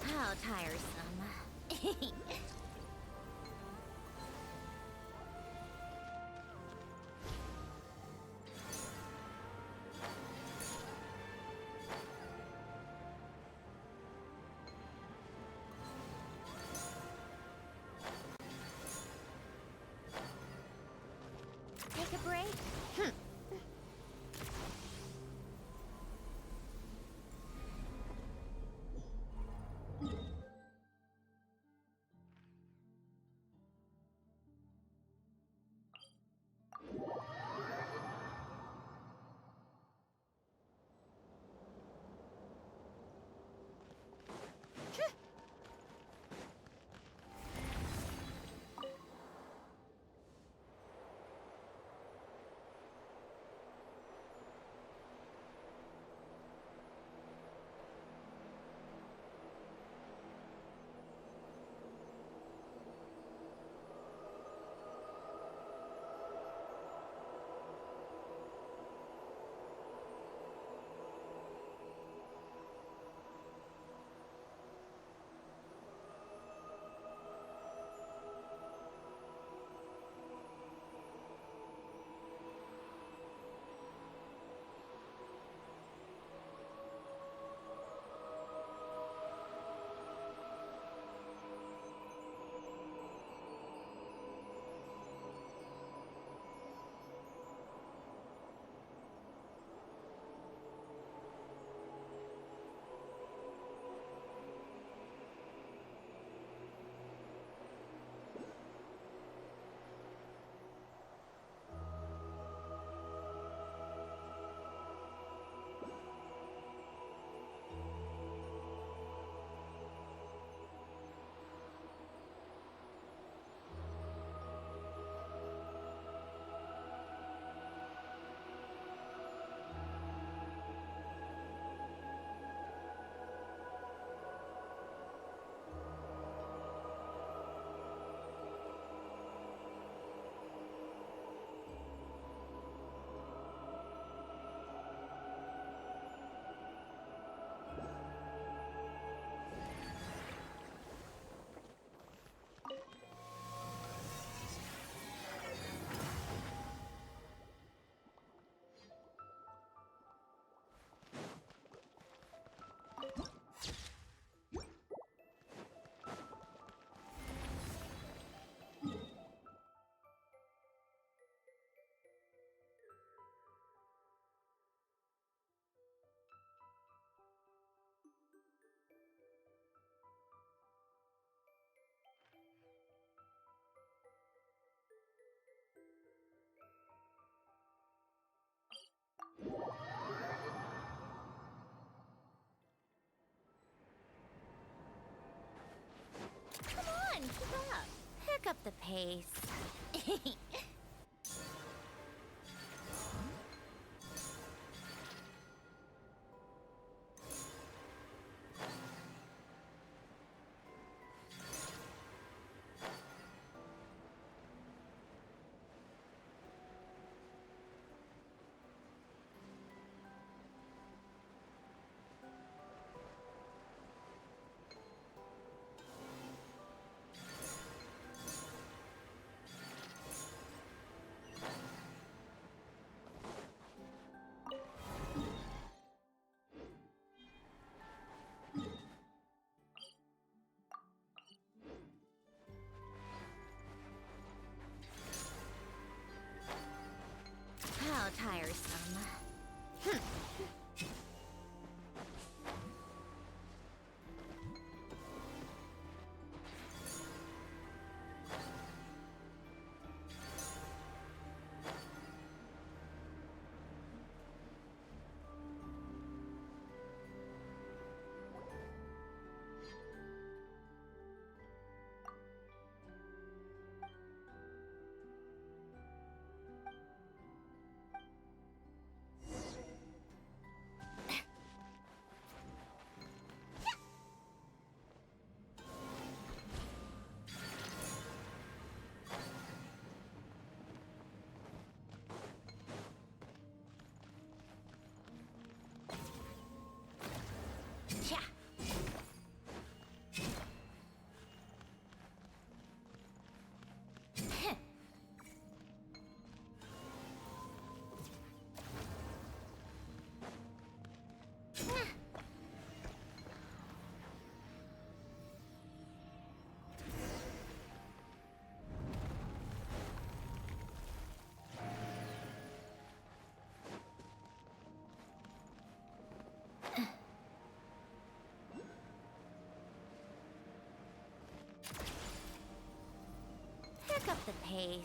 How tiresome. Take a break. up the pace. How tiresome. Cha. Pick up the pace.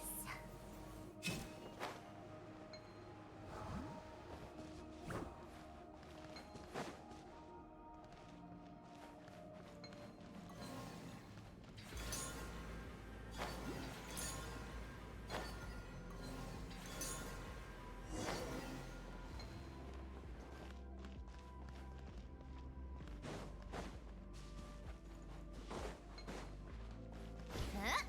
Huh?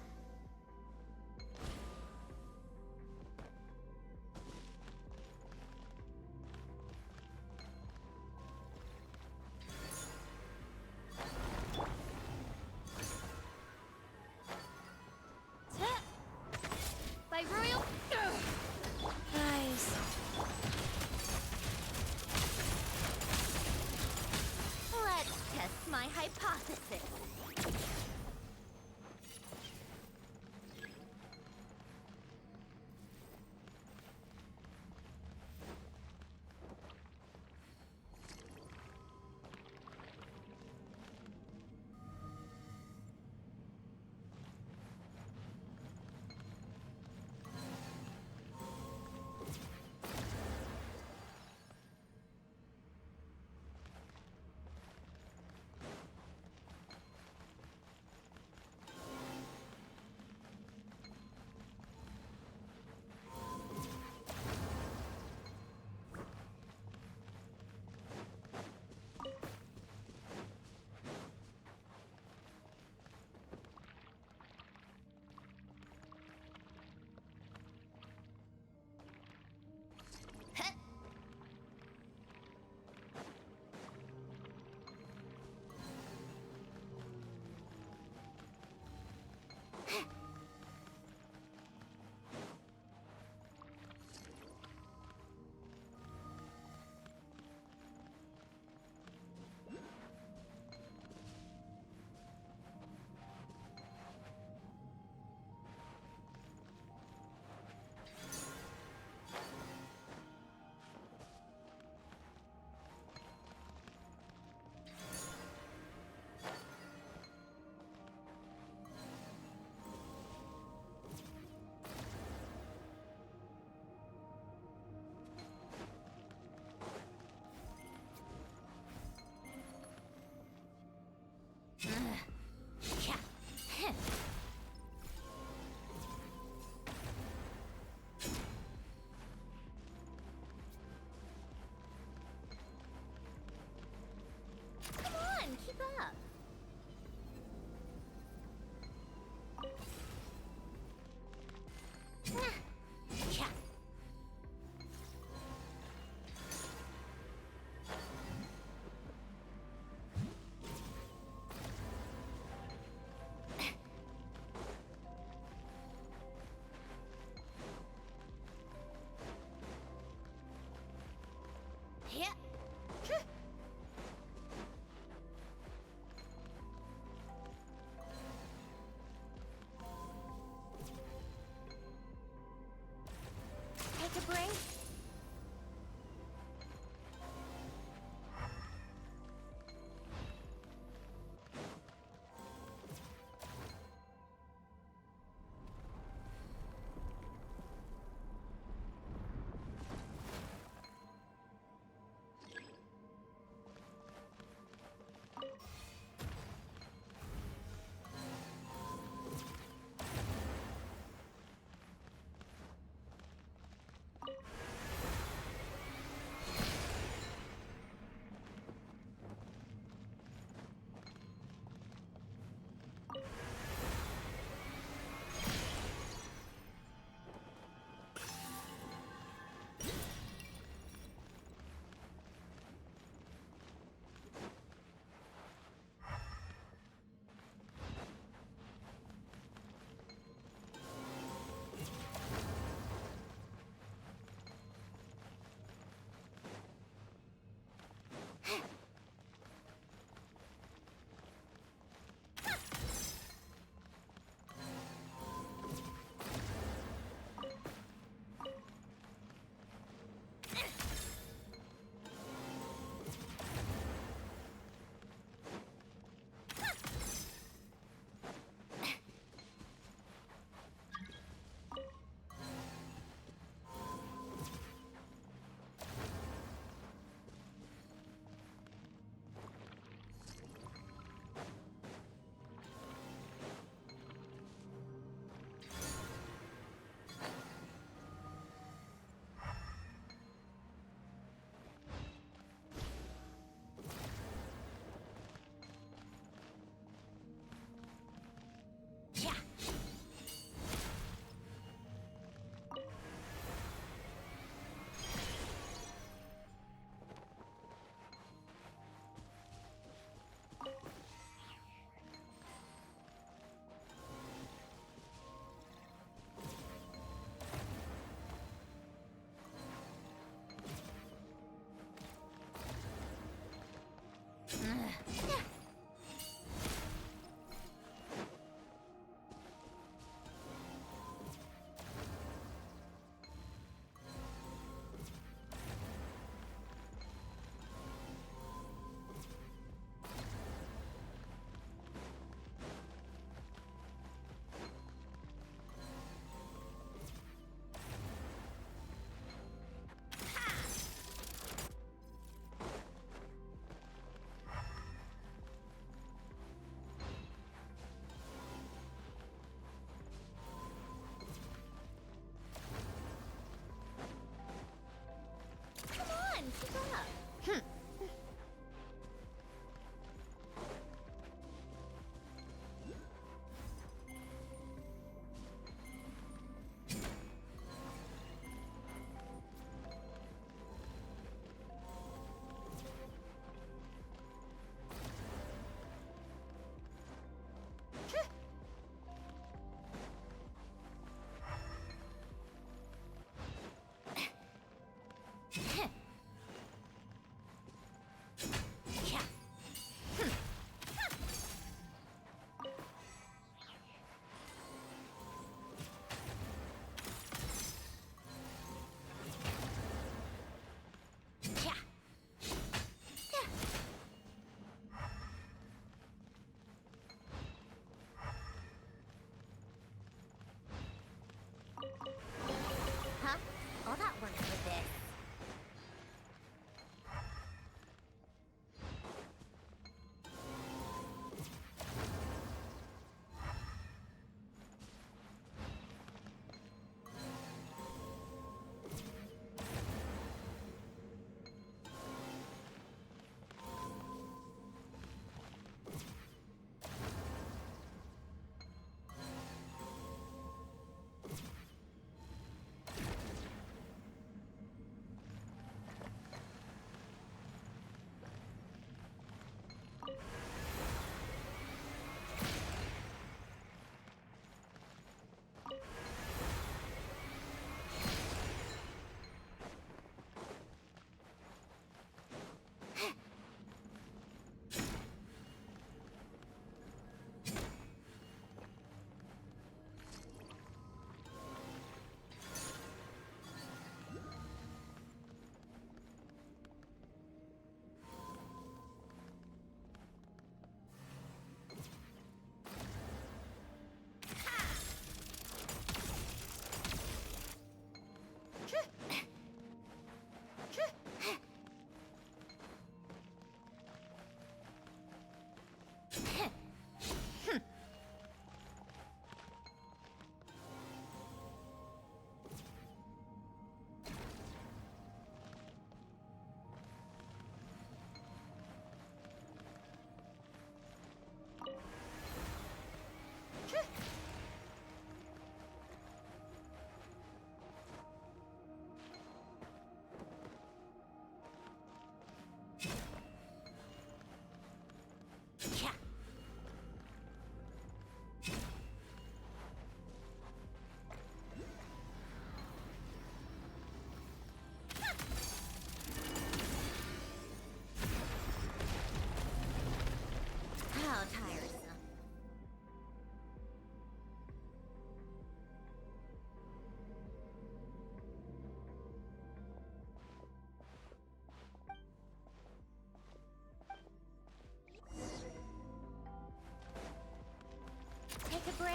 to break?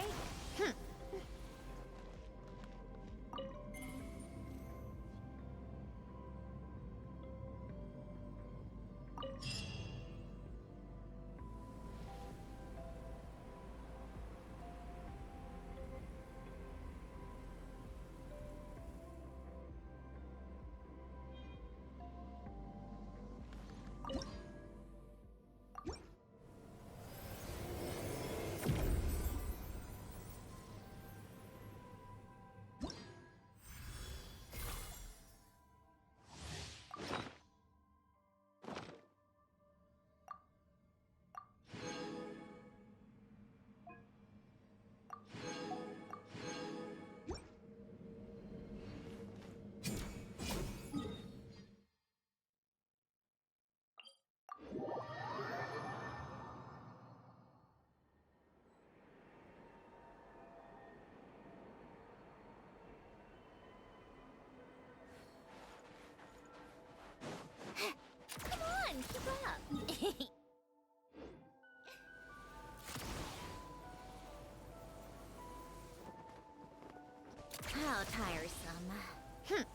Hm. Come on, keep up. How tiresome. Hm.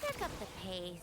Pick up the pace.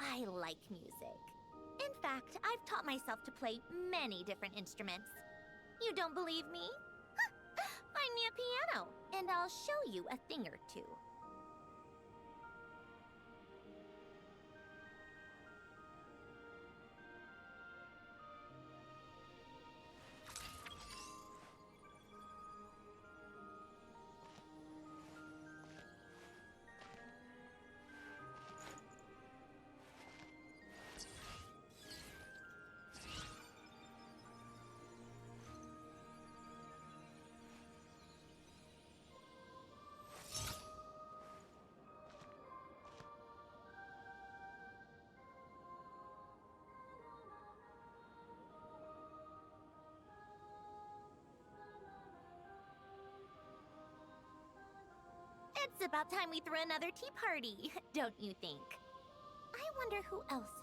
I like music. In fact, I've taught myself to play many different instruments. You don't believe me? Find me a piano, and I'll show you a thing or two. It's about time we threw another tea party, don't you think? I wonder who else